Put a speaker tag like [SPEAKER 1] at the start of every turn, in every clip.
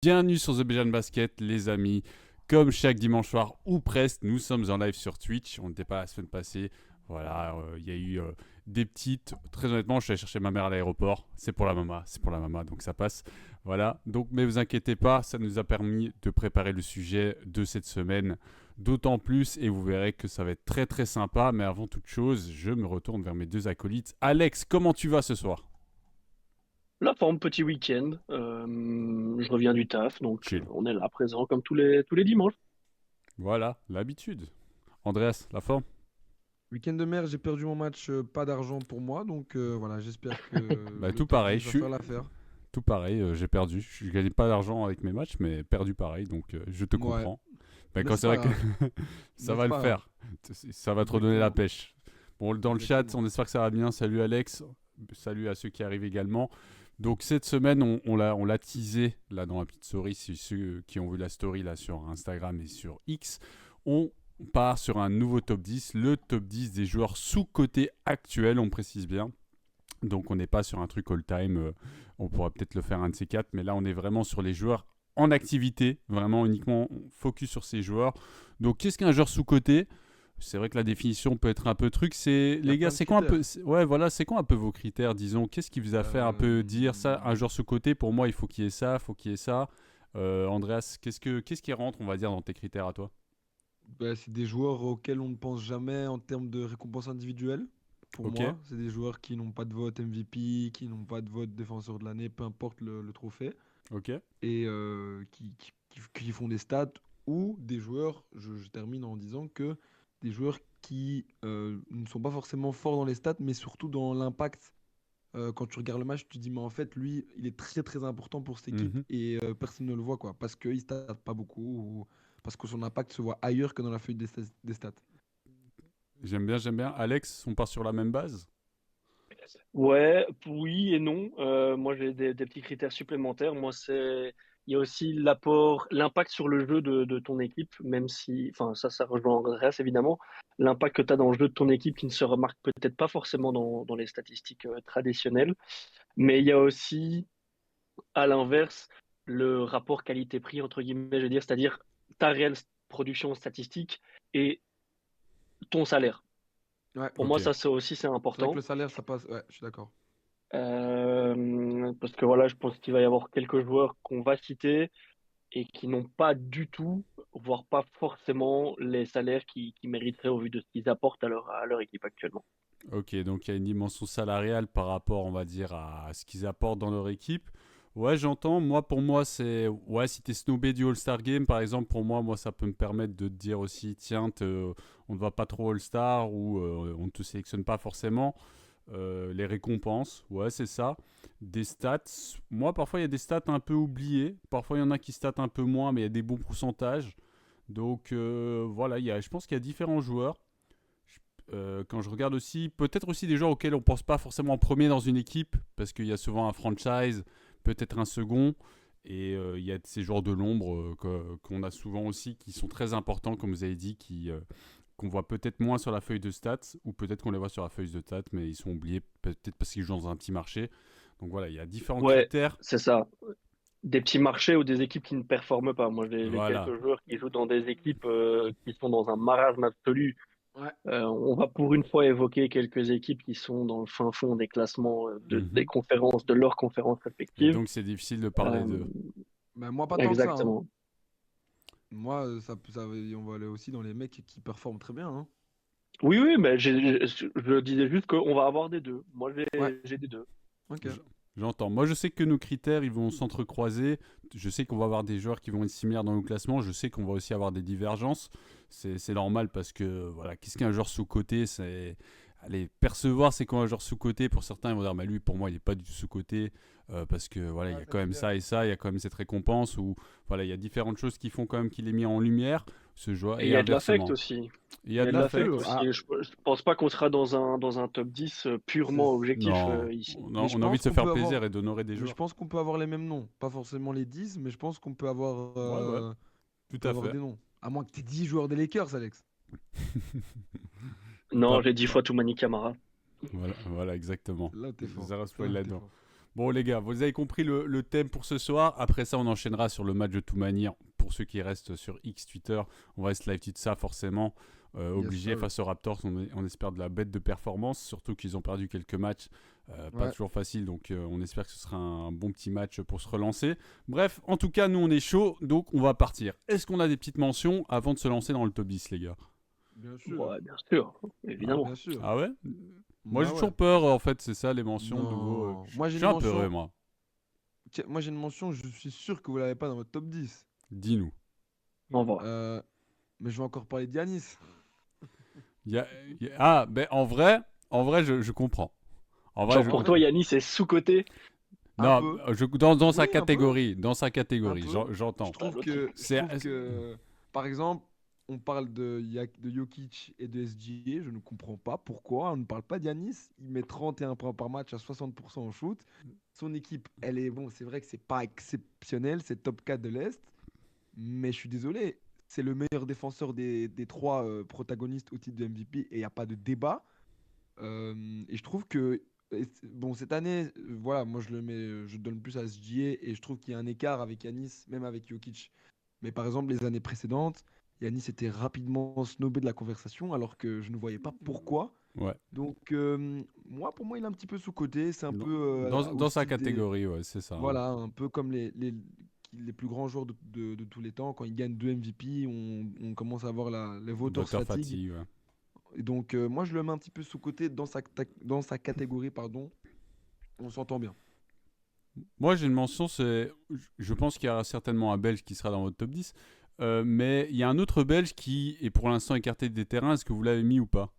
[SPEAKER 1] Bienvenue sur The Belgian Basket, les amis. Comme chaque dimanche soir ou presque, nous sommes en live sur Twitch. On n'était pas la semaine passée. Voilà, il y a eu des petites. Très honnêtement, je suis allé chercher ma mère à l'aéroport. C'est pour la maman, donc ça passe. Voilà. Donc, mais vous inquiétez pas, ça nous a permis de préparer le sujet de cette semaine. D'autant plus, et vous verrez que ça va être très très sympa. Mais avant toute chose, je me retourne vers mes deux acolytes. Alex, comment tu vas ce soir?
[SPEAKER 2] La forme, petit week-end. Je reviens du taf, donc
[SPEAKER 1] Chill.
[SPEAKER 2] on est là présent comme tous les dimanches.
[SPEAKER 1] Voilà, l'habitude. Andreas, la forme?
[SPEAKER 3] Week-end de mer, j'ai perdu mon match, pas d'argent pour moi, donc voilà, j'espère que
[SPEAKER 1] Bah,
[SPEAKER 3] le
[SPEAKER 1] tout
[SPEAKER 3] top
[SPEAKER 1] pareil,
[SPEAKER 3] 10 va faire l'affaire.
[SPEAKER 1] tout pareil, j'ai perdu. Je gagnais pas d'argent avec mes matchs, mais perdu pareil, donc je te
[SPEAKER 3] Ouais,
[SPEAKER 1] comprends. Mais
[SPEAKER 3] mais
[SPEAKER 1] quand
[SPEAKER 3] c'est
[SPEAKER 1] c'est
[SPEAKER 3] pas
[SPEAKER 1] vrai que
[SPEAKER 3] grave,
[SPEAKER 1] ça
[SPEAKER 3] mais
[SPEAKER 1] va
[SPEAKER 3] c'est
[SPEAKER 1] le
[SPEAKER 3] pas grave.
[SPEAKER 1] faire, ça va te redonner la
[SPEAKER 3] Exactement,
[SPEAKER 1] pêche. Bon, dans le chat,
[SPEAKER 3] exactement.
[SPEAKER 1] on espère que ça va bien. Salut Alex, salut à ceux qui arrivent également. Donc cette semaine, on l'a teasé là dans la petite story, c'est ceux qui ont vu la story là sur Instagram et sur X. On part sur un nouveau top 10, le top 10 des joueurs sous-cotés actuels, on précise bien. Donc on n'est pas sur un truc all-time, on pourra peut-être le faire un de ces quatre, mais là on est vraiment sur les joueurs en activité, vraiment uniquement focus sur ces joueurs. Donc qu'est-ce qu'un joueur sous-coté? C'est vrai que la définition peut être un peu truc. C'est
[SPEAKER 3] Il y a
[SPEAKER 1] les gars,
[SPEAKER 3] plein de
[SPEAKER 1] c'est quoi un peu,
[SPEAKER 3] critères.
[SPEAKER 1] ouais voilà, c'est quoi un peu vos critères, disons. Qu'est-ce qui vous a fait un
[SPEAKER 3] Euh,
[SPEAKER 1] peu dire ça, un joueur sous-coté pour moi il faut qu'il y ait ça, il faut qu'il y ait ça. Andreas, qu'est-ce qui rentre, on va dire, dans tes critères à toi?
[SPEAKER 3] Bah, c'est des joueurs auxquels on ne pense jamais en termes de récompense individuelle. Pour
[SPEAKER 1] Ok,
[SPEAKER 3] moi, c'est des joueurs qui n'ont pas de vote MVP, qui n'ont pas de vote défenseur de l'année, peu importe le trophée,
[SPEAKER 1] ok,
[SPEAKER 3] et qui font des stats, ou des joueurs, je termine en disant que des joueurs qui ne sont pas forcément forts dans les stats, mais surtout dans l'impact. Quand tu regardes le match, tu te dis, mais en fait, lui, il est très très important pour cette équipe
[SPEAKER 1] mhm.
[SPEAKER 3] et personne ne le voit, quoi, parce qu'il ne stat pas beaucoup, ou parce que son impact se voit ailleurs que dans la feuille des stats.
[SPEAKER 1] J'aime bien, j'aime bien. Alex, on part sur la même base?
[SPEAKER 2] Ouais, oui et non. Moi, j'ai des petits critères supplémentaires. Il y a aussi l'apport, l'impact sur le jeu de ton équipe, même si, enfin, ça rejoint Andreas évidemment. L'impact que tu as dans le jeu de ton équipe qui ne se remarque peut-être pas forcément dans les statistiques traditionnelles. Mais il y a aussi, à l'inverse, le rapport qualité-prix, entre guillemets, je veux dire, c'est-à-dire ta réelle production statistique et ton salaire.
[SPEAKER 3] Ouais,
[SPEAKER 2] Pour moi,
[SPEAKER 1] Ok.
[SPEAKER 2] ça aussi, c'est
[SPEAKER 3] c'est vrai que
[SPEAKER 2] important.
[SPEAKER 3] le salaire, ça passe. Ouais, je suis d'accord.
[SPEAKER 2] Parce que voilà, je pense qu'il va y avoir quelques joueurs qu'on va citer et qui n'ont pas du tout, voire pas forcément, les salaires qui mériteraient au vu de ce qu'ils apportent à leur équipe actuellement.
[SPEAKER 1] Ok, donc il y a une dimension salariale par rapport, on va dire, à ce qu'ils apportent dans leur équipe. Ouais, j'entends. Moi, pour moi, c'est. Ouais, si t'es snobé du All-Star Game, par exemple, pour moi, ça peut me permettre de te dire aussi, tiens, on ne va pas trop All-Star ou on ne te sélectionne pas forcément. Les récompenses, ouais, c'est ça. Des stats. Moi, parfois, il y a des stats un peu oubliées. Parfois, il y en a qui statent un peu moins, mais il y a des bons pourcentages. Donc, voilà, je pense qu'il y a différents joueurs. Quand je regarde aussi, peut-être aussi des joueurs auxquels on pense pas forcément en premier dans une équipe, parce qu'il y a souvent un franchise, peut-être un second, et il y a ces joueurs de l'ombre qu'on a souvent aussi, qui sont très importants, comme vous avez dit, qu'on voit peut-être moins sur la feuille de stats, ou peut-être qu'on les voit sur la feuille de stats, mais ils sont oubliés, peut-être parce qu'ils jouent dans un petit marché. Donc voilà, il y a différents
[SPEAKER 2] Ouais,
[SPEAKER 1] critères.
[SPEAKER 2] c'est ça. Des petits marchés ou des équipes qui ne performent pas. Moi, j'ai
[SPEAKER 1] Voilà.
[SPEAKER 2] quelques joueurs qui jouent dans des équipes qui sont dans un marasme absolu.
[SPEAKER 3] Ouais.
[SPEAKER 2] On va pour une fois évoquer quelques équipes qui sont dans le fin fond des classements des
[SPEAKER 1] Mhm.
[SPEAKER 2] conférences, de leurs conférences
[SPEAKER 1] Et
[SPEAKER 2] respectives.
[SPEAKER 1] donc c'est difficile de parler
[SPEAKER 2] Euh,
[SPEAKER 1] de.
[SPEAKER 3] Bah, moi, pas tant que ça, hein.
[SPEAKER 2] exactement.
[SPEAKER 3] Moi, on va aller aussi dans les mecs qui performent très bien, hein.
[SPEAKER 2] Oui, oui, mais je disais juste qu'on va avoir des deux. Moi,
[SPEAKER 3] Ouais,
[SPEAKER 2] j'ai des deux.
[SPEAKER 3] ok.
[SPEAKER 1] J- J'entends. Moi, je sais que nos critères, ils vont s'entrecroiser. Je sais qu'on va avoir des joueurs qui vont être similaires dans nos classements. Je sais qu'on va aussi avoir des divergences. C'est normal parce que, voilà, qu'est-ce qu'un joueur sous-coté? C'est. Allez, percevoir c'est quoi un joueur sous-coté. Pour certains, ils vont dire, mais lui, pour moi, il n'est pas du tout sous-coté parce que, voilà, il y
[SPEAKER 3] Ouais,
[SPEAKER 1] a
[SPEAKER 3] ça
[SPEAKER 1] quand
[SPEAKER 3] c'est
[SPEAKER 1] même
[SPEAKER 3] clair.
[SPEAKER 1] ça et ça. Il y a quand même cette récompense. Ou, voilà, il y a différentes choses qui font quand même qu'il est mis en lumière, ce joueur,
[SPEAKER 2] Et il
[SPEAKER 1] et
[SPEAKER 2] y a de l'affect
[SPEAKER 1] inversement.
[SPEAKER 2] aussi.
[SPEAKER 1] Il y
[SPEAKER 2] Il
[SPEAKER 1] a
[SPEAKER 2] y a
[SPEAKER 1] de
[SPEAKER 2] de
[SPEAKER 3] Bien
[SPEAKER 2] l'affect
[SPEAKER 1] l'affect.
[SPEAKER 3] sûr.
[SPEAKER 2] aussi.
[SPEAKER 3] Ah,
[SPEAKER 2] Je pense pas qu'on sera dans un top 10
[SPEAKER 3] c'est-
[SPEAKER 2] purement objectif
[SPEAKER 1] Non.
[SPEAKER 2] ici.
[SPEAKER 3] mais
[SPEAKER 1] On a envie de se faire plaisir et d'honorer des
[SPEAKER 3] je
[SPEAKER 1] joueurs.
[SPEAKER 3] pense qu'on peut avoir les mêmes noms. Pas forcément les 10, mais je pense qu'on peut avoir,
[SPEAKER 1] Ouais, ouais, tout à fait.
[SPEAKER 3] des noms. À moins que tu aies 10 joueurs des Lakers, Alex.
[SPEAKER 2] Non,
[SPEAKER 1] Pas,
[SPEAKER 2] j'ai 10
[SPEAKER 1] pas-
[SPEAKER 2] fois Toumani Camara.
[SPEAKER 1] Voilà, voilà, exactement.
[SPEAKER 3] Là où t'es fort.
[SPEAKER 1] Zéro
[SPEAKER 3] C'est
[SPEAKER 1] spoil
[SPEAKER 3] là où t'es
[SPEAKER 1] là-dedans.
[SPEAKER 3] fort.
[SPEAKER 1] Bon, les gars, vous avez compris le thème pour ce soir. Après ça, on enchaînera sur le match de Toumani. Pour ceux qui restent sur X Twitter, on va se live tweet ça forcément. Obligé
[SPEAKER 3] sir.
[SPEAKER 1] face aux Raptors, on espère de la bête de performance, surtout qu'ils ont perdu quelques matchs, pas
[SPEAKER 3] Ouais.
[SPEAKER 1] toujours facile, donc on espère que ce sera un bon petit match pour se relancer. Bref, en tout cas, nous on est chaud, donc on va partir. Est-ce qu'on a des petites mentions avant de se lancer dans le top 10, les gars?
[SPEAKER 3] Bien sûr.
[SPEAKER 2] Ouais, bien sûr, évidemment.
[SPEAKER 3] Bien sûr.
[SPEAKER 1] Ah ouais? Moi j'ai
[SPEAKER 3] Bah
[SPEAKER 1] toujours
[SPEAKER 3] ouais.
[SPEAKER 1] peur, en fait, c'est ça les mentions. De
[SPEAKER 3] Non.
[SPEAKER 1] vos,
[SPEAKER 3] Moi,
[SPEAKER 1] je
[SPEAKER 3] j'ai
[SPEAKER 1] suis
[SPEAKER 3] une
[SPEAKER 1] un peu heureux,
[SPEAKER 3] mention.
[SPEAKER 1] moi.
[SPEAKER 3] Tiens, moi, j'ai une mention, je suis sûr que vous l'avez pas dans votre top 10.
[SPEAKER 1] Dis-nous.
[SPEAKER 2] On va.
[SPEAKER 3] Mais je vais encore parler d'Yanis.
[SPEAKER 1] Ah, ben en vrai, je comprends. En vrai,
[SPEAKER 2] Genre
[SPEAKER 1] je
[SPEAKER 2] pour
[SPEAKER 1] comprends.
[SPEAKER 2] toi, Yanis est sous-coté.
[SPEAKER 3] Un
[SPEAKER 1] Non,
[SPEAKER 3] peu.
[SPEAKER 1] dans sa
[SPEAKER 3] Oui, un peu.
[SPEAKER 1] catégorie,
[SPEAKER 3] Un peu.
[SPEAKER 1] j'entends.
[SPEAKER 3] Je trouve
[SPEAKER 2] l'autre,
[SPEAKER 3] que,
[SPEAKER 1] C'est,
[SPEAKER 3] par exemple, on parle de Jokic et de SGA. Je ne comprends pas pourquoi on ne parle pas d'Yanis. Il met 31 points par match à 60% en shoot. Son équipe, elle est bon. C'est vrai que c'est pas exceptionnel. C'est top 4 de l'Est. Mais je suis désolé. C'est le meilleur défenseur des trois protagonistes au titre de MVP et il n'y a pas de débat. Et je trouve que bon cette année, voilà, moi je donne plus à SGA et je trouve qu'il y a un écart avec Yanis, même avec Jokic. Mais par exemple les années précédentes, Yanis était rapidement snobé de la conversation alors que je ne voyais pas pourquoi.
[SPEAKER 1] ouais.
[SPEAKER 3] Donc moi pour moi il est un petit peu sous-coté, c'est un
[SPEAKER 1] Dans,
[SPEAKER 3] peu au
[SPEAKER 1] dans sa
[SPEAKER 3] style des
[SPEAKER 1] catégorie, ouais, c'est ça. Hein.
[SPEAKER 3] voilà, un peu comme les plus grands joueurs de tous les temps quand ils gagnent 2 MVP, on commence à avoir les voters
[SPEAKER 1] Docteur
[SPEAKER 3] fatigue.
[SPEAKER 1] Fatigue, ouais.
[SPEAKER 3] Et donc, moi, je le mets un petit peu sous-côté dans sa catégorie, pardon. On s'entend bien.
[SPEAKER 1] Moi, j'ai une mention, je pense qu'il y aura certainement un Belge qui sera dans votre top 10. Mais il y a un autre Belge qui est pour l'instant écarté des terrains. Est-ce que vous l'avez mis ou pas?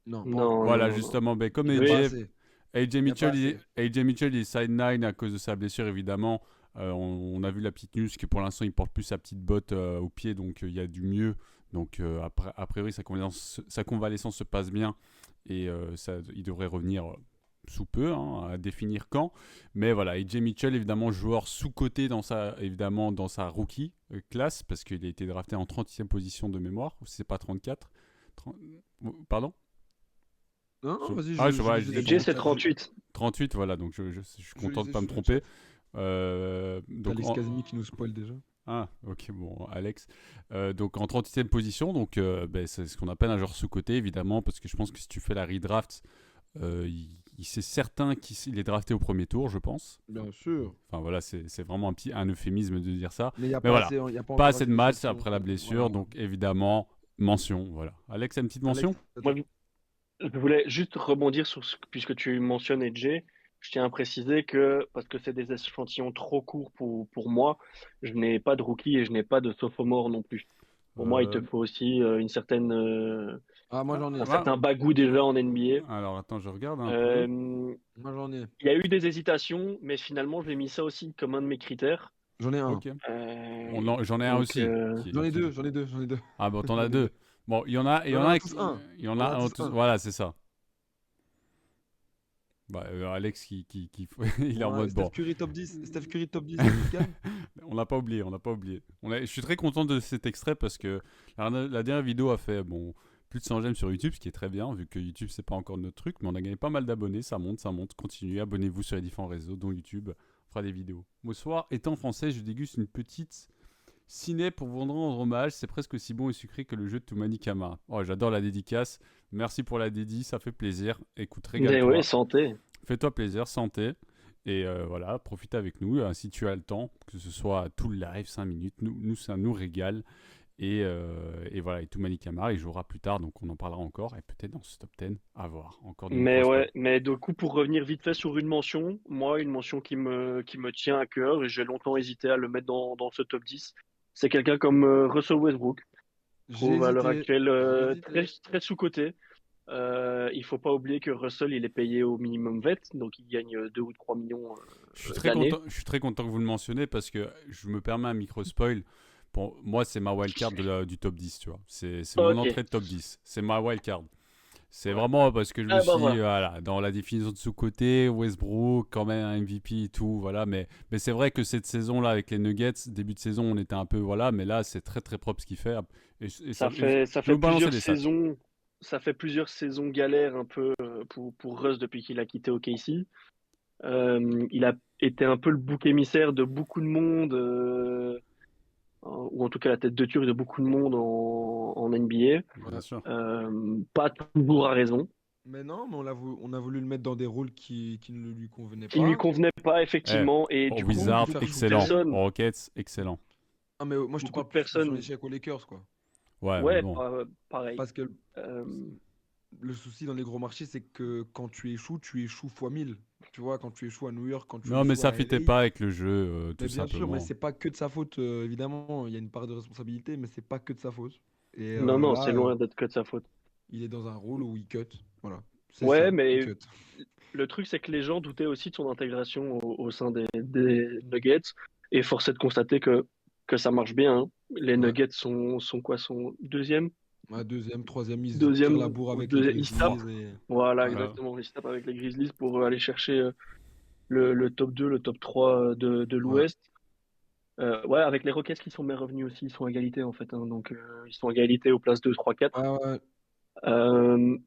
[SPEAKER 3] Non, pas
[SPEAKER 2] Non,
[SPEAKER 3] encore.
[SPEAKER 2] non,
[SPEAKER 1] Voilà,
[SPEAKER 2] non, non.
[SPEAKER 1] justement, ben, comme
[SPEAKER 2] Je
[SPEAKER 3] Il y a pas
[SPEAKER 2] vais-
[SPEAKER 1] AJ,
[SPEAKER 3] assez.
[SPEAKER 1] AJ
[SPEAKER 3] Il y a pas
[SPEAKER 1] Mitchell,
[SPEAKER 3] assez.
[SPEAKER 1] AJ Mitchell il est sideline à cause de sa blessure, évidemment. On a vu la petite news que pour l'instant, il porte plus sa petite botte au pied, donc il y a du mieux. Donc, a priori, sa convalescence se passe bien et il devrait revenir sous peu, hein, à définir quand. Mais voilà, AJ Mitchell, évidemment, joueur sous-coté évidemment, dans sa rookie classe, parce qu'il a été drafté en 30e position de mémoire, ou si c'est pas 34. 30 Pardon?
[SPEAKER 3] Non, non, vas-y,
[SPEAKER 1] Ah, je vois, je
[SPEAKER 3] lisais
[SPEAKER 1] dis
[SPEAKER 2] AJ,
[SPEAKER 3] sur le
[SPEAKER 2] c'est
[SPEAKER 3] chat.
[SPEAKER 2] 38.
[SPEAKER 1] 38, voilà, donc je suis
[SPEAKER 3] Je
[SPEAKER 1] content de
[SPEAKER 3] lisais
[SPEAKER 1] pas me
[SPEAKER 3] sur le
[SPEAKER 1] tromper.
[SPEAKER 3] chat.
[SPEAKER 1] Donc
[SPEAKER 3] Alex Kazemi qui nous spoil déjà.
[SPEAKER 1] Ah, ok, bon, Alex. Donc en 38e position, donc ben, c'est ce qu'on appelle un joueur sous-coté, évidemment, parce que je pense que si tu fais la redraft, c'est certain qu'il est drafté au premier tour, je pense.
[SPEAKER 3] Bien sûr.
[SPEAKER 1] Enfin voilà, c'est vraiment un euphémisme de dire ça.
[SPEAKER 3] Mais il n'y a
[SPEAKER 1] Mais
[SPEAKER 3] pas
[SPEAKER 1] voilà,
[SPEAKER 3] assez, il y a pas
[SPEAKER 1] pas
[SPEAKER 3] encore
[SPEAKER 1] assez
[SPEAKER 3] assez
[SPEAKER 1] de matchs
[SPEAKER 3] d'échantillons.
[SPEAKER 1] après la blessure,
[SPEAKER 3] Voilà.
[SPEAKER 1] donc évidemment, mention, voilà. Alex, une petite mention?
[SPEAKER 3] Alex,
[SPEAKER 2] Moi, je voulais juste rebondir sur puisque tu mentionnes AJ, je tiens à préciser que, parce que c'est des échantillons trop courts pour moi, je n'ai pas de rookie et je n'ai pas de sophomore non plus. Pour moi, il te
[SPEAKER 1] Euh,
[SPEAKER 2] faut aussi une certaine,
[SPEAKER 3] Ah, moi j'en ai.
[SPEAKER 2] un
[SPEAKER 1] ah,
[SPEAKER 2] certain bagou déjà en
[SPEAKER 1] alors attends, je regarde un
[SPEAKER 2] NBA.
[SPEAKER 1] peu.
[SPEAKER 3] Moi j'en ai.
[SPEAKER 2] Il y a eu des hésitations, mais finalement, j'ai mis ça aussi comme un de mes critères.
[SPEAKER 3] J'en ai un.
[SPEAKER 1] Ok.
[SPEAKER 2] Euh,
[SPEAKER 1] J'en ai un
[SPEAKER 2] donc,
[SPEAKER 1] aussi.
[SPEAKER 3] J'en ai deux, j'en ai deux, j'en ai deux.
[SPEAKER 1] Ah bon, t'en
[SPEAKER 3] J'en
[SPEAKER 1] as
[SPEAKER 3] ai deux.
[SPEAKER 1] deux. Bon, il y
[SPEAKER 3] On
[SPEAKER 1] en
[SPEAKER 3] en
[SPEAKER 1] a,
[SPEAKER 3] a tous un.
[SPEAKER 1] il y en
[SPEAKER 3] On en
[SPEAKER 1] a
[SPEAKER 3] a
[SPEAKER 1] un,
[SPEAKER 3] tous un.
[SPEAKER 1] voilà, c'est ça. Bah, Alex il est en
[SPEAKER 3] Ouais,
[SPEAKER 1] mode
[SPEAKER 3] Steph
[SPEAKER 1] bon.
[SPEAKER 3] Curry top 10. Steph Curry top 10, il calme.
[SPEAKER 1] On l'a pas oublié, on l'a pas oublié. Je suis très content de cet extrait parce que la dernière vidéo a fait bon, plus de 100 j'aime sur YouTube, ce qui est très bien, vu que YouTube c'est pas encore notre truc, mais on a gagné pas mal d'abonnés, ça monte, continuez, abonnez-vous sur les différents réseaux, dont YouTube, on fera des vidéos. Au soir, étant français, je déguste une petite ciné pour vous rendre hommage, c'est presque aussi bon et sucré que le jeu de Toumani Kamara. Oh, j'adore la dédicace, merci pour la dédi, ça fait plaisir, écoute,
[SPEAKER 2] mais
[SPEAKER 1] régale-toi.
[SPEAKER 2] ouais, santé.
[SPEAKER 1] Fais-toi plaisir, santé. Et voilà, profite avec nous si tu as le temps, que ce soit tout le live, 5 minutes. Ça nous régale. Et voilà, et Toumani Kamara, il jouera plus tard, donc on en parlera encore. Et peut-être dans ce top 10, à voir. Encore de
[SPEAKER 2] Mais
[SPEAKER 1] nouveaux
[SPEAKER 2] ouais, mais du coup, pour revenir vite fait sur une mention, moi, une mention qui me tient à cœur, et j'ai longtemps hésité à le mettre dans ce top 10, c'est quelqu'un comme Russell Westbrook. Je
[SPEAKER 3] J'ai
[SPEAKER 2] trouve à l'heure
[SPEAKER 3] hésité.
[SPEAKER 2] actuelle
[SPEAKER 3] J'ai
[SPEAKER 2] très,
[SPEAKER 3] hésité.
[SPEAKER 2] très sous-coté. Il faut pas oublier que Russell, il est payé au minimum vet, donc il gagne 2 ou 3 millions d'années.
[SPEAKER 1] Je suis très content que vous le mentionnez parce que je me permets un micro-spoil. Pour moi, c'est ma wildcard du top 10, tu vois. C'est mon
[SPEAKER 2] Ok.
[SPEAKER 1] entrée de top 10. C'est ma wildcard. C'est
[SPEAKER 2] Ouais.
[SPEAKER 1] vraiment parce que je me
[SPEAKER 2] Ah
[SPEAKER 1] suis
[SPEAKER 2] bah
[SPEAKER 1] dit,
[SPEAKER 2] voilà.
[SPEAKER 1] voilà, dans la définition de sous-côté, Westbrook, quand même un MVP et tout, voilà. Mais c'est vrai que cette saison-là, avec les Nuggets, début de saison, on était un peu, voilà, mais là, c'est très très propre ce qu'il fait.
[SPEAKER 2] Ça fait, ça
[SPEAKER 1] je vais
[SPEAKER 2] fait
[SPEAKER 1] vous balancer
[SPEAKER 2] plusieurs
[SPEAKER 1] les stats.
[SPEAKER 2] saisons, ça fait plusieurs saisons galères un peu pour Russ depuis qu'il a quitté OKC. Il a été un peu le bouc émissaire de beaucoup de monde, ou en tout cas la tête de turc de beaucoup de monde en NBA.
[SPEAKER 1] Bien sûr.
[SPEAKER 2] Pas toujours à raison.
[SPEAKER 3] Mais non, mais on a voulu le mettre dans des rôles qui ne lui convenaient
[SPEAKER 2] Qui ne lui
[SPEAKER 3] pas.
[SPEAKER 2] convenait pas
[SPEAKER 1] Eh,
[SPEAKER 2] effectivement, et
[SPEAKER 1] au
[SPEAKER 2] du coup,
[SPEAKER 1] Wizards,
[SPEAKER 3] faire
[SPEAKER 2] beaucoup de
[SPEAKER 1] excellent.
[SPEAKER 3] shooter.
[SPEAKER 2] personnes,
[SPEAKER 1] Au Rockets, excellent.
[SPEAKER 3] Ah, mais moi, je te
[SPEAKER 2] beaucoup de
[SPEAKER 3] parle plus de son
[SPEAKER 2] personnes,
[SPEAKER 3] échec aux Lakers, quoi.
[SPEAKER 1] Ouais, mais
[SPEAKER 2] ouais,
[SPEAKER 1] bon.
[SPEAKER 2] pareil.
[SPEAKER 3] Parce que
[SPEAKER 2] Euh,
[SPEAKER 3] le souci dans les gros marchés, c'est que quand tu échoues fois 1000. Tu vois, quand tu échoues à New York, quand tu
[SPEAKER 1] Non, mais
[SPEAKER 3] échoues
[SPEAKER 1] ça
[SPEAKER 3] à
[SPEAKER 1] fitait
[SPEAKER 3] LA.
[SPEAKER 1] pas avec le jeu, tout
[SPEAKER 3] Mais bien sûr, mais
[SPEAKER 1] simplement.
[SPEAKER 3] c'est pas que de sa faute, évidemment. Il y a une part de responsabilité, mais c'est pas que de sa faute. Et
[SPEAKER 2] non, non,
[SPEAKER 3] là,
[SPEAKER 2] c'est loin d'être que de sa faute.
[SPEAKER 3] il est dans un rôle où il cut. Voilà, c'est
[SPEAKER 2] Ouais,
[SPEAKER 3] ça, il
[SPEAKER 2] mais
[SPEAKER 3] cut.
[SPEAKER 2] le truc, c'est que les gens doutaient aussi de son intégration au sein des Nuggets, et force est de constater que ça marche bien, hein. Les
[SPEAKER 3] Ouais.
[SPEAKER 2] Nuggets sont quoi? Sont deuxième?
[SPEAKER 3] Ouais, deuxième, troisième, ils se tirent la
[SPEAKER 2] Deuxième
[SPEAKER 3] bourre
[SPEAKER 2] ou
[SPEAKER 3] avec les
[SPEAKER 2] deuxième? Ils se tapent.
[SPEAKER 3] Grizzlies. Et...
[SPEAKER 2] Voilà,
[SPEAKER 3] Ouais.
[SPEAKER 1] Ouais.
[SPEAKER 2] exactement. Ils se tapent avec les Grizzlies pour aller chercher le top 2, le top 3 de
[SPEAKER 3] Ouais.
[SPEAKER 2] l'Ouest. Ouais, avec les Rockets qui sont bien revenus aussi, ils sont à égalité en fait, hein. Donc ils sont à égalité aux places 2, 3, 4.
[SPEAKER 3] Ouais, ouais.
[SPEAKER 2] Euh,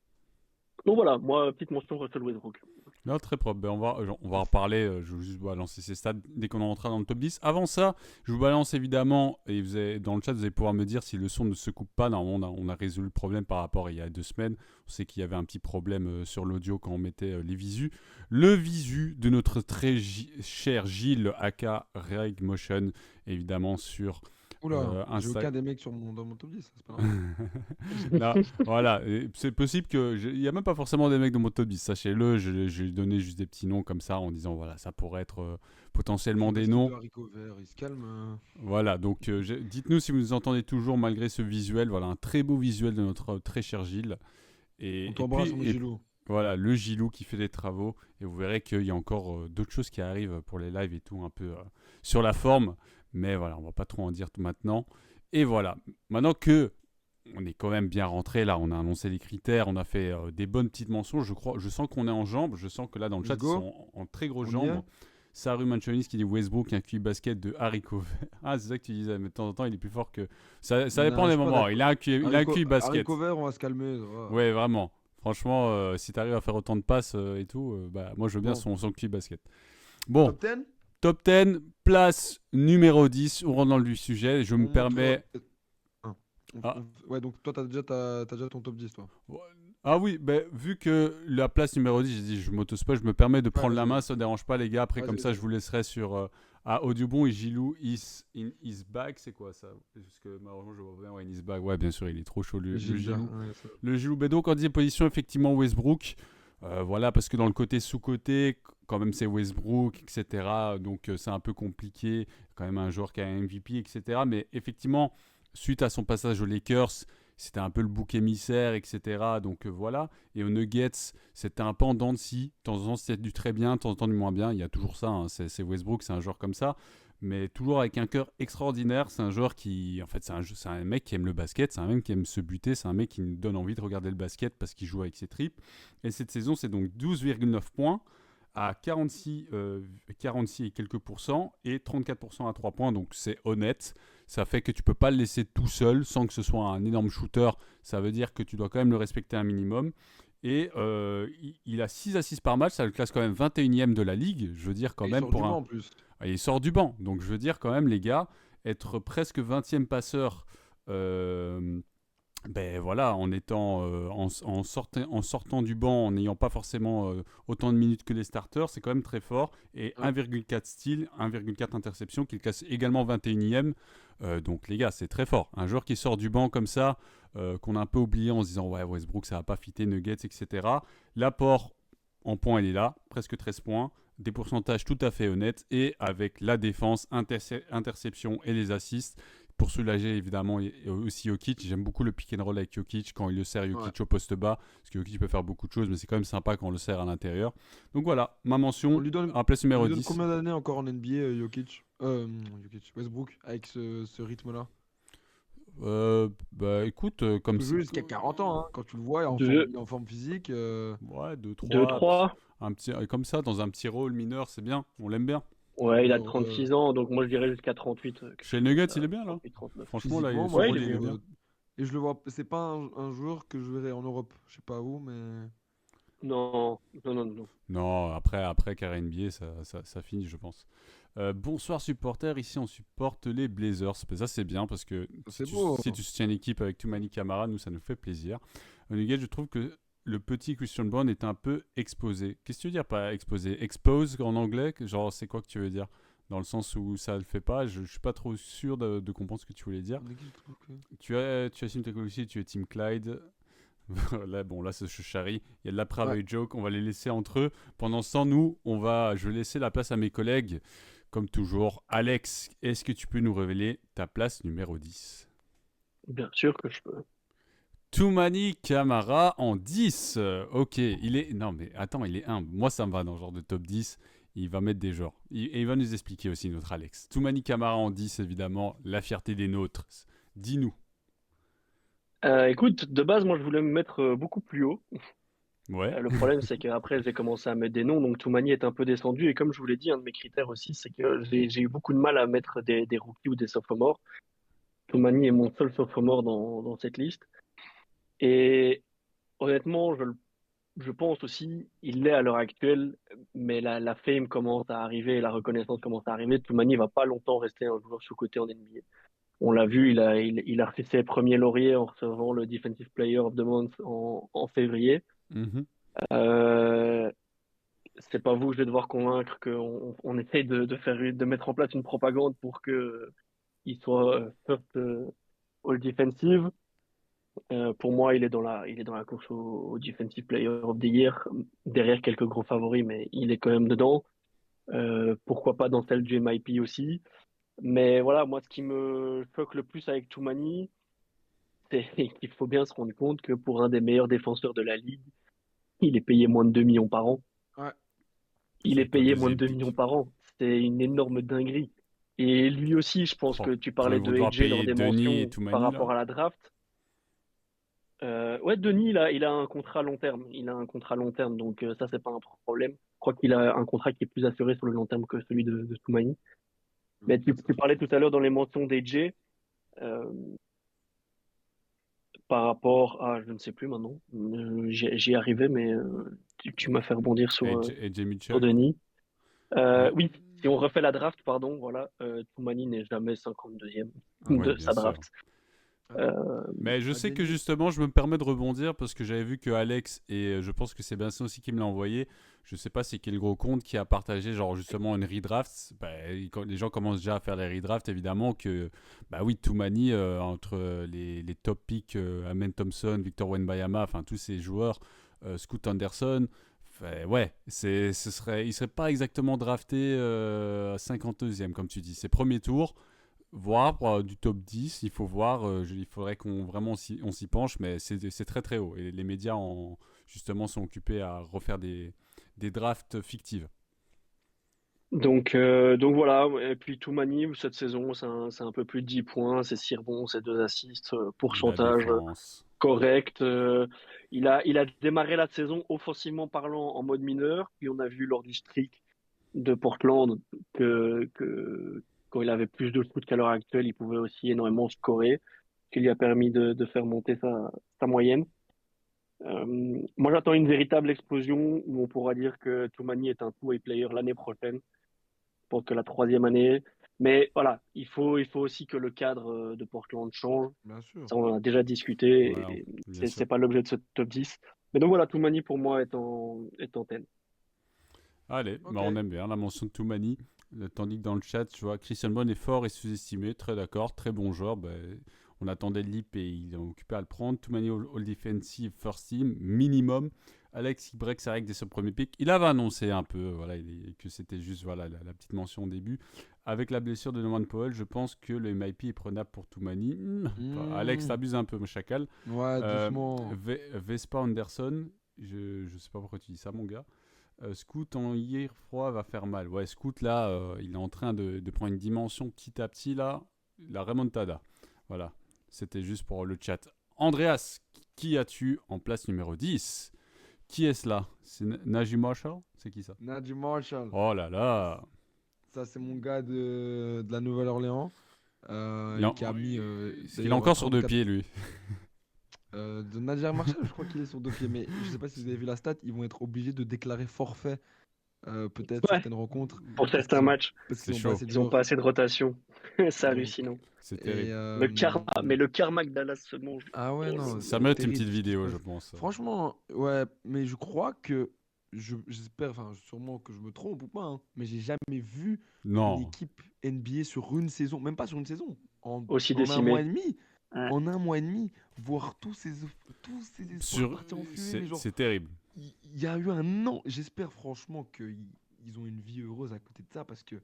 [SPEAKER 2] donc voilà, moi, petite mention Russell Westbrook.
[SPEAKER 1] Non, très propre. Ben, on va en reparler. Je vais juste balancer ces stats dès qu'on rentrera dans le top 10. Avant ça, je vous balance évidemment, et dans le chat, vous allez pouvoir me dire si le son ne se coupe pas. Normalement, on a résolu le problème par rapport à il y a 2 semaines. On sait qu'il y avait un petit problème sur l'audio quand on mettait les visus. Le visu de notre très cher Gilles, aka Reg Motion, évidemment sur
[SPEAKER 3] Oula, j'ai
[SPEAKER 1] Insta.
[SPEAKER 3] aucun des mecs dans mon top 10, c'est pas normal.
[SPEAKER 1] Non, voilà, et c'est possible que. Il n'y a même pas forcément des mecs de mon top 10, sachez-le. J'ai donné juste des petits noms comme ça en disant voilà, ça pourrait être
[SPEAKER 3] Il
[SPEAKER 1] potentiellement
[SPEAKER 3] fait
[SPEAKER 1] des
[SPEAKER 3] basket de
[SPEAKER 1] noms.
[SPEAKER 3] haricots verts, il se calme.
[SPEAKER 1] Voilà, donc dites-nous si vous nous entendez toujours malgré ce visuel. Voilà, un très beau visuel de notre très cher Gilles.
[SPEAKER 3] On
[SPEAKER 1] Et
[SPEAKER 3] t'embrasse,
[SPEAKER 1] puis,
[SPEAKER 3] mon Gilou.
[SPEAKER 1] voilà, le Gilou qui fait des travaux. Et vous verrez qu'il y a encore d'autres choses qui arrivent pour les lives et tout, un peu sur la forme. Mais voilà, on va pas trop en dire tout maintenant. Et voilà, maintenant que on est quand même bien rentré là, on a annoncé les critères, on a fait des bonnes petites mentions, je sens qu'on est en jambes, je sens que là dans le
[SPEAKER 3] Let's
[SPEAKER 1] chat ils
[SPEAKER 3] go.
[SPEAKER 1] sont en très grosses
[SPEAKER 3] On y est.
[SPEAKER 1] jambes. Saru Manchonis qui dit Westbrook, un QI basket de haricot vert. Ah, c'est ça que tu disais, mais de temps en temps il est plus fort que. Ça dépend
[SPEAKER 3] Non, je
[SPEAKER 1] des
[SPEAKER 3] suis pas
[SPEAKER 1] moments, il
[SPEAKER 3] d'accord.
[SPEAKER 1] a un QI basket.
[SPEAKER 3] Haricots verts, on va se calmer. Ça va.
[SPEAKER 1] Ouais, vraiment. Franchement, si t'arrives à faire autant de passes et tout, bah, moi je veux bien
[SPEAKER 3] Bon,
[SPEAKER 1] son QI basket. Bon,
[SPEAKER 3] top 10?
[SPEAKER 1] top 10, place numéro 10, on rentre dans le vif du sujet, je me
[SPEAKER 3] On monte.
[SPEAKER 1] permets.
[SPEAKER 3] Un.
[SPEAKER 1] Ah,
[SPEAKER 3] Ouais, donc toi, t'as déjà ton top 10, toi.
[SPEAKER 1] Ah oui, bah, vu que la place numéro 10, j'ai dit je m'auto-spoil, je me permets de
[SPEAKER 3] Ouais,
[SPEAKER 1] prendre la
[SPEAKER 3] vas-y.
[SPEAKER 1] main, ça ne dérange pas les gars. Après, comme
[SPEAKER 3] Vas-y,
[SPEAKER 1] ça, je
[SPEAKER 3] vas-y.
[SPEAKER 1] vous laisserai sur à Audiobon et Gilou in his bag. C'est quoi ça? Parce que malheureusement, je vois bien, ouais, in his bag. Ouais, bien sûr, il est trop chaud le
[SPEAKER 3] Gilda.
[SPEAKER 1] Gilou.
[SPEAKER 3] Ouais,
[SPEAKER 1] Le Gilou Bédo, quand il dit position, effectivement, Westbrook. Voilà, parce que dans le côté sous-côté, quand même, c'est Westbrook, etc. Donc, c'est un peu compliqué. Quand même, un joueur qui a un MVP, etc. Mais effectivement, suite à son passage aux Lakers, c'était un peu le bouc émissaire, etc. Donc voilà. Et aux Nuggets, c'était un peu en dents de scie. De temps en temps, c'était du très bien, de temps en temps du moins bien. Il y a toujours ça. Hein. C'est Westbrook, c'est un joueur comme ça. Mais toujours avec un cœur extraordinaire. C'est un joueur qui. En fait, c'est un mec qui aime le basket. C'est un mec qui aime se buter. C'est un mec qui nous donne envie de regarder le basket parce qu'il joue avec ses tripes. Et cette saison, c'est donc 12,9 points à 46 et quelques pourcents et 34% à 3 points. Donc c'est honnête. Ça fait que tu peux pas le laisser tout seul sans que ce soit un énorme shooter. Ça veut dire que tu dois quand même le respecter un minimum. Et il a 6 assists par match, ça le classe quand même 21e de la ligue. Je veux dire quand
[SPEAKER 3] Et il
[SPEAKER 1] même
[SPEAKER 3] sort
[SPEAKER 1] pour
[SPEAKER 3] du
[SPEAKER 1] un...
[SPEAKER 3] banc en plus.
[SPEAKER 1] Ah, il sort du banc. Donc je veux dire quand même les gars, être presque 20e passeur, ben voilà, en étant en sortant du banc, en n'ayant pas forcément autant de minutes que les starters, c'est quand même très fort. Et
[SPEAKER 3] Ouais.
[SPEAKER 1] 1,4 steals, 1,4 interceptions, qui le classe également 21e. Donc les gars, c'est très fort. Un joueur qui sort du banc comme ça, qu'on a un peu oublié en se disant ouais, Westbrook, ça va pas fitter, Nuggets, etc. L'apport en points, il est là, presque 13 points. Des pourcentages tout à fait honnêtes. Et avec la défense, interception et les assists, pour soulager évidemment aussi Jokic. J'aime beaucoup le pick and roll avec Jokic quand il le sert Jokic
[SPEAKER 3] Ouais.
[SPEAKER 1] au poste bas, parce que Jokic peut faire beaucoup de choses, mais c'est quand même sympa quand on le sert à l'intérieur. Donc voilà, ma
[SPEAKER 3] On
[SPEAKER 1] mention
[SPEAKER 3] lui donne,
[SPEAKER 1] à place
[SPEAKER 3] on
[SPEAKER 1] numéro
[SPEAKER 3] lui donne
[SPEAKER 1] 10.
[SPEAKER 3] combien d'années encore en NBA, Westbrook, avec ce rythme-là?
[SPEAKER 1] Bah écoute,
[SPEAKER 3] Il
[SPEAKER 1] comme
[SPEAKER 3] peut
[SPEAKER 1] ça.
[SPEAKER 3] jouer jusqu'à 40 ans, hein. Quand tu le vois,
[SPEAKER 2] Deux,
[SPEAKER 3] il est en forme physique.
[SPEAKER 1] Ouais, 2,
[SPEAKER 2] deux,
[SPEAKER 1] 3,
[SPEAKER 2] trois.
[SPEAKER 1] un petit, comme ça, dans un petit rôle mineur, c'est bien, on l'aime bien.
[SPEAKER 2] Ouais, il a
[SPEAKER 3] Alors,
[SPEAKER 2] 36 ans, donc moi je dirais jusqu'à 38, quelque
[SPEAKER 1] Chez
[SPEAKER 2] chose
[SPEAKER 1] les
[SPEAKER 2] comme
[SPEAKER 1] Nuggets,
[SPEAKER 2] ça.
[SPEAKER 1] il est bien là.
[SPEAKER 2] 38, 39.
[SPEAKER 1] Franchement, là,
[SPEAKER 3] physiquement, moi
[SPEAKER 1] son
[SPEAKER 3] je
[SPEAKER 2] Ouais, il
[SPEAKER 1] rôle,
[SPEAKER 2] est
[SPEAKER 1] il est
[SPEAKER 2] bien.
[SPEAKER 1] bien.
[SPEAKER 3] et je le vois, c'est pas un joueur que je verrai en Europe. Je sais pas où, mais
[SPEAKER 2] Non, non, non, non.
[SPEAKER 1] Non, après carré NBA, ça finit, je pense. Bonsoir supporters, ici on supporte les Blazers. Ben, ça c'est bien parce que
[SPEAKER 3] C'est beau.
[SPEAKER 1] si tu soutiens l'équipe avec Toumani Camara, nous ça nous fait plaisir. Nugget, je trouve que le petit Christian Brown est un peu exposé. Qu'est-ce que tu veux dire par exposé? Expose en anglais? Genre c'est quoi que tu veux dire? Dans le sens où ça le fait pas, je suis pas trop sûr de comprendre ce que tu voulais dire. Tu assumes ta colonie, tu es Team Clyde. Là, bon, là, c'est je charrie. Il y a de la
[SPEAKER 3] Ouais.
[SPEAKER 1] private joke. On va les laisser entre eux. Pendant ce temps, je vais laisser la place à mes collègues. Comme toujours, Alex, est-ce que tu peux nous révéler ta place numéro 10?
[SPEAKER 2] Bien sûr que je peux.
[SPEAKER 1] Toumani Camara en 10. Ok, il est. Non, mais attends, il est humble. Moi, ça me va dans le genre de top 10. Il va mettre des genres. Et il va nous expliquer aussi, notre Alex. Toumani Camara en 10, évidemment, la fierté des nôtres. Dis-nous.
[SPEAKER 2] Écoute, de base, moi, je voulais me mettre beaucoup plus haut.
[SPEAKER 1] Ouais.
[SPEAKER 2] Le problème, c'est qu'après, j'ai commencé à mettre des noms, donc Toumani est un peu descendu. Et comme je vous l'ai dit, un de mes critères aussi, c'est que j'ai eu beaucoup de mal à mettre des rookies ou des sophomores. Toumani est mon seul sophomore dans cette liste. Et honnêtement, je pense aussi, il l'est à l'heure actuelle, mais la fame commence à arriver, la reconnaissance commence à arriver. Toumani va pas longtemps rester un joueur sous-coté en NBA. On l'a vu, il a refait ses premiers lauriers en recevant le Defensive Player of the Month en février.
[SPEAKER 1] Mhm.
[SPEAKER 2] Euh, c'est pas vous que je vais devoir convaincre qu'on essaye de mettre en place une propagande pour que il soit first all defensive. Pour moi, il est dans la course au Defensive Player of the Year, derrière quelques gros favoris, mais il est quand même dedans. Pourquoi pas dans celle du MIP aussi. Mais voilà, moi, ce qui me choque le plus avec Toumani, c'est qu'il faut bien se rendre compte que pour un des meilleurs défenseurs de la ligue, il est payé moins de 2 millions par an.
[SPEAKER 3] Ouais.
[SPEAKER 2] Il est
[SPEAKER 1] C'est au
[SPEAKER 2] payé moins de
[SPEAKER 1] deuxième
[SPEAKER 2] 2 millions
[SPEAKER 1] pic.
[SPEAKER 2] par an. C'est une énorme dinguerie. Et lui aussi, je pense
[SPEAKER 1] Oh,
[SPEAKER 2] que tu
[SPEAKER 1] quand
[SPEAKER 2] parlais
[SPEAKER 1] ils
[SPEAKER 2] de
[SPEAKER 1] vont devoir
[SPEAKER 2] AJ lors
[SPEAKER 1] payer
[SPEAKER 2] des
[SPEAKER 1] Denis et
[SPEAKER 2] mentions par
[SPEAKER 1] Toumani, là.
[SPEAKER 2] rapport à la draft. Ouais, Denis, il a un contrat long terme. Il a un contrat long terme, donc ça, c'est pas un problème. Je crois qu'il a un contrat qui est plus assuré sur le long terme que celui de Toumani. Mais
[SPEAKER 3] Ok,
[SPEAKER 2] tu
[SPEAKER 3] ça
[SPEAKER 2] parlais tout
[SPEAKER 3] change.
[SPEAKER 2] à l'heure dans les mentions d'AJ. Euh, par rapport à, je ne sais plus maintenant, j'y arrivais, mais tu m'as fait rebondir
[SPEAKER 1] AJ
[SPEAKER 2] sur
[SPEAKER 1] Mitchell.
[SPEAKER 2] Denis.
[SPEAKER 1] Ouais.
[SPEAKER 2] Oui, si on refait la draft, pardon, voilà, Toumani n'est jamais 52e
[SPEAKER 1] Oui,
[SPEAKER 2] de
[SPEAKER 1] bien
[SPEAKER 2] sa
[SPEAKER 1] sûr.
[SPEAKER 2] draft.
[SPEAKER 3] Attends,
[SPEAKER 2] Euh,
[SPEAKER 1] Mais je sais que
[SPEAKER 3] Adeni.
[SPEAKER 1] justement, je me permets de rebondir parce que j'avais vu que Alex, et je pense que c'est Vincent aussi qui me l'a envoyé, je sais pas c'est quel gros compte qui a partagé genre justement une redraft. Bah, quand les gens commencent déjà à faire les redrafts, évidemment que, bah oui, Toumani, entre les top picks, Amen Thompson, Victor Wembanyama, enfin tous ces joueurs, Scoot Anderson, ouais, il serait pas exactement drafté à 52e comme tu dis. C'est premier tour voir du top 10, il faut voir, il faudrait qu'on vraiment on s'y penche, mais c'est très très haut. Et les médias justement sont occupés à refaire des drafts fictives.
[SPEAKER 2] donc voilà, et puis Toumani, cette saison, c'est un peu plus de 10 points, c'est 6 rebonds, c'est 2 assists,
[SPEAKER 1] La
[SPEAKER 2] pourcentage
[SPEAKER 1] défense.
[SPEAKER 2] correct. Il a démarré la saison offensivement parlant en mode mineur, puis on a vu lors du streak de Portland que quand il avait plus de shoot qu'à l'heure actuelle, il pouvait aussi énormément scorer, ce qui lui a permis de faire monter sa moyenne. Moi, j'attends une véritable explosion où on pourra dire que Toumani est un two-way player l'année prochaine. Je pense que la troisième année. Mais voilà, il faut aussi que le cadre de Portland change.
[SPEAKER 3] Bien sûr.
[SPEAKER 2] Ça, on en a déjà discuté
[SPEAKER 1] Voilà,
[SPEAKER 2] et
[SPEAKER 1] bien
[SPEAKER 2] c'est
[SPEAKER 1] sûr.
[SPEAKER 2] pas l'objet de ce top 10. Mais donc voilà, Toumani pour moi est en tête.
[SPEAKER 1] Allez, bah
[SPEAKER 3] Ok.
[SPEAKER 1] on aime bien la mention de Toumani. Tandis que dans le chat, tu vois, Christian Bonne est fort et sous-estimé. Très d'accord, très bon joueur. Bah, on attendait le leap et il est occupé à le prendre. Toumani all defensive first team, minimum. Alex, il break sa règle dès son premier pick. Il avait annoncé un peu voilà, que c'était juste voilà, la petite mention au début. Avec la blessure de Norman Powell, je pense que le MIP est prenable pour Toumani. Alex,
[SPEAKER 3] Hmm.
[SPEAKER 1] t'abuses un peu, mon chacal.
[SPEAKER 3] Ouais, doucement.
[SPEAKER 1] Vespa Anderson, je sais pas pourquoi tu dis ça, mon gars. Scoot en hier froid va faire mal. Ouais, Scoot là, il est en train de prendre une dimension petit à petit là. La remontada. Voilà. C'était juste pour le chat. Andreas, qui as-tu en place numéro 10? Qui est-ce là? C'est Najee Marshall? C'est qui ça?
[SPEAKER 3] Najee Marshall.
[SPEAKER 1] Oh là là.
[SPEAKER 3] Ça, c'est mon gars de la Nouvelle-Orléans.
[SPEAKER 1] Il,
[SPEAKER 3] Qui a mis
[SPEAKER 1] il est
[SPEAKER 3] d'ailleurs
[SPEAKER 1] encore sur deux
[SPEAKER 3] 34.
[SPEAKER 1] pieds lui.
[SPEAKER 3] De Nadir Marshall, je crois qu'il est sur 2 pieds, mais je sais pas si vous avez vu la stat, ils vont être obligés de déclarer forfait peut-être
[SPEAKER 2] Ouais,
[SPEAKER 3] certaines rencontres
[SPEAKER 2] pour
[SPEAKER 3] parce
[SPEAKER 2] certains
[SPEAKER 3] qu'ils ont
[SPEAKER 2] matchs,
[SPEAKER 3] parce
[SPEAKER 1] C'est
[SPEAKER 3] qu'ils ont pas
[SPEAKER 1] chaud.
[SPEAKER 3] assez de
[SPEAKER 2] ils n'ont pas
[SPEAKER 3] joueurs.
[SPEAKER 2] assez de rotation. C'est
[SPEAKER 3] Donc
[SPEAKER 2] hallucinant.
[SPEAKER 1] C'est
[SPEAKER 3] et
[SPEAKER 1] terrible.
[SPEAKER 2] Mais le karma que Dallas se mange.
[SPEAKER 3] ah ouais
[SPEAKER 2] Oh là
[SPEAKER 3] non,
[SPEAKER 1] Ça
[SPEAKER 3] c'est
[SPEAKER 2] là.
[SPEAKER 1] mérite une
[SPEAKER 3] terrible
[SPEAKER 1] petite
[SPEAKER 3] ce qui se
[SPEAKER 1] vidéo, je
[SPEAKER 3] passe.
[SPEAKER 1] pense.
[SPEAKER 3] Franchement, ouais, mais je crois que j'espère, enfin sûrement que je me trompe ou pas, hein, mais j'ai jamais vu une
[SPEAKER 1] Non.
[SPEAKER 3] équipe NBA sur une saison, même pas sur une saison,
[SPEAKER 2] Aussi
[SPEAKER 3] en un mois
[SPEAKER 2] décimé.
[SPEAKER 3] et demi,
[SPEAKER 2] Ouais.
[SPEAKER 3] en un mois et demi, voir tous ces espoirs
[SPEAKER 1] Sur...
[SPEAKER 3] partir en fumée, mais genre
[SPEAKER 1] C'est terrible.
[SPEAKER 3] il y a eu un an. J'espère franchement qu'ils ont une vie heureuse à côté de ça parce que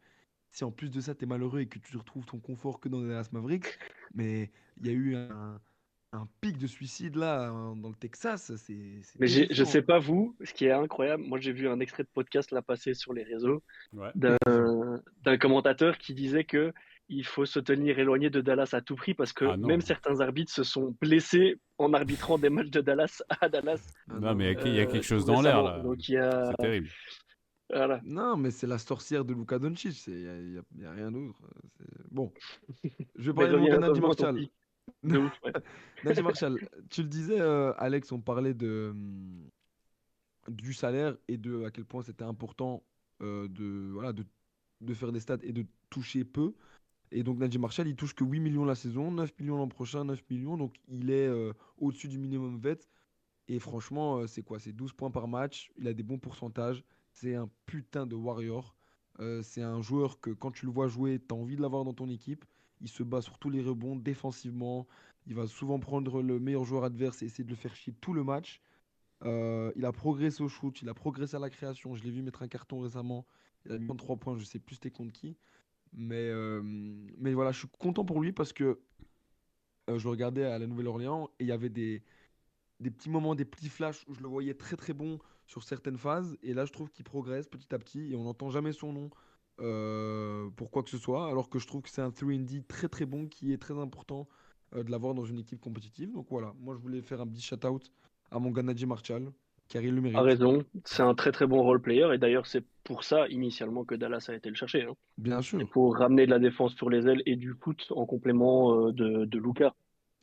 [SPEAKER 3] si en plus de ça t'es malheureux et que tu retrouves ton confort que dans les Dallas Mavericks, mais il y a eu un pic de suicide là dans le Texas, c'est
[SPEAKER 2] Mais je
[SPEAKER 3] terrifiant,
[SPEAKER 2] sais
[SPEAKER 3] hein.
[SPEAKER 2] pas vous, ce qui est incroyable, moi j'ai vu un extrait de podcast là passer sur les réseaux
[SPEAKER 1] Ouais.
[SPEAKER 2] d'un commentateur qui disait que il faut se tenir éloigné de Dallas à tout prix parce que
[SPEAKER 1] Ah
[SPEAKER 2] même
[SPEAKER 1] non.
[SPEAKER 2] certains arbitres se sont blessés en arbitrant des matchs de Dallas à Dallas
[SPEAKER 3] Ah
[SPEAKER 1] Non, mais
[SPEAKER 3] non,
[SPEAKER 1] il y a quelque
[SPEAKER 2] tout
[SPEAKER 1] chose dans l'air,
[SPEAKER 2] récemment.
[SPEAKER 1] là.
[SPEAKER 2] Donc il y a
[SPEAKER 1] C'est terrible.
[SPEAKER 2] voilà.
[SPEAKER 3] non, mais c'est la sorcière de Luka Doncic, y a rien d'autre. Bon, je vais
[SPEAKER 2] Mais
[SPEAKER 3] parler de mon gars Naji
[SPEAKER 2] revenons à ton
[SPEAKER 3] Marshall.
[SPEAKER 2] pic de ouf. Ouais.
[SPEAKER 3] Naji Marshall, tu le disais, Alex, on parlait du salaire et de à quel point c'était important voilà, de faire des stats et de toucher peu. Et donc Naji Marshall, il touche que 8 millions la saison, 9 millions l'an prochain, 9 millions. Donc il est au-dessus du minimum vet. Et franchement, c'est quoi? C'est 12 points par match. Il a des bons pourcentages. C'est un putain de warrior. C'est un joueur que quand tu le vois jouer, tu as envie de l'avoir dans ton équipe. Il se bat sur tous les rebonds défensivement. Il va souvent prendre le meilleur joueur adverse et essayer de le faire chier tout le match. Il a progressé au shoot, il a progressé à la création. Je l'ai vu mettre un carton récemment. Il a mis 3 points, je sais plus c'était contre qui. Mais voilà, je suis content pour lui parce que je le regardais à la Nouvelle-Orléans et il y avait des petits moments, des petits flashs où je le voyais très très bon sur certaines phases. Et là, je trouve qu'il progresse petit à petit et on n'entend jamais son nom pour quoi que ce soit. Alors que je trouve que c'est un 3D très très bon qui est très important de l'avoir dans une équipe compétitive. Donc voilà, moi je voulais faire un petit shout-out à mon gars Naji Marshall, car il le
[SPEAKER 2] A
[SPEAKER 3] mérite.
[SPEAKER 2] raison, c'est un très très bon role player et d'ailleurs c'est pour ça initialement que Dallas a été le chercher, hein.
[SPEAKER 3] Bien
[SPEAKER 2] C'est
[SPEAKER 3] sûr,
[SPEAKER 2] pour ramener de la défense sur les ailes et du foot en complément de Luka.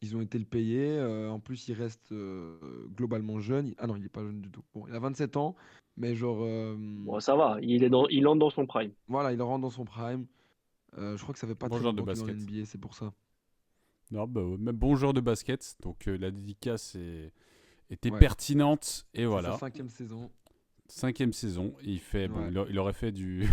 [SPEAKER 3] ils ont été le payer. En plus, il reste globalement jeune. Ah non, il n'est pas jeune du tout. Bon, il a 27 ans, mais genre,
[SPEAKER 2] Bon, ça va, il entre dans son prime.
[SPEAKER 3] voilà, il rentre dans son prime. Je crois que ça fait pas
[SPEAKER 1] Bon
[SPEAKER 3] très
[SPEAKER 1] genre de
[SPEAKER 3] longtemps qu'il est en
[SPEAKER 1] basket.
[SPEAKER 3] NBA, c'est pour ça.
[SPEAKER 1] Non, bah, ouais, même bon joueur de basket. Donc la dédicace était
[SPEAKER 3] Ouais,
[SPEAKER 1] pertinente. Et
[SPEAKER 3] c'est sa
[SPEAKER 1] voilà.
[SPEAKER 3] 5e saison.
[SPEAKER 1] 5e saison.
[SPEAKER 3] Ouais.
[SPEAKER 1] Il aurait fait du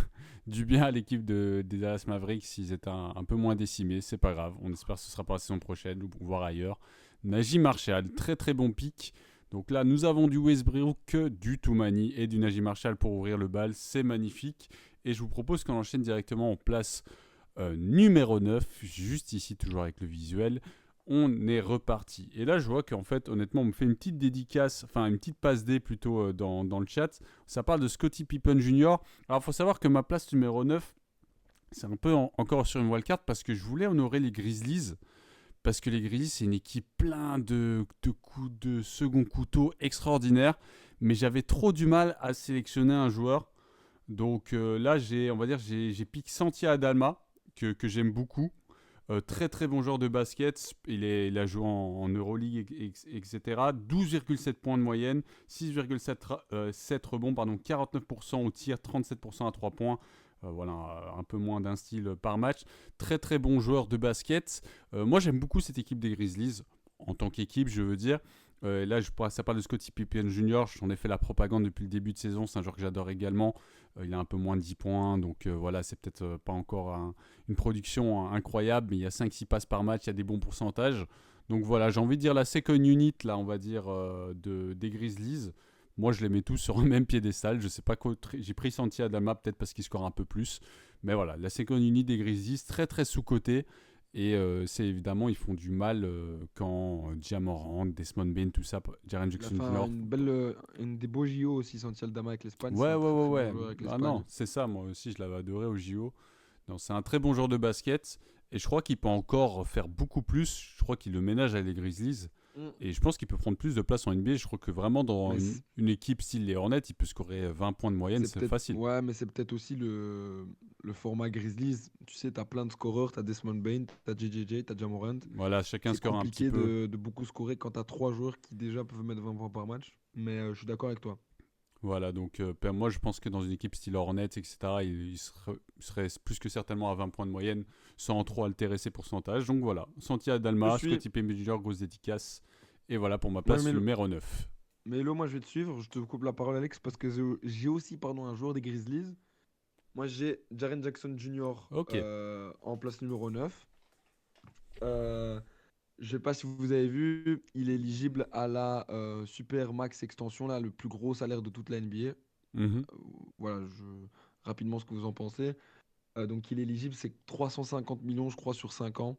[SPEAKER 1] bien à l'équipe des Dallas Mavericks s'ils étaient un peu moins décimés. C'est pas grave. On espère que ce sera pour la saison prochaine ou voir ailleurs. Najee Marshall, très très bon pick. Donc là, nous avons du Westbrook, du Toumani et du Najee Marshall pour ouvrir le bal. C'est magnifique. Et je vous propose qu'on enchaîne directement en place numéro 9, juste ici, toujours avec le visuel. On est reparti. Et là, je vois qu'en fait, honnêtement, on me fait une petite dédicace, enfin une petite passe D plutôt dans le chat. Ça parle de Scottie Pippen Jr. Alors, il faut savoir que ma place numéro 9, c'est un peu encore sur une wildcard parce que je voulais honorer les Grizzlies. Parce que les Grizzlies, c'est une équipe plein de coups de second couteau extraordinaires. Mais j'avais trop du mal à sélectionner un joueur. Donc là, j'ai piqué Santi Adama, que j'aime beaucoup. Très très bon joueur de basket. Il a joué en Euroleague, etc. 12,7 points de moyenne, 6,7 rebonds, 49% au tir, 37% à 3 points. Voilà, un peu moins d'un style par match. Très très bon joueur de basket. Moi j'aime beaucoup cette équipe des Grizzlies, en tant qu'équipe je veux dire. Là ça parle de Scottie Pippen Jr. J'en ai fait la propagande depuis le début de saison. C'est un joueur que j'adore également. Il a un peu moins de 10 points. Donc voilà, c'est peut-être pas encore une production incroyable. Mais il y a 5-6 passes par match. Il y a des bons pourcentages. Donc voilà, j'ai envie de dire la second unit là, on va dire, des Grizzlies. Moi, je les mets tous sur un même piédestal. Je sais pas quoi. J'ai pris Santi Adama peut-être parce qu'il score un peu plus. Mais voilà, la second unit des Grizzlies, très très sous-cotée. Et c'est évidemment, ils font du mal quand Ja Morant, Desmond Bain, tout ça, Jaren
[SPEAKER 3] Il a
[SPEAKER 1] Jackson
[SPEAKER 3] fait
[SPEAKER 1] Jr.
[SPEAKER 3] une des beaux JO aussi, Santi Aldama avec l'Espagne. C'est
[SPEAKER 1] Ouais,
[SPEAKER 3] un
[SPEAKER 1] ouais,
[SPEAKER 3] très
[SPEAKER 1] ouais,
[SPEAKER 3] très bon
[SPEAKER 1] ouais.
[SPEAKER 3] joueur avec
[SPEAKER 1] Ah
[SPEAKER 3] l'Espagne.
[SPEAKER 1] non, c'est ça, moi aussi, je l'avais adoré au JO. Non, c'est un très bon joueur de basket. Et je crois qu'il peut encore faire beaucoup plus. Je crois qu'il le ménage avec les Grizzlies. Et je pense qu'il peut prendre plus de place en NBA. Je crois que vraiment dans
[SPEAKER 3] Mais
[SPEAKER 1] une équipe style les Hornets, il peut scorer 20 points de moyenne, c'est facile.
[SPEAKER 3] Ouais, mais c'est peut-être aussi le format Grizzlies. Tu sais, t'as plein de scoreurs, t'as Desmond Bain, t'as JJJ, t'as Ja Morant.
[SPEAKER 1] Voilà, chacun
[SPEAKER 3] C'est
[SPEAKER 1] score un petit
[SPEAKER 3] compliqué
[SPEAKER 1] peu.
[SPEAKER 3] de beaucoup scorer quand t'as 3 joueurs qui déjà peuvent mettre 20 points par match. Mais je suis d'accord avec toi.
[SPEAKER 1] Voilà, donc moi je pense que dans une équipe style Hornets, etc., il serait plus que certainement à 20 points de moyenne sans trop altérer ses pourcentages. Donc voilà, Santi
[SPEAKER 3] Je
[SPEAKER 1] Adalma,
[SPEAKER 3] suis.
[SPEAKER 1] Scottie Pippen Jr., grosse dédicace. Et voilà pour ma
[SPEAKER 3] Ouais,
[SPEAKER 1] place numéro 9.
[SPEAKER 3] mais Hello, moi je vais te suivre. Je te coupe la parole, Alex, parce que j'ai aussi un joueur des Grizzlies. Moi j'ai Jaren Jackson Jr.
[SPEAKER 1] Ok.
[SPEAKER 3] En place numéro 9. Euh, je sais pas si vous avez vu, il est éligible à la Super Max Extension, là, le plus gros salaire de toute la NBA.
[SPEAKER 1] Mhm.
[SPEAKER 3] Voilà, rapidement ce que vous en pensez. Donc il est éligible, c'est 350 millions, je crois, sur 5 ans.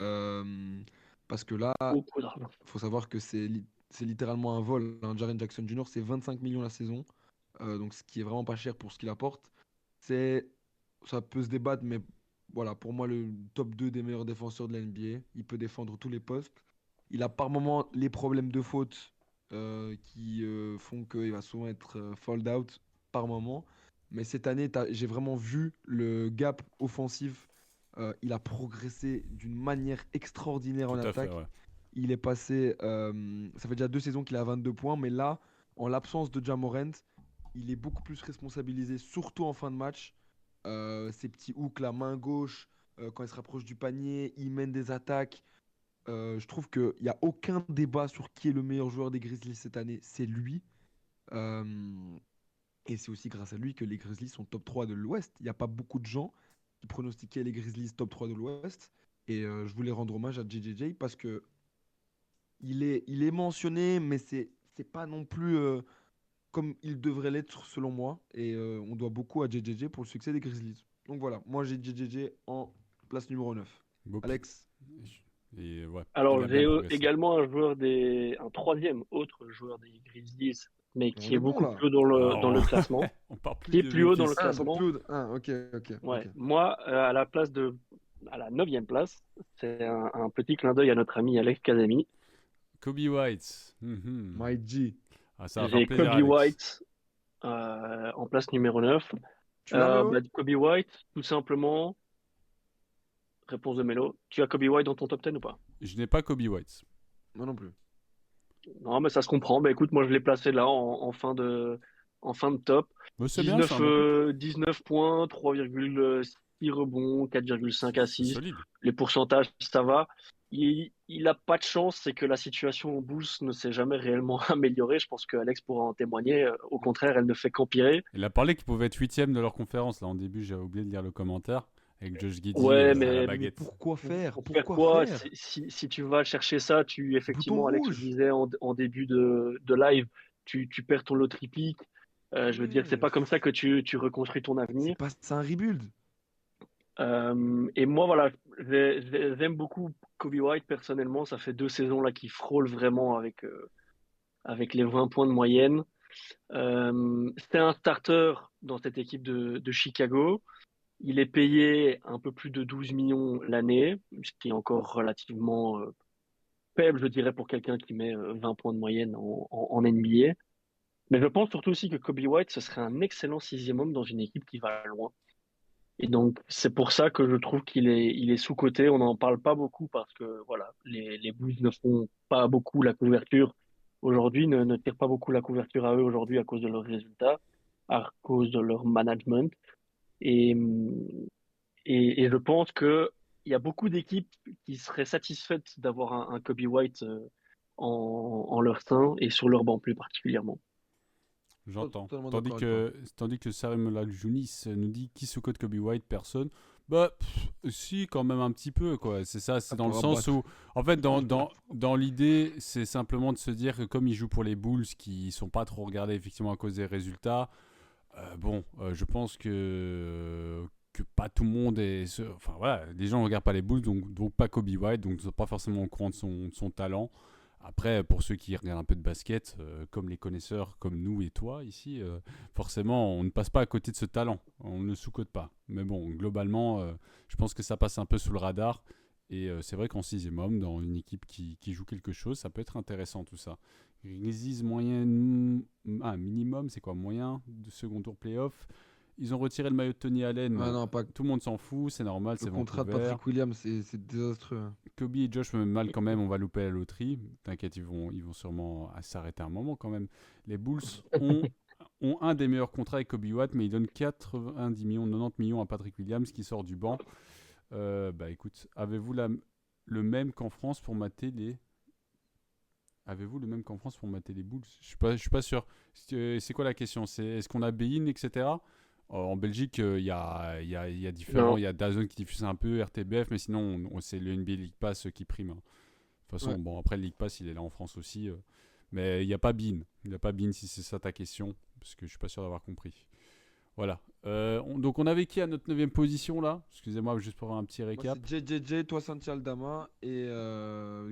[SPEAKER 3] Euh, Parce que là,
[SPEAKER 2] Beaucoup d'argent.
[SPEAKER 3] il faut savoir que c'est littéralement un vol, hein. Jaren Jackson Jr., c'est 25 millions la saison. Donc ce qui est vraiment pas cher pour ce qu'il apporte. C'est, Ça peut se débattre, mais voilà, pour moi, le top 2 des meilleurs défenseurs de la NBA. Il peut défendre tous les postes. Il a par moments les problèmes de faute qui font qu'il va souvent être fouled out par moment. Mais cette année, j'ai vraiment vu le gap offensif. Il a progressé d'une manière extraordinaire en
[SPEAKER 1] Tout à fait,
[SPEAKER 3] attaque.
[SPEAKER 1] ouais.
[SPEAKER 3] Il est passé. Ça fait déjà 2 saisons qu'il a 22 points, mais là, en l'absence de Ja Morant, il est beaucoup plus responsabilisé, surtout en fin de match. Ses petits hooks, la main gauche, quand il se rapproche du panier, il mène des attaques. Je trouve qu'il n'y a aucun débat sur qui est le meilleur joueur des Grizzlies cette année. C'est lui. Euh, et c'est aussi grâce à lui que les Grizzlies sont top 3 de l'Ouest. Il n'y a pas beaucoup de gens qui pronostiquaient les Grizzlies top 3 de l'Ouest. Et je voulais rendre hommage à JJJ parce que il est mentionné, mais c'est pas non plus comme il devrait l'être selon moi. Et on doit beaucoup à JJJ pour le succès des Grizzlies. Donc voilà, moi j'ai JJJ en place numéro 9.
[SPEAKER 1] Beau pic.
[SPEAKER 3] Alex,
[SPEAKER 1] Et ouais, il
[SPEAKER 2] Alors,
[SPEAKER 1] a bien
[SPEAKER 2] j'ai
[SPEAKER 1] progressé.
[SPEAKER 2] également un troisième autre joueur des Grizzlies, mais
[SPEAKER 3] on
[SPEAKER 2] qui est
[SPEAKER 3] est bon
[SPEAKER 2] beaucoup
[SPEAKER 3] là.
[SPEAKER 2] plus haut dans
[SPEAKER 1] Ah,
[SPEAKER 2] le classement.
[SPEAKER 1] on part plus
[SPEAKER 2] Qui est
[SPEAKER 1] de
[SPEAKER 2] plus haut dans le
[SPEAKER 1] Memphis.
[SPEAKER 3] Ah, donc
[SPEAKER 2] classement.
[SPEAKER 3] Claude. Ah, ok, ok,
[SPEAKER 2] Ouais.
[SPEAKER 3] ok.
[SPEAKER 2] Moi, à la neuvième place, c'est un petit clin d'œil à notre ami Alex Kazemi.
[SPEAKER 1] Kobe White. Mhm.
[SPEAKER 3] My G.
[SPEAKER 1] Ah, ça va faire
[SPEAKER 2] J'ai
[SPEAKER 1] plaisir,
[SPEAKER 2] Kobe
[SPEAKER 1] Alex.
[SPEAKER 2] White en place numéro 9.
[SPEAKER 3] Tu l'as, Mélo?
[SPEAKER 2] Kobe White, tout simplement, réponse de Melo. Tu as Kobe White dans ton top 10 ou pas?
[SPEAKER 1] Je n'ai pas Kobe White.
[SPEAKER 3] Moi non plus.
[SPEAKER 2] Non, mais ça se comprend. Bah, écoute, moi, je l'ai placé là en fin de top.
[SPEAKER 1] Mais c'est bien, c'est un bon pic.
[SPEAKER 2] 19 points, 3,6 rebonds, 4,5
[SPEAKER 1] C'est
[SPEAKER 2] assists.
[SPEAKER 1] solide.
[SPEAKER 2] Les pourcentages, ça va. Il a pas de chance, c'est que la situation au Bulls ne s'est jamais réellement améliorée. Je pense que Alex pourra en témoigner. Au contraire, elle ne fait qu'empirer.
[SPEAKER 1] Il a parlé qu'il pouvait être huitième de leur conférence. Là, en début, j'avais oublié de lire le commentaire. Avec Josh Giddey
[SPEAKER 2] Ouais,
[SPEAKER 1] à la
[SPEAKER 3] Mais
[SPEAKER 1] baguette.
[SPEAKER 3] pourquoi faire?
[SPEAKER 2] pour faire
[SPEAKER 3] Pourquoi
[SPEAKER 2] quoi?
[SPEAKER 3] faire?
[SPEAKER 2] Si tu vas chercher ça,
[SPEAKER 3] Bouton
[SPEAKER 2] effectivement, Alex le
[SPEAKER 3] rouge.
[SPEAKER 2] disait en début de live, tu perds ton loterie pick. Je veux dire, c'est
[SPEAKER 3] Ouais.
[SPEAKER 2] pas comme ça que tu reconstruis ton avenir.
[SPEAKER 3] C'est un rebuild.
[SPEAKER 2] Et moi, voilà, j'aime beaucoup Kobe White personnellement. Ça fait 2 saisons là qu'il frôle vraiment avec les 20 points de moyenne. C'est un starter dans cette équipe de Chicago. Il est payé un peu plus de 12 millions l'année, ce qui est encore relativement faible, je dirais, pour quelqu'un qui met 20 points de moyenne en NBA. Mais je pense surtout aussi que Kobe White, ce serait un excellent sixième homme dans une équipe qui va loin. Et donc, c'est pour ça que je trouve il est sous-coté. On n'en parle pas beaucoup parce que, voilà, les Bulls ne font pas beaucoup la couverture aujourd'hui, ne tirent pas beaucoup la couverture à eux aujourd'hui à cause de leurs résultats, à cause de leur management. Et, et je pense que il y a beaucoup d'équipes qui seraient satisfaites d'avoir un Kobe White en leur sein et sur leur banc plus particulièrement.
[SPEAKER 1] J'entends.
[SPEAKER 3] Totalement
[SPEAKER 1] Tandis
[SPEAKER 3] d'accord avec toi.
[SPEAKER 1] que, tandis que Sarim Laljounis nous dit qui se code Kobe White, personne. Bah, si, quand même un petit peu, quoi. C'est ça, c'est
[SPEAKER 3] Ah,
[SPEAKER 1] dans le
[SPEAKER 3] pour
[SPEAKER 1] sens
[SPEAKER 3] abattre.
[SPEAKER 1] où, en fait, dans l'idée, c'est simplement de se dire que comme il joue pour les Bulls, qui sont pas trop regardés effectivement à cause des résultats, je pense que pas tout le monde est. Enfin voilà, les gens ne regardent pas les Bulls, donc pas Kobe White, donc ils sont pas forcément au courant de son talent. Après, pour ceux qui regardent un peu de basket, comme les connaisseurs, comme nous et toi ici, forcément, on ne passe pas à côté de ce talent. On ne le sous-cote pas. Mais bon, globalement, je pense que ça passe un peu sous le radar. Et c'est vrai qu'en 6e homme, dans une équipe qui joue quelque chose, ça peut être intéressant tout ça. Grizzlies moyen, minimum, c'est quoi moyen de second tour playoff. Ils ont retiré le maillot de Tony Allen.
[SPEAKER 3] Ah non, pas
[SPEAKER 1] Tout le monde s'en fout, c'est normal,
[SPEAKER 3] le
[SPEAKER 1] c'est
[SPEAKER 3] contrat de
[SPEAKER 1] Vancouver.
[SPEAKER 3] Patrick Williams, c'est désastreux, hein.
[SPEAKER 1] Kobe et Josh me mal quand même, on va louper la loterie. T'inquiète, ils vont sûrement s'arrêter un moment quand même. Les Bulls ont un des meilleurs contrats avec Kobe Watt, mais ils donnent 90 millions, 90 millions à Patrick Williams qui sort du banc. Écoute, avez-vous le même qu'en France pour mater les... Avez-vous le même qu'en France pour mater les Bulls? Je suis pas sûr. C'est quoi la question? Est-ce qu'on a Bein, etc. En Belgique, il y a différents.
[SPEAKER 2] Non.
[SPEAKER 1] Il y a DAZN qui diffuse un peu, RTBF, mais sinon, c'est le NBA League Pass qui prime, hein. De toute façon,
[SPEAKER 3] Ouais.
[SPEAKER 1] bon, après le League Pass, il est là en France aussi. Mais il n'y a pas Bein. Il n'y a pas Bein si c'est ça ta question, parce que je suis pas sûr d'avoir compris. Voilà. Donc on avait qui à notre 9e position là? Excusez-moi, juste pour avoir un petit
[SPEAKER 3] Moi,
[SPEAKER 1] récap.
[SPEAKER 3] c'est JJJ, toi Santi Aldama et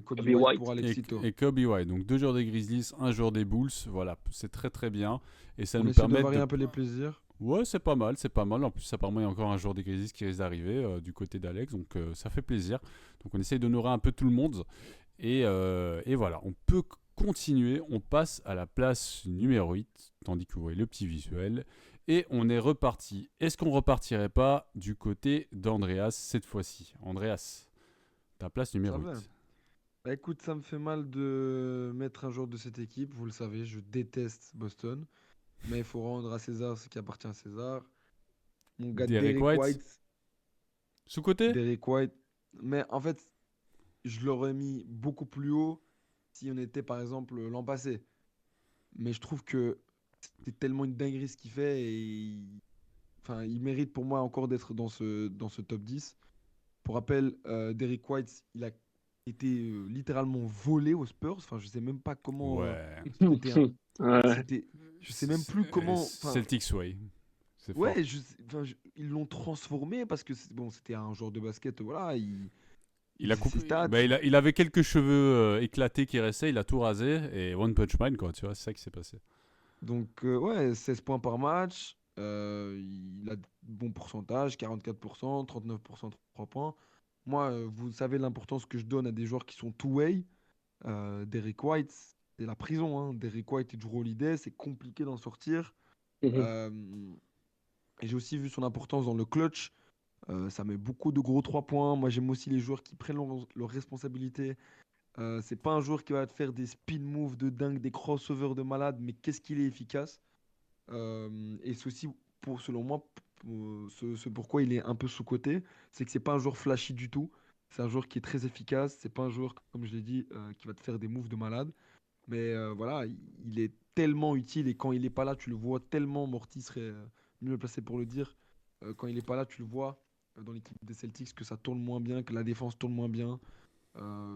[SPEAKER 3] Kobe
[SPEAKER 2] Kobe
[SPEAKER 3] White
[SPEAKER 2] White.
[SPEAKER 3] pour Alexito.
[SPEAKER 1] Et Kobe White. Donc 2 joueurs des Grizzlies, 1 joueur des Bulls. Voilà, c'est très très bien. Et ça
[SPEAKER 3] On
[SPEAKER 1] nous
[SPEAKER 3] essaie de
[SPEAKER 1] permet
[SPEAKER 3] varier un peu les plaisirs.
[SPEAKER 1] Ouais, c'est pas mal, c'est pas mal. En plus, apparemment, il y a encore un joueur des Grizzlies qui risque d'arriver du côté d'Alex, donc ça fait plaisir. Donc on essaye d'honorer un peu tout le monde. Et voilà, on peut continuer. On passe à la place numéro 8, tandis que vous voyez le petit visuel. Et on est reparti. Est-ce qu'on repartirait pas du côté d'Andreas cette fois-ci? Andreas, ta place numéro
[SPEAKER 3] Ça va.
[SPEAKER 1] 8.
[SPEAKER 3] Bah, écoute, ça me fait mal de mettre un joueur de cette équipe. Vous le savez, je déteste Boston. Mais il faut rendre à César ce qui appartient à César. Mon gars
[SPEAKER 1] Derek White. Sous-côté?
[SPEAKER 3] Derek White. Mais en fait, je l'aurais mis beaucoup plus haut si on était par exemple l'an passé. Mais je trouve que c'est tellement une dinguerie ce qu'il fait enfin, il mérite pour moi encore d'être dans ce top 10. Pour rappel, Derrick White, il a été littéralement volé aux Spurs. Enfin, je sais même pas comment.
[SPEAKER 1] Ouais.
[SPEAKER 2] Ouais.
[SPEAKER 3] Je sais même plus comment. Enfin,
[SPEAKER 1] Celtics Way. C'est fort.
[SPEAKER 3] ouais, ils l'ont transformé parce que bon, c'était un joueur de basket. Voilà,
[SPEAKER 1] Il a
[SPEAKER 3] faisait ses
[SPEAKER 1] coupé,
[SPEAKER 3] stats.
[SPEAKER 1] il avait quelques cheveux éclatés qui restaient, il a tout rasé et One Punch Man quoi, tu vois, c'est ça qui s'est passé.
[SPEAKER 3] Donc, ouais, 16 points par match. Il a de bons pourcentages, 44%, 39% 3 points. Moi, vous savez l'importance que je donne à des joueurs qui sont two-way. Derrick White, c'est la prison, hein. Derrick White et Drew Holiday, c'est compliqué d'en sortir. Euh, et j'ai aussi vu son importance dans le clutch. Ça met beaucoup de gros 3 points. Moi, j'aime aussi les joueurs qui prennent leurs responsabilités. C'est pas un joueur qui va te faire des spin moves de dingue, des crossovers de malade, mais qu'est-ce qu'il est efficace. Et c'est aussi, selon moi, ce pourquoi il est un peu sous-coté, c'est que c'est pas un joueur flashy du tout. C'est un joueur qui est très efficace. C'est pas un joueur, comme je l'ai dit, qui va te faire des moves de malade. Mais voilà, il est tellement utile et quand il est pas là, tu le vois tellement. Morty serait mieux placé pour le dire. Quand il est pas là, tu le vois dans l'équipe des Celtics que ça tourne moins bien, que la défense tourne moins bien.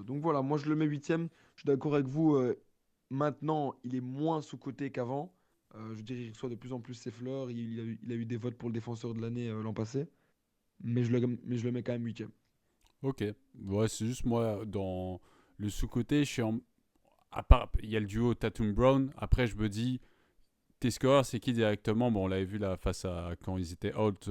[SPEAKER 3] Donc voilà, moi je le mets huitième. Je suis d'accord avec vous. Maintenant, il est moins sous-coté qu'avant. Je dirais qu'il reçoit de plus en plus ses fleurs. Il a eu des votes pour le défenseur de l'année l'an passé. Mais je le mets quand même huitième.
[SPEAKER 1] Ok, ouais, c'est juste moi dans le sous-côté, à part il y a le duo Tatum Brown, après je me dis tes scoreurs c'est qui directement? Bon, on l'avait vu là face à quand ils étaient out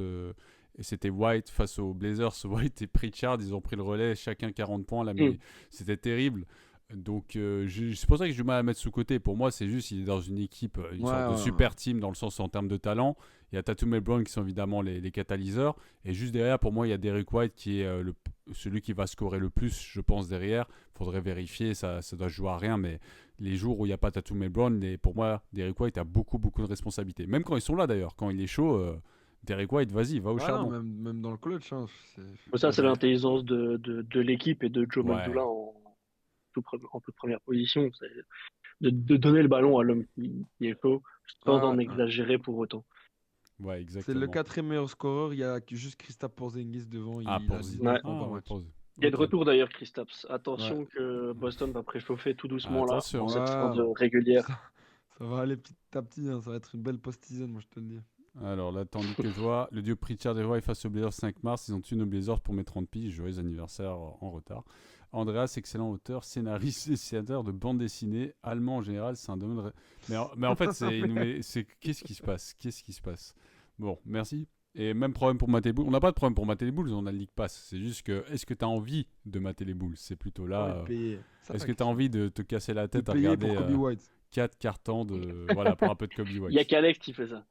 [SPEAKER 1] et c'était White face aux Blazers, White et Pritchard, ils ont pris le relais, chacun 40 points là, mais c'était terrible. Donc c'est pour ça que j'ai du mal à mettre sous-côté. Pour moi, c'est juste il est dans une équipe, une sorte de super team dans le sens en termes de talent. Il y a Tatum et Brown qui sont évidemment les catalyseurs. Et juste derrière, pour moi, il y a Derrick White qui est celui qui va scorer le plus, je pense, derrière. Il faudrait vérifier, ça doit jouer à rien. Mais les jours où il n'y a pas Tatum et Brown, pour moi, Derrick White a beaucoup, beaucoup de responsabilités. Même quand ils sont là d'ailleurs, quand il est chaud, Derrick White, vas-y, va au
[SPEAKER 3] Ah
[SPEAKER 1] charbon.
[SPEAKER 3] non, même dans le clutch, hein,
[SPEAKER 2] Ça, c'est l'intelligence de l'équipe et de Joe
[SPEAKER 1] Ouais.
[SPEAKER 2] Mazzulla en toute première position. C'est de donner le ballon à l'homme qui est chaud, sans en exagérer pour autant.
[SPEAKER 1] Ouais,
[SPEAKER 3] C'est
[SPEAKER 1] exactement.
[SPEAKER 3] le quatrième meilleur scoreur. Il y a juste Kristaps Porzingis devant.
[SPEAKER 1] Ah,
[SPEAKER 3] Il a 19 points par match.
[SPEAKER 2] Il est de
[SPEAKER 1] Ok.
[SPEAKER 2] retour d'ailleurs, Kristaps. Attention que Boston va préchauffer tout doucement
[SPEAKER 1] Attention.
[SPEAKER 2] là, dans cette fin de régulière.
[SPEAKER 3] Ça va aller petit à petit, hein. Ça va être une belle post-season, moi je te le dis.
[SPEAKER 1] Alors là, tandis que je vois le dieu Pritchard et White face aux Blazers 5 mars, ils ont tué nos Blazers pour mes 30 piges. Joyeux anniversaire en retard. Andreas, excellent auteur, scénariste, dessinateur de bande dessinée, allemand en général, c'est un domaine. Mais en fait, qu'est-ce qui se passe? Bon, merci. Et même problème pour mater les boules. On n'a pas de problème pour mater les boules, on a le League Pass. C'est juste que, est-ce que tu as envie de mater les boules? C'est plutôt
[SPEAKER 3] J'ai envie
[SPEAKER 1] là.
[SPEAKER 3] de payer. Ça,
[SPEAKER 1] Est-ce
[SPEAKER 3] la
[SPEAKER 1] que tu as
[SPEAKER 3] question.
[SPEAKER 1] envie de te casser la
[SPEAKER 3] De
[SPEAKER 1] tête à
[SPEAKER 3] payer
[SPEAKER 1] regarder
[SPEAKER 3] pour Kobe White.
[SPEAKER 1] 4 cartons voilà, pour un peu de Kobe
[SPEAKER 2] Il y a
[SPEAKER 1] White?
[SPEAKER 2] qu'Alex qui fait ça.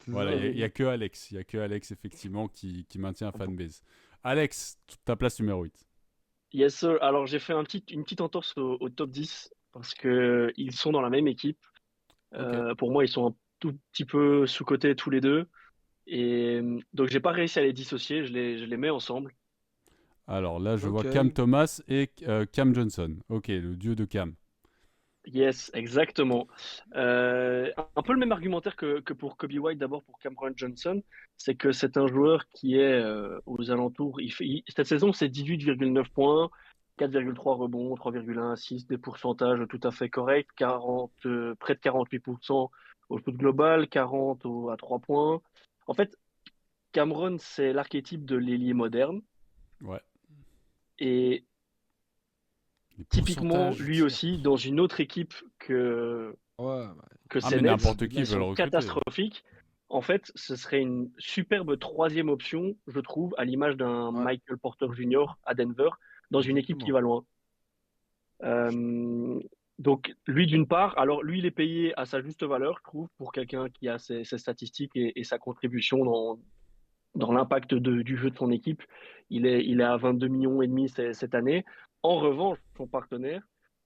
[SPEAKER 3] C'est
[SPEAKER 1] Voilà,
[SPEAKER 3] ça.
[SPEAKER 1] il y a que Alex. Il y a que Alex, effectivement, qui maintient un fanbase. Alex, ta place numéro 8.
[SPEAKER 2] Yes, sir. Alors, j'ai fait une petite entorse au top 10 parce que ils sont dans la même équipe.
[SPEAKER 1] Ok.
[SPEAKER 2] Pour moi, ils sont un tout petit peu sous-cotés tous les deux. Et donc, j'ai pas réussi à les dissocier. Je les mets ensemble.
[SPEAKER 1] Alors là, je vois Cam
[SPEAKER 3] Ok.
[SPEAKER 1] Thomas et Cam Johnson. Ok, le dieu de Cam.
[SPEAKER 2] Yes, exactement. Un peu le même argumentaire que pour Kobe White, d'abord pour Cameron Johnson, c'est que c'est un joueur qui est aux alentours. Cette saison, c'est 18,9 points, 4,3 rebonds, 3,1 assists, des pourcentages tout à fait corrects, 40, près de 48% au shoot global, 40 à 3 points. En fait, Cameron, c'est l'archétype de l'ailier moderne.
[SPEAKER 1] Ouais.
[SPEAKER 2] Et
[SPEAKER 1] Les
[SPEAKER 2] typiquement,
[SPEAKER 1] pourcentages du
[SPEAKER 2] lui
[SPEAKER 1] tir.
[SPEAKER 2] aussi, dans une autre équipe
[SPEAKER 3] Ouais, bah,
[SPEAKER 2] que
[SPEAKER 1] Ah,
[SPEAKER 2] ces
[SPEAKER 1] mais
[SPEAKER 2] Nets,
[SPEAKER 1] n'importe qui
[SPEAKER 2] qui
[SPEAKER 1] veut le
[SPEAKER 2] sont
[SPEAKER 1] recruter.
[SPEAKER 2] catastrophiques, en fait, ce serait une superbe troisième option, je trouve, à l'image d'un
[SPEAKER 3] ouais,
[SPEAKER 2] Michael Porter Jr. à Denver, dans une équipe qui
[SPEAKER 3] exactement.
[SPEAKER 2] va loin. Euh, donc, lui, d'une part, alors lui, il est payé à sa juste valeur, je trouve, pour quelqu'un qui a ses statistiques et sa contribution dans l'impact du jeu de son équipe. Il est à 22 millions et demi cette année. En revanche, son partenaire,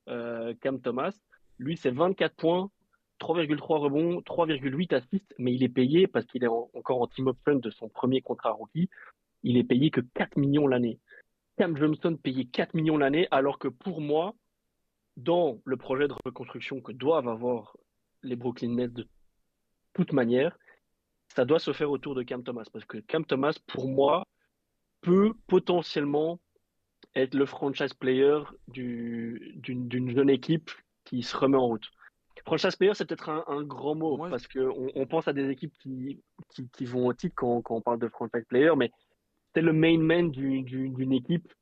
[SPEAKER 2] Cam Thomas, lui, c'est 24 points, 3,3 rebonds, 3,8 assists, mais il est payé parce qu'il est encore en team option de son premier contrat rookie. Il est payé que 4 millions l'année. Cam Johnson payé 4 millions l'année, alors que pour moi, dans le projet de reconstruction que doivent avoir les Brooklyn Nets de toute manière, ça doit se faire autour de Cam Thomas. Parce que Cam Thomas, pour moi, peut potentiellement être le franchise player d'une jeune équipe qui se remet en route. Franchise player, c'est peut-être un grand mot
[SPEAKER 3] Moi,
[SPEAKER 2] parce qu'on pense à des équipes qui vont au titre quand on parle de franchise player, mais c'est le main man d'une équipe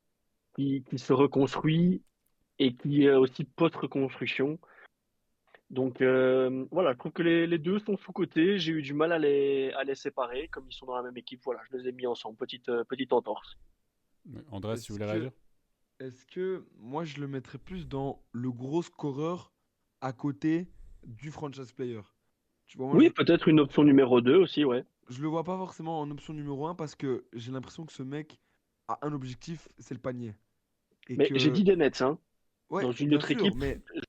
[SPEAKER 2] qui se reconstruit et qui est aussi post-reconstruction. Donc voilà, je trouve que les deux sont sous-cotés. J'ai eu du mal à les séparer. Comme ils sont dans la même équipe, voilà, je les ai mis ensemble. Petite entorse.
[SPEAKER 1] André, si vous
[SPEAKER 3] est-ce
[SPEAKER 1] voulez
[SPEAKER 3] que,
[SPEAKER 1] réagir?
[SPEAKER 3] est-ce que moi je le mettrais plus dans le gros scoreur à côté du franchise player? Tu vois, moi
[SPEAKER 2] Oui, peut-être une option numéro 2 aussi, ouais.
[SPEAKER 3] je le vois pas forcément en option numéro un parce que j'ai l'impression que ce mec a un objectif, c'est le panier. Et
[SPEAKER 2] Mais j'ai
[SPEAKER 3] que,
[SPEAKER 2] dit des Nets, hein.
[SPEAKER 3] ouais,
[SPEAKER 2] Dans une
[SPEAKER 3] bien
[SPEAKER 2] autre
[SPEAKER 3] sûr,
[SPEAKER 2] équipe,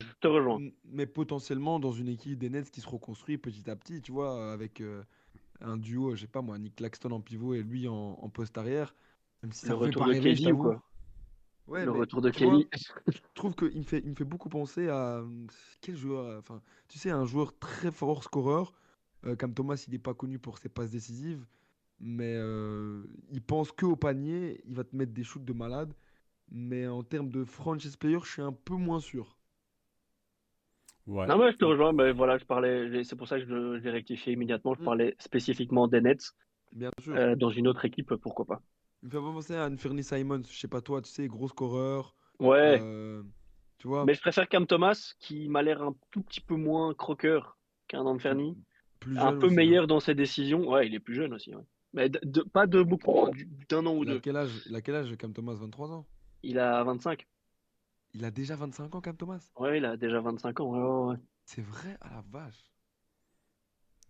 [SPEAKER 2] je te rejoins.
[SPEAKER 3] mais potentiellement dans une équipe des Nets qui se reconstruit petit à petit, tu vois, avec un duo, je sais pas moi, Nick Claxton en pivot et lui en poste arrière, même si ça
[SPEAKER 2] Le
[SPEAKER 3] me fait
[SPEAKER 2] retour
[SPEAKER 3] pas
[SPEAKER 2] de
[SPEAKER 3] rêver, je
[SPEAKER 2] Kelly ou
[SPEAKER 3] t'avoue.
[SPEAKER 2] quoi?
[SPEAKER 3] Ouais,
[SPEAKER 2] Le
[SPEAKER 3] mais
[SPEAKER 2] retour de
[SPEAKER 3] tu vois,
[SPEAKER 2] Kelly.
[SPEAKER 3] je trouve qu'il me fait beaucoup penser à quel joueur, enfin, tu sais, un joueur très fort scoreur, comme Thomas, il n'est pas connu pour ses passes décisives, mais il pense que au panier, il va te mettre des shoots de malade, mais en termes de franchise player, je suis un peu moins sûr.
[SPEAKER 1] Ouais.
[SPEAKER 2] Non, mais je te
[SPEAKER 1] Ouais.
[SPEAKER 2] rejoins. Mais voilà, c'est pour ça que j'ai rectifié immédiatement. Je
[SPEAKER 3] Hmm,
[SPEAKER 2] parlais spécifiquement des Nets.
[SPEAKER 3] bien sûr.
[SPEAKER 2] Dans une autre équipe, pourquoi pas.
[SPEAKER 3] Il me fait pas penser à Anthony Simons, je sais pas toi, tu sais, gros scoreur,
[SPEAKER 2] Ouais,
[SPEAKER 3] euh, tu vois,
[SPEAKER 2] mais je préfère Cam Thomas, qui m'a l'air un tout petit peu moins croqueur qu'un
[SPEAKER 3] plus,
[SPEAKER 2] Anthony.
[SPEAKER 3] plus
[SPEAKER 2] Un
[SPEAKER 3] jeune
[SPEAKER 2] peu
[SPEAKER 3] aussi, hein.
[SPEAKER 2] meilleur dans ses décisions. Ouais, il est plus jeune aussi. Ouais. Mais pas de beaucoup, hein, d'un an ou deux.
[SPEAKER 3] Il a quel âge, Cam Thomas? 23 ans?
[SPEAKER 2] Il a 25.
[SPEAKER 3] Il a déjà 25 ans, Cam Thomas?
[SPEAKER 2] Ouais, il a déjà 25 ans. Ouais, ouais, ouais.
[SPEAKER 3] C'est vrai? À la vache.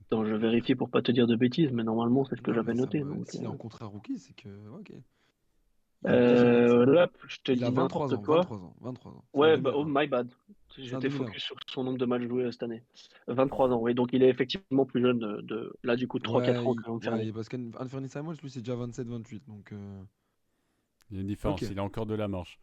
[SPEAKER 2] Attends, je vérifie pour pas te dire de bêtises, mais normalement, c'est ce que
[SPEAKER 3] Non,
[SPEAKER 2] j'avais
[SPEAKER 3] mais ça
[SPEAKER 2] noté.
[SPEAKER 3] me...
[SPEAKER 2] Donc,
[SPEAKER 3] s'il est en contrat rookie, c'est que... Ok. Il a déjà 25 ans.
[SPEAKER 2] là, je te
[SPEAKER 3] Il a
[SPEAKER 2] dis
[SPEAKER 3] 23
[SPEAKER 2] n'importe
[SPEAKER 3] ans,
[SPEAKER 2] quoi.
[SPEAKER 3] 23 ans, 23 ans. C'est un
[SPEAKER 2] Ouais, bah, oh
[SPEAKER 3] 2001.
[SPEAKER 2] my bad.
[SPEAKER 3] C'est un
[SPEAKER 2] J'étais
[SPEAKER 3] 2001.
[SPEAKER 2] focus sur son nombre de matchs joués cette année. 23 ans, oui. Donc il est effectivement plus jeune là, du coup, de 3-4 ans que Fernie.
[SPEAKER 3] Ouais, parce qu'Anthony Simons, lui, c'est déjà 27-28. Donc,
[SPEAKER 1] Il y a une
[SPEAKER 3] ok.
[SPEAKER 1] différence, il a encore de la marge.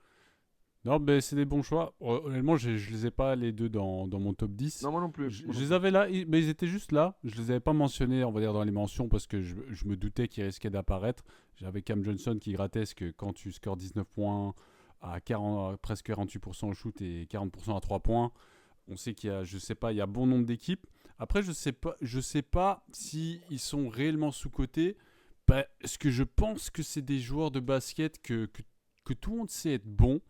[SPEAKER 1] Non, mais c'est des bons choix. Honnêtement, je les ai pas les deux dans mon top 10.
[SPEAKER 3] Non, moi non plus. Moi
[SPEAKER 1] Je
[SPEAKER 3] non
[SPEAKER 1] les
[SPEAKER 3] plus.
[SPEAKER 1] avais là, mais ils étaient juste là. Je les avais pas mentionnés, on va dire, dans les mentions parce que je me doutais qu'ils risquaient d'apparaître. J'avais Cam Johnson qui grattait ce que quand tu scores 19 points à 40, presque 48% au shoot et 40% à 3 points, on sait qu'il y a, je sais pas, il y a bon nombre d'équipes. Après, je sais pas si ils sont réellement sous-cotés. Parce que je pense que c'est des joueurs de basket que tout le monde sait être bon.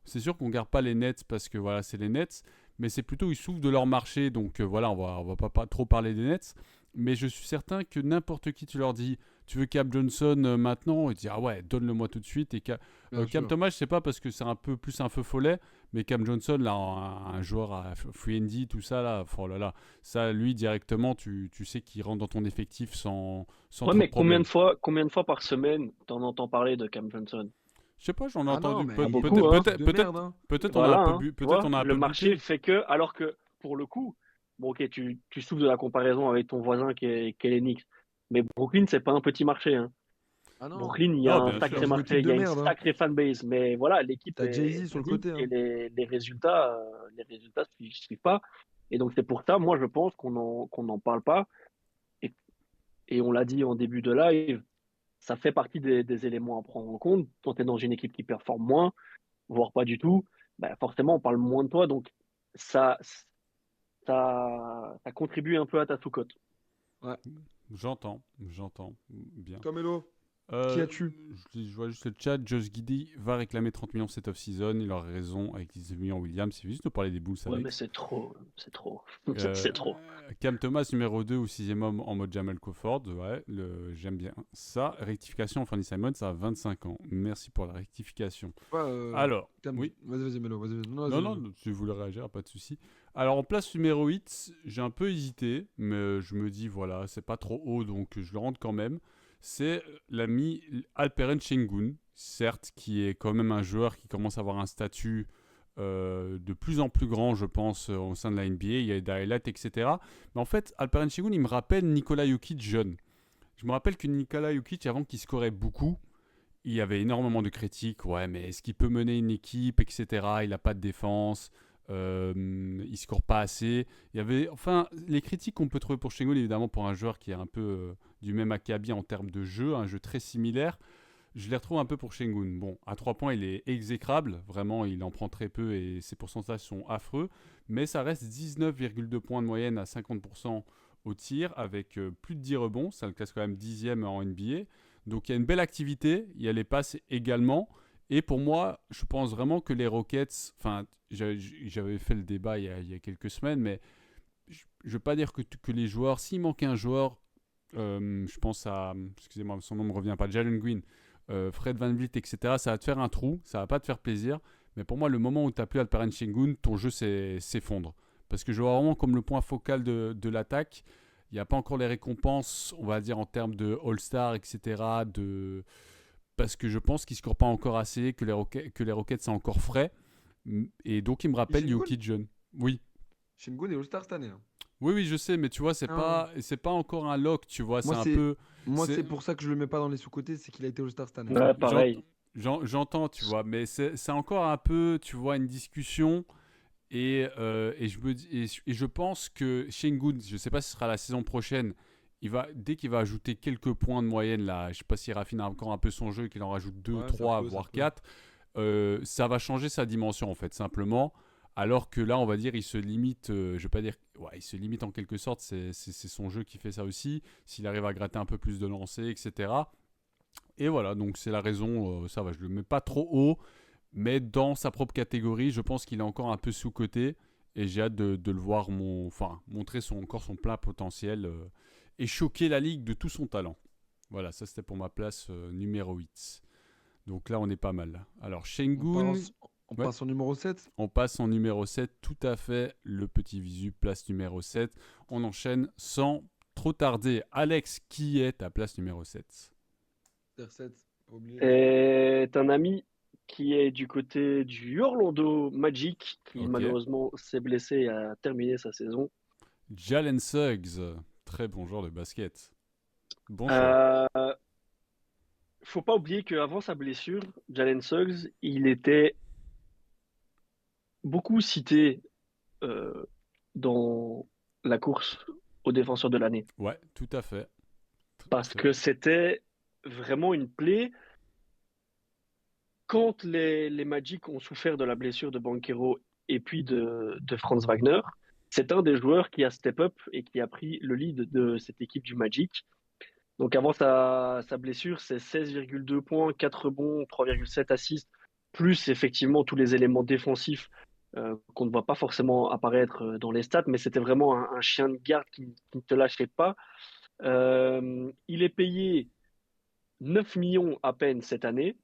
[SPEAKER 1] C'est sûr qu'on ne garde pas les Nets parce que voilà, c'est les Nets, mais c'est plutôt ils souffrent de leur marché, donc voilà, on va pas trop parler des Nets. Mais je suis certain que n'importe qui tu leur dis, tu veux Cam Johnson maintenant, il dit ah ouais, donne-le-moi tout de suite. Et
[SPEAKER 3] Bien
[SPEAKER 1] Cam
[SPEAKER 3] sûr.
[SPEAKER 1] Thomas, je sais pas parce que c'est un peu plus un feu follet, mais Cam Johnson, là, un joueur à free and D, tout ça, là, oh là là, ça, lui, directement, tu sais qu'il rentre dans ton effectif sans
[SPEAKER 2] Ouais,
[SPEAKER 1] trop de
[SPEAKER 2] mais
[SPEAKER 1] problèmes.
[SPEAKER 2] combien de fois par semaine t'en entends parler de Cam Johnson?
[SPEAKER 1] Je sais pas, j'en ai
[SPEAKER 3] Ah non,
[SPEAKER 1] entendu,
[SPEAKER 3] mais
[SPEAKER 2] Pas
[SPEAKER 3] il est
[SPEAKER 2] beaucoup,
[SPEAKER 3] dans une
[SPEAKER 2] hein.
[SPEAKER 3] équipe de merde, hein.
[SPEAKER 1] peut-être on a un
[SPEAKER 2] Voilà,
[SPEAKER 1] peu
[SPEAKER 2] hein. Tu
[SPEAKER 1] peut-être
[SPEAKER 2] vois,
[SPEAKER 1] on a un
[SPEAKER 2] le
[SPEAKER 1] peu
[SPEAKER 2] marché
[SPEAKER 1] buté.
[SPEAKER 2] fait que, alors que pour le coup, bon, ok, tu souffres de la comparaison avec ton voisin qui est les Knicks, mais Brooklyn, c'est pas un petit marché, hein.
[SPEAKER 3] Ah non,
[SPEAKER 2] Brooklyn, il y a
[SPEAKER 1] Non,
[SPEAKER 2] un
[SPEAKER 1] bien
[SPEAKER 3] c'est dans
[SPEAKER 2] sacré
[SPEAKER 1] sûr.
[SPEAKER 3] une
[SPEAKER 2] marché,
[SPEAKER 3] équipe
[SPEAKER 2] il y
[SPEAKER 3] de
[SPEAKER 2] a une
[SPEAKER 3] merde, hein.
[SPEAKER 2] sacrée fanbase, mais voilà, l'équipe
[SPEAKER 3] T'as
[SPEAKER 2] est
[SPEAKER 3] Jay-Z sur le
[SPEAKER 2] petite
[SPEAKER 3] côté,
[SPEAKER 2] et
[SPEAKER 3] hein.
[SPEAKER 2] les résultats suivent pas. Et donc, c'est pour ça, moi, je pense qu'on en parle pas. Et, et on l'a dit en début de live, ça fait partie des éléments à prendre en compte. Quand tu es dans une équipe qui performe moins, voire pas du tout, bah forcément, on parle moins de toi. Donc, ça, ça contribue un peu à ta sous-cote.
[SPEAKER 3] Ouais.
[SPEAKER 1] J'entends. Bien.
[SPEAKER 3] Toi, Mélo, qui
[SPEAKER 1] Euh,
[SPEAKER 3] as-tu?
[SPEAKER 1] je vois juste le chat. Josh Giddey va réclamer 30 millions cette off-season. Il aura raison avec 19 millions Williams. C'est juste de parler des Bulls,
[SPEAKER 2] Ouais, mais
[SPEAKER 1] Alex.
[SPEAKER 2] c'est trop. C'est trop.
[SPEAKER 1] Euh,
[SPEAKER 2] C'est trop.
[SPEAKER 1] Cam Thomas, numéro 2 ou sixième homme en mode Jamal Crawford. Ouais, j'aime bien ça. Rectification, Anthony Simon, ça a 25 ans. Merci pour la rectification.
[SPEAKER 3] Ouais,
[SPEAKER 1] Alors, oui.
[SPEAKER 3] Vas-y, Mélo, vas-y. Non,
[SPEAKER 1] Non,
[SPEAKER 3] vas-y,
[SPEAKER 1] non,
[SPEAKER 3] Mélo.
[SPEAKER 1] si vous voulez réagir, pas de souci. Alors, en place numéro 8, j'ai un peu hésité, mais je me dis, voilà, c'est pas trop haut, donc je le rentre quand même. C'est l'ami Alperen Şengün, certes, qui est quand même un joueur qui commence à avoir un statut de plus en plus grand, je pense, au sein de la NBA. Il y a des highlights, etc. Mais en fait, Alperen Şengün, il me rappelle Nikola Jokic jeune. Je me rappelle que Nikola Jokic, avant qu'il scorait beaucoup, il y avait énormément de critiques. Ouais, mais est-ce qu'il peut mener une équipe, etc. Il n'a pas de défense. Il score pas assez. Il y avait, enfin, les critiques qu'on peut trouver pour Şengün, évidemment, pour un joueur qui est un peu du même acabit en termes de jeu, un jeu très similaire. Je les retrouve un peu pour Şengün. Bon, à 3 points, il est exécrable. Vraiment, il en prend très peu et ses pourcentages sont affreux. Mais ça reste 19,2 points de moyenne à 50% au tir avec plus de 10 rebonds. Ça le classe quand même 10e en NBA. Donc il y a une belle activité. Il y a les passes également. Et pour moi, je pense vraiment que les Rockets, enfin, j'avais fait le débat il y a quelques semaines, mais je ne veux pas dire que les joueurs, s'il manque un joueur, je pense à, excusez-moi, son nom ne me revient pas, Jalen Green, Fred VanVleet, etc., ça va te faire un trou, ça va pas te faire plaisir. Mais pour moi, le moment où tu n'as plus Alperen Şengün, ton jeu s'effondre. Parce que je vois vraiment comme le point focal de l'attaque. Il n'y a pas encore les récompenses, on va dire, en termes de All-Star, etc., parce que je pense qu'ils ne scorent pas encore assez, que les Rockets sont encore frais. Et donc, il me
[SPEAKER 3] Et
[SPEAKER 1] rappelle
[SPEAKER 3] Şengün?
[SPEAKER 1] Jokic jeune. Oui.
[SPEAKER 3] Şengün est All-Star cette année, hein.
[SPEAKER 1] Oui, oui, je sais, mais tu vois,
[SPEAKER 3] Ah.
[SPEAKER 1] c'est pas encore un lock, tu vois, c'est
[SPEAKER 3] Moi,
[SPEAKER 1] un
[SPEAKER 3] c'est
[SPEAKER 1] peu,
[SPEAKER 3] moi,
[SPEAKER 1] c'est,
[SPEAKER 3] c'est pour ça que je le mets pas dans les sous-côtés, c'est qu'il a été All-Star cette année, hein.
[SPEAKER 2] Ouais,
[SPEAKER 1] j'en-
[SPEAKER 2] pareil.
[SPEAKER 1] j'entends, tu vois, mais c'est encore un peu, tu vois, une discussion, et je me dis, et je pense que Şengün, je sais pas si ce sera la saison prochaine, dès qu'il va ajouter quelques points de moyenne, là, je sais pas s'il raffine encore un peu son jeu, qu'il en rajoute 2,
[SPEAKER 3] Ouais,
[SPEAKER 1] 3,
[SPEAKER 3] ça
[SPEAKER 1] voire
[SPEAKER 3] peut.
[SPEAKER 1] 4, ça va changer sa dimension, en fait, simplement. Alors que là, on va dire, il se limite, je vais pas dire, ouais, il se limite en quelque sorte, c'est son jeu qui fait ça aussi, s'il arrive à gratter un peu plus de lancers, etc. Et voilà, donc c'est la raison, ça va, je le mets pas trop haut, mais dans sa propre catégorie, je pense qu'il est encore un peu sous-coté, et j'ai hâte de le voir montrer encore son plein potentiel, et choquer la ligue de tout son talent. Voilà, ça c'était pour ma place numéro 8. Donc là, on est pas mal. Alors,
[SPEAKER 3] On
[SPEAKER 1] Şengün,
[SPEAKER 3] passe, on
[SPEAKER 1] ouais,
[SPEAKER 3] passe au numéro 7.
[SPEAKER 1] on passe en numéro 7, tout à fait, le petit visu, place numéro 7. On enchaîne sans trop tarder. Alex, qui est ta place numéro 7?
[SPEAKER 3] TR7, pas oublier.
[SPEAKER 2] Est un ami qui est du côté du Orlando Magic, qui
[SPEAKER 1] Ok.
[SPEAKER 2] malheureusement s'est blessé et a terminé sa saison.
[SPEAKER 1] Jalen Suggs, très bon joueur de basket. Bon choix.
[SPEAKER 2] Euh, Faut pas oublier qu'avant sa blessure, Jalen Suggs, il était beaucoup cité euh, dans la course au défenseur de l'année.
[SPEAKER 1] Ouais, tout à fait.
[SPEAKER 2] Parce que c'était vraiment une plaie. Quand les Magic ont souffert de la blessure de Banchero et puis de Franz Wagner, c'est un des joueurs qui a step up et qui a pris le lead de cette équipe du Magic. Donc avant sa blessure, c'est 16,2 points, 4 rebonds, 3,7 assists, plus effectivement tous les éléments défensifs qu'on ne voit pas forcément apparaître dans les stats, mais c'était vraiment un chien de garde qui ne te lâchait pas. Il est payé 9 millions à peine cette année.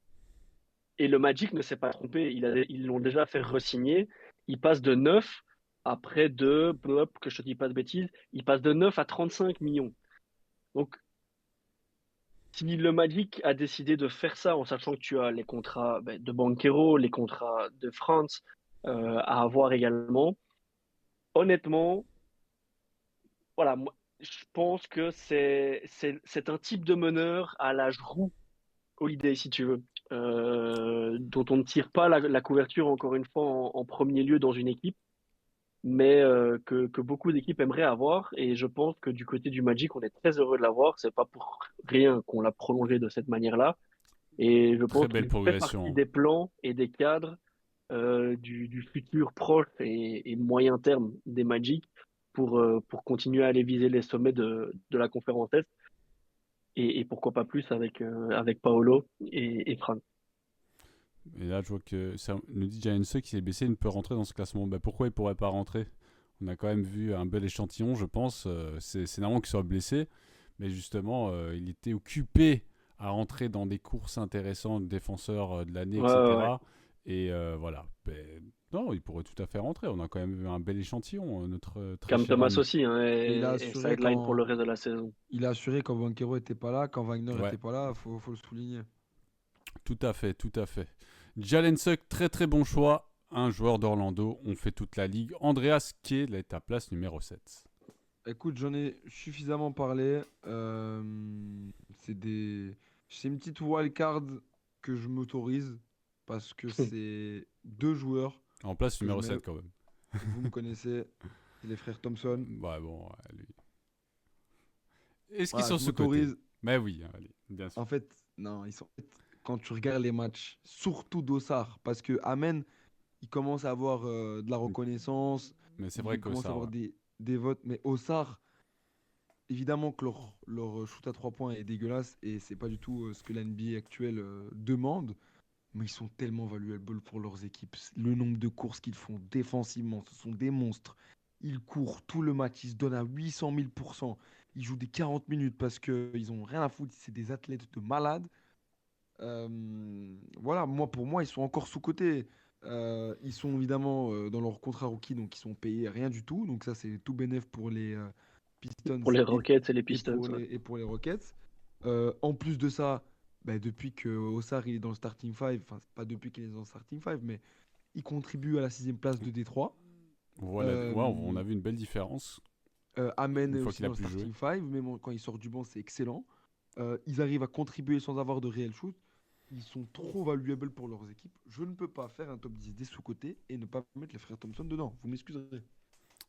[SPEAKER 2] Et le Magic ne s'est pas trompé. Ils l'ont déjà fait re-signer. Il passe de 9 à près de, hop, que je te dis pas de bêtises, il passe de 9 à 35 millions. Donc, si le Magic a décidé de faire ça en sachant que tu as les contrats de Banchero, les contrats de France à avoir également, honnêtement, voilà, moi, je pense que c'est un type de meneur à la Giroud Holiday, si tu veux, dont on ne tire pas la couverture, encore une fois, en premier lieu dans une équipe, mais que beaucoup d'équipes aimeraient avoir. Et je pense que du côté du Magic, on est très heureux de l'avoir. C'est pas pour rien qu'on l'a prolongé de cette manière-là. Et je
[SPEAKER 1] Très
[SPEAKER 2] pense
[SPEAKER 1] belle
[SPEAKER 2] qu'il fait partie
[SPEAKER 1] progression.
[SPEAKER 2] des plans et des cadres du futur proche et moyen terme des Magic pour continuer à aller viser les sommets de la conférence Est et pourquoi pas plus avec Paolo et Fran.
[SPEAKER 1] Et là, je vois que ça nous dit Giannis qui s'est baissé, il ne peut rentrer dans ce classement. Bah, pourquoi il ne pourrait pas rentrer? On a quand même vu un bel échantillon, je pense. C'est normal qu'il soit blessé, mais justement, il était occupé à rentrer dans des courses intéressantes, défenseur de l'année,
[SPEAKER 2] Ouais, ouais, ouais.
[SPEAKER 1] etc. Et voilà. Non, il pourrait tout à fait rentrer. On a quand même vu un bel échantillon, notre très
[SPEAKER 2] Cam
[SPEAKER 1] cher
[SPEAKER 2] Thomas
[SPEAKER 1] ami.
[SPEAKER 2] aussi, hein,
[SPEAKER 3] Et
[SPEAKER 2] et sideline pour le reste de la saison.
[SPEAKER 3] il a assuré quand Banquero était pas là, quand Wagner
[SPEAKER 1] Ouais,
[SPEAKER 3] était pas là, faut le souligner.
[SPEAKER 1] tout à fait, tout à fait. Jalen Sugg, très très bon choix. Un joueur d'Orlando, on fait toute la ligue. Andreas Kay est à place numéro 7.
[SPEAKER 3] Écoute, j'en ai suffisamment parlé. C'est une petite wildcard que je m'autorise parce que c'est deux joueurs
[SPEAKER 1] En place
[SPEAKER 3] que je
[SPEAKER 1] numéro
[SPEAKER 3] mets.
[SPEAKER 1] 7 quand même.
[SPEAKER 3] Vous me connaissez, c'est les frères Thompson.
[SPEAKER 1] Ouais, bon, lui. Est-ce qu'ils
[SPEAKER 3] Voilà,
[SPEAKER 1] sont
[SPEAKER 3] je
[SPEAKER 1] sous-cotés?
[SPEAKER 3] m'autorise.
[SPEAKER 1] Mais oui, allez, bien sûr.
[SPEAKER 3] En fait, non, ils sont. Quand tu regardes les matchs, surtout Dossard, parce que Amen, il commence à avoir de la reconnaissance,
[SPEAKER 1] Mais c'est vrai
[SPEAKER 3] il
[SPEAKER 1] que
[SPEAKER 3] commence à
[SPEAKER 1] ça,
[SPEAKER 3] avoir
[SPEAKER 1] ouais.
[SPEAKER 3] des votes, mais Ossard, évidemment que leur shoot à 3 points est dégueulasse et c'est pas du tout ce que la NBA actuelle demande, mais ils sont tellement valuables pour leurs équipes. Le nombre de courses qu'ils font défensivement, ce sont des monstres. Ils courent tout le match, ils se donnent à 800 000%. Ils jouent des 40 minutes parce qu'ils ont rien à foutre, c'est des athlètes de malades. Voilà, pour moi, ils sont encore sous-cotés. Ils sont évidemment dans leur contrat rookie, donc ils sont payés rien du tout. Donc ça, c'est tout bénef pour les Pistons
[SPEAKER 2] Pour les
[SPEAKER 3] et,
[SPEAKER 2] Rockets et les
[SPEAKER 3] et
[SPEAKER 2] Pistons,
[SPEAKER 3] pour
[SPEAKER 2] ouais.
[SPEAKER 3] et pour les Rockets. En plus de ça, bah, depuis que Ossar il est dans le starting five, enfin c'est pas depuis qu'il est dans le starting five, mais il contribue à la sixième place de Détroit.
[SPEAKER 1] Voilà, ouais, on
[SPEAKER 3] Euh,
[SPEAKER 1] a vu une belle différence
[SPEAKER 3] Amen
[SPEAKER 1] une
[SPEAKER 3] est
[SPEAKER 1] fois
[SPEAKER 3] aussi
[SPEAKER 1] qu'il a
[SPEAKER 3] dans le
[SPEAKER 1] plus joué.
[SPEAKER 3] starting five, mais bon, quand il sort du banc, c'est excellent. Ils arrivent à contribuer sans avoir de réel shoot. Ils sont trop valuables pour leurs équipes. Je ne peux pas faire un top 10 des sous-côtés et ne pas mettre les frères Thompson dedans. Vous m'excuserez.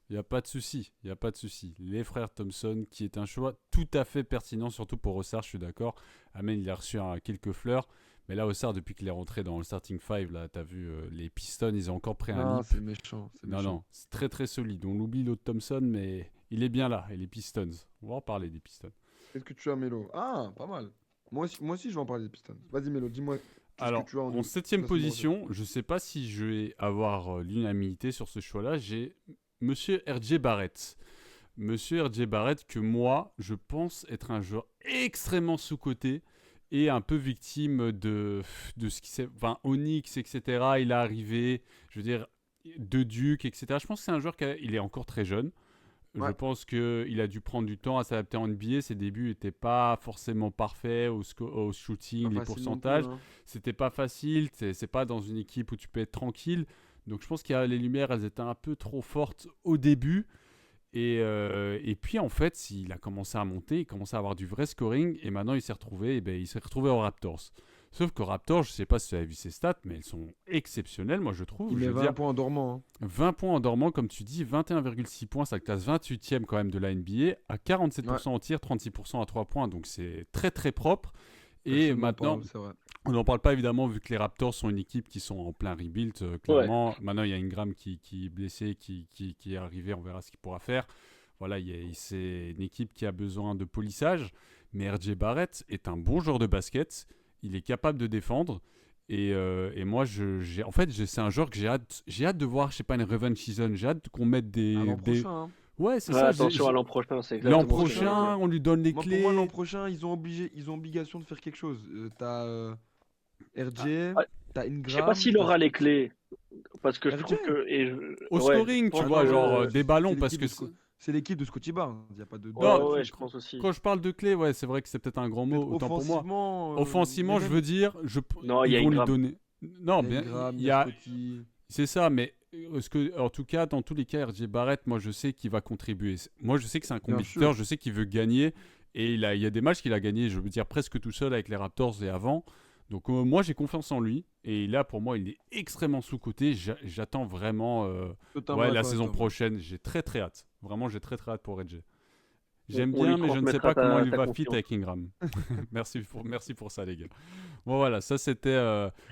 [SPEAKER 1] Il n'y a pas de souci, il n'y a pas de souci. Les frères Thompson, qui est un choix tout à fait pertinent, surtout pour Ossard, je suis d'accord. Amen, il a reçu quelques fleurs. Mais là, Ossard, depuis qu'il est rentré dans le starting five, là, t'as vu, les Pistons, ils ont encore pris un
[SPEAKER 3] Non,
[SPEAKER 1] leap.
[SPEAKER 3] c'est méchant, c'est
[SPEAKER 1] Non,
[SPEAKER 3] méchant.
[SPEAKER 1] non, c'est très très solide. On oublie l'autre Thompson, mais il est bien là. Et les Pistons, on va en parler des Pistons.
[SPEAKER 3] Qu'est-ce que tu as, Mélo? Ah, pas mal. Moi aussi, je vais en parler des Pistons. Vas-y, Mélo, dis-moi, qu'est-ce que
[SPEAKER 1] Alors,
[SPEAKER 3] tu as
[SPEAKER 1] en
[SPEAKER 3] en
[SPEAKER 1] septième
[SPEAKER 3] classement recette?
[SPEAKER 1] position, je ne sais pas si je vais avoir l'unanimité sur ce choix-là. J'ai Monsieur R.J. Barrett. Monsieur R.J. Barrett, que moi, je pense être un joueur extrêmement sous-coté et un peu victime de ce qui s'est. Enfin, Onyx, etc. Il est arrivé, je veux dire, de Duke, etc. Je pense que c'est un joueur qui il est encore très jeune. Je
[SPEAKER 3] Ouais,
[SPEAKER 1] pense qu'il a dû prendre du temps à s'adapter en NBA. Ses débuts n'étaient pas forcément parfaits au
[SPEAKER 3] pas
[SPEAKER 1] shooting, les
[SPEAKER 3] facile non plus,
[SPEAKER 1] pourcentages.
[SPEAKER 3] hein.
[SPEAKER 1] C'était pas facile. C'est pas dans une équipe où tu peux être tranquille. Donc je pense que les lumières, elles étaient un peu trop fortes au début. Et puis en fait, il a commencé à monter, il commençait à avoir du vrai scoring. Et maintenant, il s'est retrouvé aux Raptors. Sauf qu'aux Raptors, je sais pas si tu as vu ses stats, mais elles sont exceptionnelles, moi je trouve.
[SPEAKER 3] Il
[SPEAKER 1] Je
[SPEAKER 3] met
[SPEAKER 1] veux
[SPEAKER 3] 20
[SPEAKER 1] dire,
[SPEAKER 3] points en dormant, hein.
[SPEAKER 1] 20 points en dormant, comme tu dis, 21,6 points, ça classe 28e quand même de la NBA, à
[SPEAKER 3] Ouais,
[SPEAKER 1] 47% au tir, 36% à 3 points, donc c'est très très propre. Et
[SPEAKER 3] personne n'en
[SPEAKER 1] maintenant,
[SPEAKER 3] parle, c'est vrai.
[SPEAKER 1] on n'en parle pas évidemment vu que les Raptors sont une équipe qui sont en plein rebuild,
[SPEAKER 2] Ouais.
[SPEAKER 1] clairement. Maintenant, il y a Ingram qui est blessé, qui est arrivé, on verra ce qu'il pourra faire. Voilà, c'est une équipe qui a besoin de polissage, mais RJ Barrett est un bon joueur de basket, il est capable de défendre. Et moi, c'est un joueur que j'ai hâte de voir, je sais pas, une revenge season. J'ai hâte qu'on mette
[SPEAKER 3] À l'an prochain, hein.
[SPEAKER 1] Ouais, c'est
[SPEAKER 2] Ouais,
[SPEAKER 1] ça.
[SPEAKER 2] attention à l'an prochain, c'est
[SPEAKER 1] L'an
[SPEAKER 2] exactement ce que j'allais
[SPEAKER 1] prochain,
[SPEAKER 2] dire.
[SPEAKER 1] on lui donne les
[SPEAKER 3] Moi, pour moi,
[SPEAKER 1] clés.
[SPEAKER 3] l'an prochain, ils ont obligation de faire quelque chose. T'as
[SPEAKER 1] Ah,
[SPEAKER 3] RJ,
[SPEAKER 2] Ouais,
[SPEAKER 3] t'as
[SPEAKER 2] je sais pas
[SPEAKER 3] Ingram,
[SPEAKER 2] s'il
[SPEAKER 3] t'as
[SPEAKER 2] aura les
[SPEAKER 3] Scotty.
[SPEAKER 2] clés, parce que je trouve
[SPEAKER 3] RJ?
[SPEAKER 2] que,
[SPEAKER 1] au
[SPEAKER 2] ouais, je
[SPEAKER 1] scoring, tu
[SPEAKER 2] pense
[SPEAKER 3] Ah
[SPEAKER 1] vois,
[SPEAKER 3] non,
[SPEAKER 1] genre
[SPEAKER 2] que,
[SPEAKER 1] des
[SPEAKER 3] c'est
[SPEAKER 1] ballons, parce
[SPEAKER 3] l'équipe
[SPEAKER 1] que.
[SPEAKER 3] c'est l'équipe de Scotty Barnes. Il n'y a pas de
[SPEAKER 2] ouais,
[SPEAKER 3] doute
[SPEAKER 1] Non,
[SPEAKER 2] ouais,
[SPEAKER 3] là-dessus,
[SPEAKER 2] je
[SPEAKER 3] quoi.
[SPEAKER 2] pense aussi.
[SPEAKER 1] quand je parle de clés, ouais, c'est vrai que c'est peut-être un grand mot,
[SPEAKER 3] Peut-être
[SPEAKER 1] autant pour moi.
[SPEAKER 3] offensivement, mais
[SPEAKER 1] Offensivement, je veux
[SPEAKER 3] même,
[SPEAKER 1] dire,
[SPEAKER 2] Non, il
[SPEAKER 1] ils
[SPEAKER 2] y a
[SPEAKER 1] vont lui
[SPEAKER 2] Ingram.
[SPEAKER 1] donner. Non,
[SPEAKER 3] il y a
[SPEAKER 1] bien,
[SPEAKER 3] Ingram,
[SPEAKER 1] il
[SPEAKER 3] il
[SPEAKER 1] y
[SPEAKER 3] y a
[SPEAKER 1] a.
[SPEAKER 3] Scotty.
[SPEAKER 1] C'est ça, mais en tout cas, dans tous les cas, RJ Barrett, moi, je sais qu'il va contribuer. Moi, je sais que c'est un
[SPEAKER 3] Bien
[SPEAKER 1] compétiteur,
[SPEAKER 3] sûr,
[SPEAKER 1] je sais qu'il veut gagner, et il y a des matchs qu'il a gagnés, je veux dire, presque tout seul avec les Raptors et avant. Donc, moi, j'ai confiance en lui, et là, pour moi, il est extrêmement sous-coté. J'attends vraiment,
[SPEAKER 3] totalement
[SPEAKER 1] ouais, la
[SPEAKER 3] d'accord avec
[SPEAKER 1] saison
[SPEAKER 3] toi.
[SPEAKER 1] prochaine. J'ai très, très hâte. Vraiment, j'ai très, très hâte pour RJ.
[SPEAKER 2] On,
[SPEAKER 1] J'aime
[SPEAKER 2] on lui
[SPEAKER 1] bien, mais je ne sais
[SPEAKER 2] transmettra
[SPEAKER 1] pas comment il
[SPEAKER 2] ta
[SPEAKER 1] va fit
[SPEAKER 2] confiance.
[SPEAKER 1] avec Ingram. Merci pour ça, les gars. Bon, voilà, ça c'était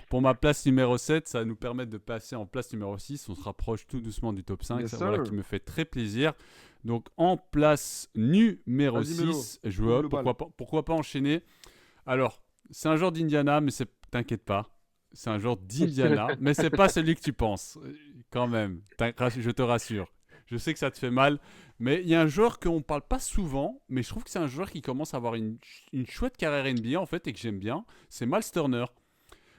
[SPEAKER 1] pour ma place numéro 7. Ça va nous permettre de passer en place numéro 6. On se rapproche tout doucement du top 5.
[SPEAKER 3] Yes,
[SPEAKER 1] Ça, voilà,
[SPEAKER 3] sir.
[SPEAKER 1] qui me fait très plaisir. Donc, en place numéro
[SPEAKER 3] Vas-y, Mélo,
[SPEAKER 1] 6,
[SPEAKER 3] ouvre le bal.
[SPEAKER 1] pourquoi pas enchaîner. Alors, c'est un joueur d'Indiana, mais t'inquiète pas. C'est un joueur d'Indiana, mais c'est pas celui que tu penses. Quand même, je te rassure. Je sais que ça te fait mal, mais il y a un joueur qu'on parle pas souvent, mais je trouve que c'est un joueur qui commence à avoir une chouette carrière NBA en fait et que j'aime bien. C'est Miles Turner.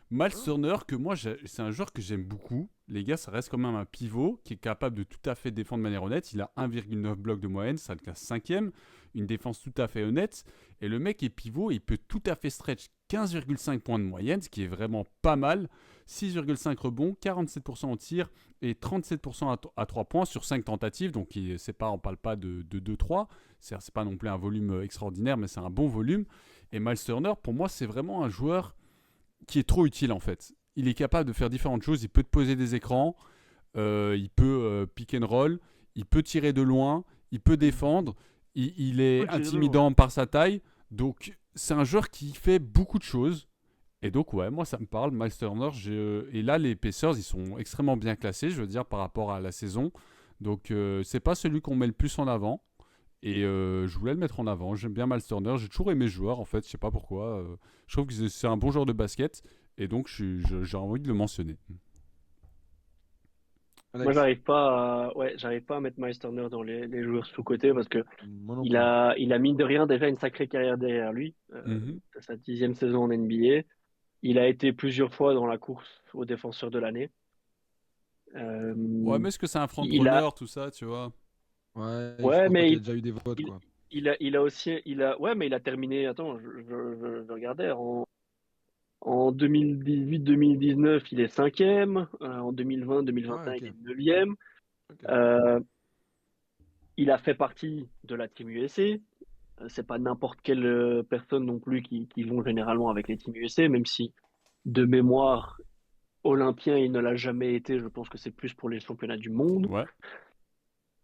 [SPEAKER 1] Miles
[SPEAKER 3] Ah,
[SPEAKER 1] Turner, que moi, c'est un joueur que j'aime beaucoup. Les gars, ça reste quand même un pivot qui est capable de tout à fait défendre de manière honnête. Il a 1,9 blocs de moyenne, ça le classe 5e. Une défense tout à fait honnête. Et le mec est pivot, il peut tout à fait stretch 15,5 points de moyenne, ce qui est vraiment pas mal. 6,5 rebonds, 47% en tir et 37% à 3 points sur 5 tentatives. Donc on ne parle pas de 2-3. C'est pas non plus un volume extraordinaire, mais c'est un bon volume. Et Miles Turner, pour moi, c'est vraiment un joueur qui est trop utile en fait. Il est capable de faire différentes choses. Il peut te poser des écrans, il peut pick and roll, il peut tirer de loin, il peut défendre. Il est
[SPEAKER 3] ouais, tirer de loin.
[SPEAKER 1] intimidant par sa taille. Donc c'est un joueur qui fait beaucoup de choses. Et donc ouais, moi ça me parle. Miles Turner, et là les Pacers ils sont extrêmement bien classés, je veux dire par rapport à la saison. Donc c'est pas celui qu'on met le plus en avant. Et je voulais le mettre en avant. J'aime bien Miles Turner. J'ai toujours aimé ce joueur, en fait. Je sais pas pourquoi. Je trouve que c'est un bon joueur de basket. Et donc, j'ai envie de le mentionner.
[SPEAKER 2] Moi,
[SPEAKER 3] Alex,
[SPEAKER 2] j'arrive pas à mettre Miles Turner dans les joueurs sous-cotés parce que
[SPEAKER 3] moi non plus.
[SPEAKER 2] il a mine de rien déjà une sacrée carrière derrière lui.
[SPEAKER 1] Mhm.
[SPEAKER 2] C'est sa 10e saison en NBA. Il a été plusieurs fois dans la course au défenseur de l'année.
[SPEAKER 1] Ouais,
[SPEAKER 2] Euh,
[SPEAKER 1] mais est-ce que c'est un
[SPEAKER 2] il a,
[SPEAKER 1] front-runner, tout ça, tu vois?
[SPEAKER 3] Ouais, je
[SPEAKER 2] ouais,
[SPEAKER 3] pense pas
[SPEAKER 2] mais
[SPEAKER 3] qu'il a déjà eu des votes,
[SPEAKER 2] il,
[SPEAKER 3] quoi.
[SPEAKER 2] il a aussi, ouais, mais il a terminé. Attends, je regardais en 2018-2019, il est cinquième. En
[SPEAKER 3] Ah ouais,
[SPEAKER 2] 2020-2021,
[SPEAKER 3] ok.
[SPEAKER 2] il est neuvième.
[SPEAKER 3] Ok.
[SPEAKER 2] Euh, il a fait partie de la Team USA. C'est pas n'importe quelle personne non plus qui vont généralement avec les Team USA, même si de mémoire olympien, il ne l'a jamais été. Je pense que c'est plus pour les championnats du monde.
[SPEAKER 1] Ouais.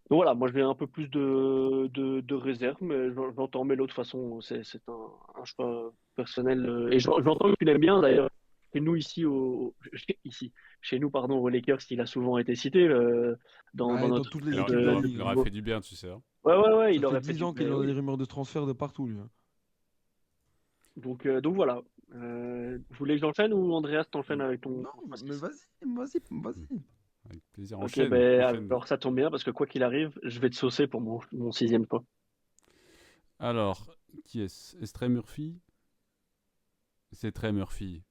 [SPEAKER 2] Donc voilà, moi je vais un peu plus de réserve, mais j'entends Mélo de toute façon, c'est un choix personnel. Et j'entends que tu l'aimes bien d'ailleurs. Chez nous ici, ici, chez nous, pardon, aux Lakers, il a souvent été cité dans
[SPEAKER 3] Bah, dans
[SPEAKER 2] notre
[SPEAKER 3] toutes
[SPEAKER 1] Il,
[SPEAKER 3] les
[SPEAKER 1] a-
[SPEAKER 3] équipes
[SPEAKER 1] il
[SPEAKER 3] de la
[SPEAKER 1] aura,
[SPEAKER 3] ligue,
[SPEAKER 1] il
[SPEAKER 3] hein.
[SPEAKER 1] aura fait du bien, tu sais, hein.
[SPEAKER 2] Ouais, ouais, ouais,
[SPEAKER 3] Ça
[SPEAKER 2] il
[SPEAKER 3] fait
[SPEAKER 2] aurait fait
[SPEAKER 3] 10
[SPEAKER 2] du.
[SPEAKER 3] ans qu'il est
[SPEAKER 2] Mais
[SPEAKER 3] dans des
[SPEAKER 2] oui.
[SPEAKER 3] rumeurs de transfert de partout, lui, hein.
[SPEAKER 2] Donc voilà. Vous voulez que j'enchaîne ou Andreas t'enchaîne avec ton
[SPEAKER 3] Non,
[SPEAKER 2] choix
[SPEAKER 3] mais
[SPEAKER 2] 6?
[SPEAKER 1] Hmm.
[SPEAKER 3] vas-y.
[SPEAKER 1] Avec plaisir.
[SPEAKER 2] Ok,
[SPEAKER 1] Enchaîne.
[SPEAKER 2] ben
[SPEAKER 1] Enchaîne.
[SPEAKER 2] alors ça tombe bien parce que quoi qu'il arrive, je vais te saucer pour mon sixième choix.
[SPEAKER 1] Alors, qui est-ce? Est-ce Trey Murphy? C'est Trey Murphy.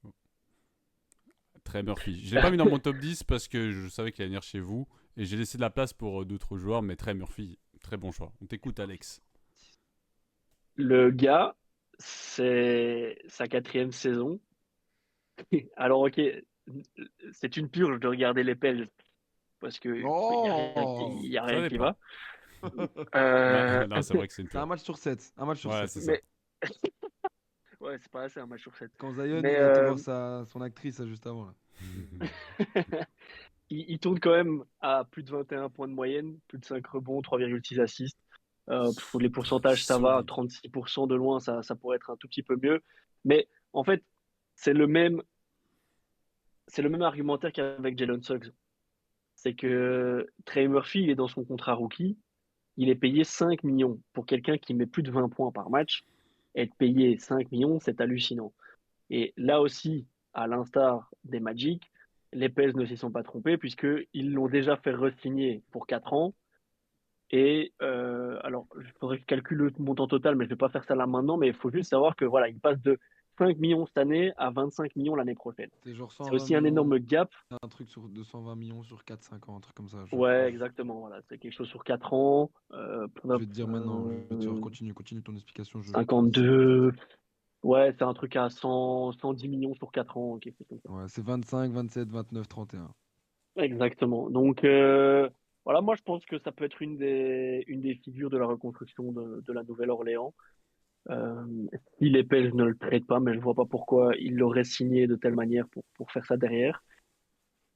[SPEAKER 1] Trey Murphy. Je l'ai pas mis dans mon top 10 parce que je savais qu'il allait venir chez vous. Et j'ai laissé de la place pour d'autres joueurs, mais Trey Murphy, très bon choix. On t'écoute, Alex.
[SPEAKER 2] Le gars, c'est sa 4e saison. Alors ok, c'est une purge de regarder les Pels parce que
[SPEAKER 3] Oh!
[SPEAKER 2] y a
[SPEAKER 1] Ça
[SPEAKER 2] rien qui
[SPEAKER 1] dépend.
[SPEAKER 2] va. Euh,
[SPEAKER 1] Là, c'est vrai que c'est une
[SPEAKER 3] C'est un
[SPEAKER 1] pure.
[SPEAKER 3] match sur 7. Un match sur
[SPEAKER 1] Ouais,
[SPEAKER 3] 7.
[SPEAKER 1] c'est ça.
[SPEAKER 2] mais ouais, c'est pas assez un match sur 7.
[SPEAKER 3] Quand Zion,
[SPEAKER 2] Mais
[SPEAKER 3] il a été voir son actrice juste avant, là.
[SPEAKER 2] il tourne quand même à plus de 21 points de moyenne, plus de 5 rebonds, 3,6 assists. Les pourcentages, ça va,
[SPEAKER 1] Solide.
[SPEAKER 2] 36% de loin, ça pourrait être un tout petit peu mieux. Mais en fait, c'est le même, c'est le même argumentaire qu'avec Jalen Suggs. C'est que Trey Murphy, il est dans son contrat rookie, il est payé 5 millions. Pour quelqu'un qui met plus de 20 points par match, être payé 5 millions, c'est hallucinant. Et là aussi, à l'instar des Magic, les Pels ne s'y sont pas trompés puisqu'ils l'ont déjà fait re-signer pour 4 ans Et alors, il faudrait que je calcule le montant total, mais je vais pas faire ça là maintenant. Mais il faut juste savoir que voilà, il passe de 5 millions cette année à 25 millions l'année prochaine.
[SPEAKER 3] C'est genre
[SPEAKER 2] C'est
[SPEAKER 3] 120
[SPEAKER 2] aussi un énorme
[SPEAKER 3] millions,
[SPEAKER 2] gap.
[SPEAKER 3] un truc de 120 millions sur 4-5 ans, un truc comme ça.
[SPEAKER 2] Ouais, exactement. Voilà, c'est quelque chose sur 4 ans.
[SPEAKER 3] Je vais te dire maintenant, je vais te dire, continue ton explication, si je retrouve.
[SPEAKER 2] 52. Ouais, c'est un truc à 110 millions sur 4 ans, quelque chose comme ça.
[SPEAKER 3] Ouais, c'est 25, 27, 29, 31.
[SPEAKER 2] Exactement. Donc, voilà, moi, je pense que ça peut être une des figures de la reconstruction de la Nouvelle-Orléans. Euh, Si les Pels ne le traitent pas, mais je vois pas pourquoi ils l'auraient signé de telle manière pour faire ça derrière.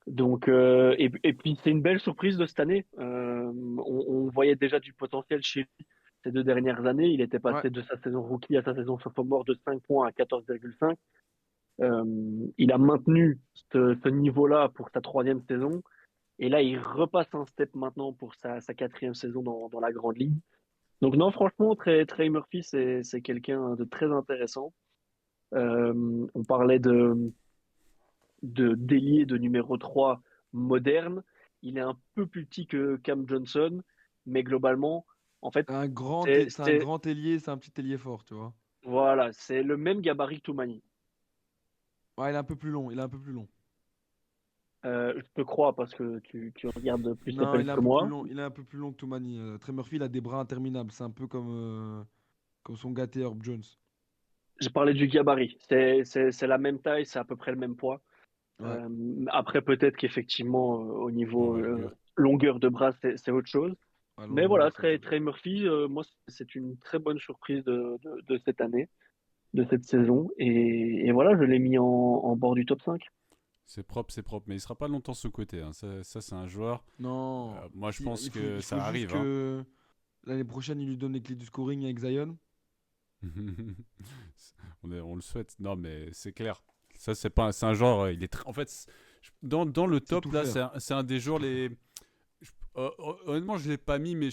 [SPEAKER 2] Donc, et puis c'est une belle surprise de cette année. On voyait déjà du potentiel chez lui ces 2 dernières années. Il était
[SPEAKER 3] Ouais,
[SPEAKER 2] passé de sa saison rookie à sa saison sophomore de 5 points à 14,5. Euh, il a maintenu ce niveau-là pour sa troisième saison. Et là, il repasse un step maintenant pour sa quatrième saison dans la grande ligue. Donc non, franchement, Trey Murphy, c'est quelqu'un de très intéressant. On parlait de d'ailier de numéro 3 moderne. Il est un peu plus petit que Cam Johnson, mais globalement, en fait,
[SPEAKER 3] c'est un grand ailier, c'est un petit ailier fort, tu vois.
[SPEAKER 2] voilà, c'est le même gabarit que Toumani.
[SPEAKER 3] Ouais, il est un peu plus long, il est un peu plus long.
[SPEAKER 2] Je te crois parce que tu regardes plus les
[SPEAKER 3] Non,
[SPEAKER 2] Pels
[SPEAKER 3] il est un
[SPEAKER 2] que
[SPEAKER 3] peu plus
[SPEAKER 2] moi.
[SPEAKER 3] long, il est un peu plus long que Toumani. Trey Murphy, il a des bras interminables, c'est un peu comme son gâté Herb Jones.
[SPEAKER 2] J'ai parlé du gabarit. C'est la même taille, c'est à peu près le même poids.
[SPEAKER 3] Ouais,
[SPEAKER 2] Après, peut-être qu'effectivement, au niveau
[SPEAKER 1] Envergure.
[SPEAKER 2] longueur de bras, c'est autre chose.
[SPEAKER 3] ouais,
[SPEAKER 2] Mais
[SPEAKER 3] longueur,
[SPEAKER 2] voilà,
[SPEAKER 3] c'est autre chose.
[SPEAKER 2] Trey Murphy, moi, c'est une très bonne surprise de cette année, de cette saison. Et voilà, je l'ai mis en bord du top 5.
[SPEAKER 1] C'est propre, c'est propre. Mais il sera pas longtemps sous-côté, hein. Ça, c'est un joueur.
[SPEAKER 3] Non,
[SPEAKER 1] Moi, je
[SPEAKER 3] si,
[SPEAKER 1] pense
[SPEAKER 3] il
[SPEAKER 1] que
[SPEAKER 3] faut
[SPEAKER 1] ça
[SPEAKER 3] juste
[SPEAKER 1] arrive, hein.
[SPEAKER 3] que l'année prochaine, il lui donne les clés du scoring avec Zion.
[SPEAKER 1] On le souhaite. Non, mais c'est clair. Ça, c'est pas, c'est un genre. Il est en fait, dans le
[SPEAKER 3] C'est
[SPEAKER 1] top
[SPEAKER 3] tout
[SPEAKER 1] là,
[SPEAKER 3] faire.
[SPEAKER 1] c'est un des
[SPEAKER 3] C'est
[SPEAKER 1] joueurs
[SPEAKER 3] tout faire.
[SPEAKER 1] les. Honnêtement, je l'ai pas mis, mais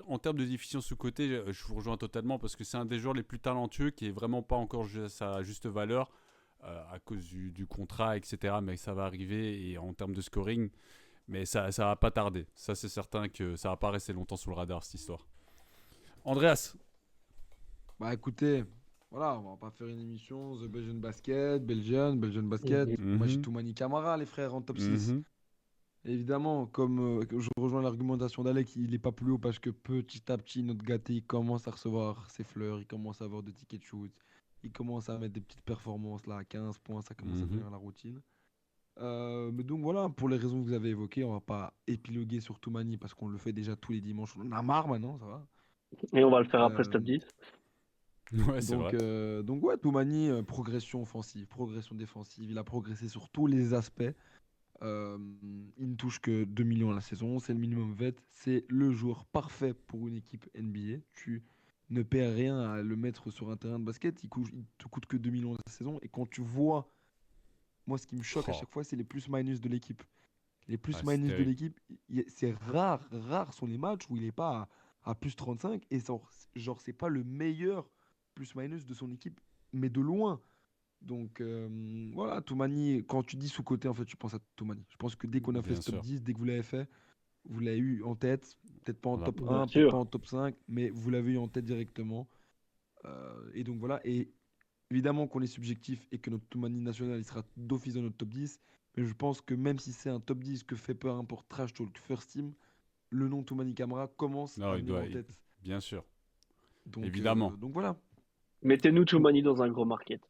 [SPEAKER 1] en termes de définition sous côté, je vous rejoins totalement parce que c'est un des joueurs les plus talentueux qui est vraiment pas encore à sa juste valeur à cause du contrat, etc. Mais ça va arriver et en termes de scoring, mais ça va pas tarder. Ça, c'est certain que ça va pas rester longtemps sous le radar cette histoire. Andreas.
[SPEAKER 3] Bah écoutez, voilà, on va pas faire une émission The Belgian Basket, Belgian Basket. Moi j'ai
[SPEAKER 1] Mhm.
[SPEAKER 3] Toumani Camara, les frères, en top 6.
[SPEAKER 1] Mhm.
[SPEAKER 3] Évidemment, comme que je rejoins l'argumentation d'Alex, il est pas plus haut parce que petit à petit, notre gâté, il commence à recevoir ses fleurs, il commence à avoir des tickets de shoot, il commence à mettre des petites performances là à 15 points, ça commence à
[SPEAKER 1] Mhm.
[SPEAKER 3] devenir la routine. Mais donc voilà, pour les raisons que vous avez évoquées, on va pas épiloguer sur Toumani parce qu'on le fait déjà tous les dimanches. On en a marre maintenant, ça va.
[SPEAKER 2] Et on va le faire après ce
[SPEAKER 3] Euh,
[SPEAKER 2] top 10.
[SPEAKER 1] Ouais, c'est vrai.
[SPEAKER 3] donc ouais, Toumani, progression offensive, progression défensive, il a progressé sur tous les aspects. Euh, il ne touche que 2 millions à la saison, c'est le minimum vet, c'est le joueur parfait pour une équipe NBA. Tu ne perds rien à le mettre sur un terrain de basket, il te coûte que 2 millions à la saison. Et quand tu vois, moi ce qui me choque à
[SPEAKER 1] Oh.
[SPEAKER 3] chaque fois, c'est les plus-minus de l'équipe. Les
[SPEAKER 1] Ah, c'est
[SPEAKER 3] plus-minus de
[SPEAKER 1] terrible.
[SPEAKER 3] l'équipe, c'est rare sont les matchs où il n'est pas à plus 35 et genre c'est pas le meilleur plus-minus de son équipe, mais de loin. Donc voilà, Toumani, quand tu dis sous-côté, en fait, tu penses à Toumani. Je pense que dès qu'on a fait
[SPEAKER 1] Bien
[SPEAKER 3] ce top
[SPEAKER 1] sûr.
[SPEAKER 3] 10, dès que vous l'avez fait, vous l'avez eu en tête. Peut-être pas en
[SPEAKER 1] Voilà.
[SPEAKER 3] top
[SPEAKER 2] Bien
[SPEAKER 3] 1, peut-être pas
[SPEAKER 2] sûr.
[SPEAKER 3] en top 5, mais vous l'avez eu en tête directement. Et donc voilà, et évidemment qu'on est subjectif et que notre Toumani national, il sera d'office dans notre top 10. Mais je pense que même si c'est un top 10 que fait peu importe Trash Talk, First Team, le nom Toumani Camara commence
[SPEAKER 1] Non,
[SPEAKER 3] à venir en tête.
[SPEAKER 1] bien sûr.
[SPEAKER 3] Donc,
[SPEAKER 1] Évidemment.
[SPEAKER 3] donc voilà.
[SPEAKER 2] Mettez-nous
[SPEAKER 3] Donc,
[SPEAKER 2] Toumani dans un gros market.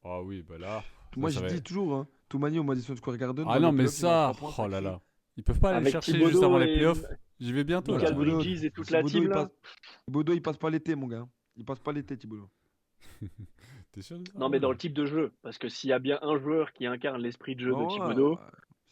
[SPEAKER 1] Ah oui, bah là,
[SPEAKER 3] moi,
[SPEAKER 1] ça
[SPEAKER 3] je
[SPEAKER 1] va.
[SPEAKER 3] dis toujours, hein, Toumani au Madison Square Garden,
[SPEAKER 1] Ah
[SPEAKER 3] dans les
[SPEAKER 1] non, mais
[SPEAKER 3] playoffs, il met un
[SPEAKER 1] ça,
[SPEAKER 3] 3 points
[SPEAKER 1] oh là
[SPEAKER 3] sacré.
[SPEAKER 1] là. Ils peuvent pas aller
[SPEAKER 2] Avec
[SPEAKER 1] chercher juste avant
[SPEAKER 2] Thibodeau
[SPEAKER 1] les
[SPEAKER 2] et
[SPEAKER 1] playoffs. J'y vais bientôt
[SPEAKER 3] Non,
[SPEAKER 1] là.
[SPEAKER 2] Michael
[SPEAKER 3] Thibodeau,
[SPEAKER 2] Bridges et toute la
[SPEAKER 3] Thibodeau,
[SPEAKER 2] team là.
[SPEAKER 3] Il passe pas l'été, mon gars. Il passe pas l'été, Thibodeau.
[SPEAKER 1] T'es sûr de ça?
[SPEAKER 2] Non,
[SPEAKER 1] Ah
[SPEAKER 2] mais
[SPEAKER 1] ouais.
[SPEAKER 2] dans le type de jeu. Parce que s'il y a bien un joueur qui incarne l'esprit de jeu de
[SPEAKER 3] Oh, ouais,
[SPEAKER 2] Thibodeau,
[SPEAKER 3] ouais.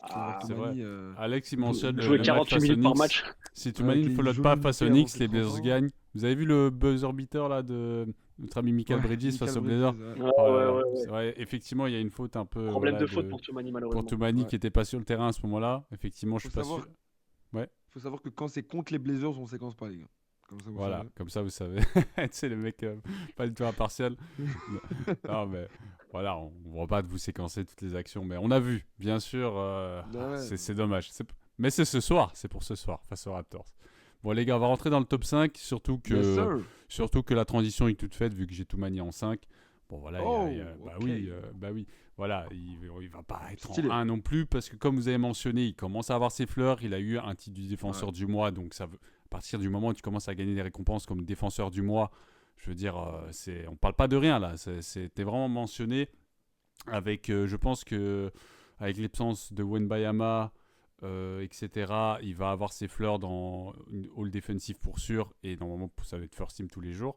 [SPEAKER 3] Si tu veux voir
[SPEAKER 1] C'est vrai.
[SPEAKER 3] Toumani,
[SPEAKER 1] Alex, il mentionne
[SPEAKER 2] jouer
[SPEAKER 1] le match
[SPEAKER 2] 48
[SPEAKER 1] face aux
[SPEAKER 2] minutes par
[SPEAKER 1] Knicks.
[SPEAKER 2] match.
[SPEAKER 1] Si Toumani
[SPEAKER 3] avec
[SPEAKER 1] ne
[SPEAKER 3] les
[SPEAKER 1] flotte
[SPEAKER 3] joueurs
[SPEAKER 1] pas face aux
[SPEAKER 3] militaires dans
[SPEAKER 1] Knicks,
[SPEAKER 3] ses
[SPEAKER 1] les
[SPEAKER 3] 30
[SPEAKER 1] Blazers
[SPEAKER 3] ans.
[SPEAKER 1] gagnent. Vous avez vu le buzzer beater là de notre ami Michael
[SPEAKER 3] Ouais,
[SPEAKER 1] Bridges face
[SPEAKER 3] Michael
[SPEAKER 1] aux
[SPEAKER 3] Bridges,
[SPEAKER 1] Blazers?
[SPEAKER 3] ouais.
[SPEAKER 2] Ouais,
[SPEAKER 1] Oh là
[SPEAKER 2] ouais,
[SPEAKER 1] là.
[SPEAKER 2] ouais,
[SPEAKER 1] C'est
[SPEAKER 2] ouais.
[SPEAKER 1] vrai, effectivement, il y a une faute un peu
[SPEAKER 2] Problème
[SPEAKER 1] voilà,
[SPEAKER 2] de faute pour Toumani,
[SPEAKER 1] pour
[SPEAKER 2] malheureusement.
[SPEAKER 1] Toumani
[SPEAKER 3] Ouais.
[SPEAKER 1] qui était pas sur le terrain à ce moment-là. Effectivement, je
[SPEAKER 3] Faut
[SPEAKER 1] suis pas sûr.
[SPEAKER 3] savoir,
[SPEAKER 1] Ouais.
[SPEAKER 3] faut savoir que quand c'est contre les Blazers, on séquence pas, les gars. Comme ça, vous
[SPEAKER 1] Voilà,
[SPEAKER 3] savez.
[SPEAKER 1] comme ça vous savez. Tu sais, le mec, pas du tout impartial. Non, non, mais voilà, on ne va pas vous séquencer toutes les actions, mais on a vu, bien sûr.
[SPEAKER 3] Ouais,
[SPEAKER 1] C'est dommage. Mais c'est ce soir, c'est pour ce soir, face aux Raptors. Bon, les gars, on va rentrer dans le top 5, surtout
[SPEAKER 3] Yes,
[SPEAKER 1] que,
[SPEAKER 3] sir.
[SPEAKER 1] surtout que la transition est toute faite, vu que j'ai tout manié en 5. Bon, voilà,
[SPEAKER 3] Oh,
[SPEAKER 1] bah
[SPEAKER 3] ok.
[SPEAKER 1] oui, voilà, il va pas être
[SPEAKER 3] Stylé.
[SPEAKER 1] en 1 non plus, parce que comme vous avez mentionné, il commence à avoir ses fleurs, il a eu un titre du défenseur
[SPEAKER 3] Ouais.
[SPEAKER 1] du mois, donc à partir du moment où tu commences à gagner des récompenses comme défenseur du mois, je veux dire, on parle pas de rien là, c'était vraiment mentionné, avec, je pense que avec l'absence de Wenbayama, etc., il va avoir ses fleurs dans une all defensive pour sûr, et normalement ça va être first team tous les jours.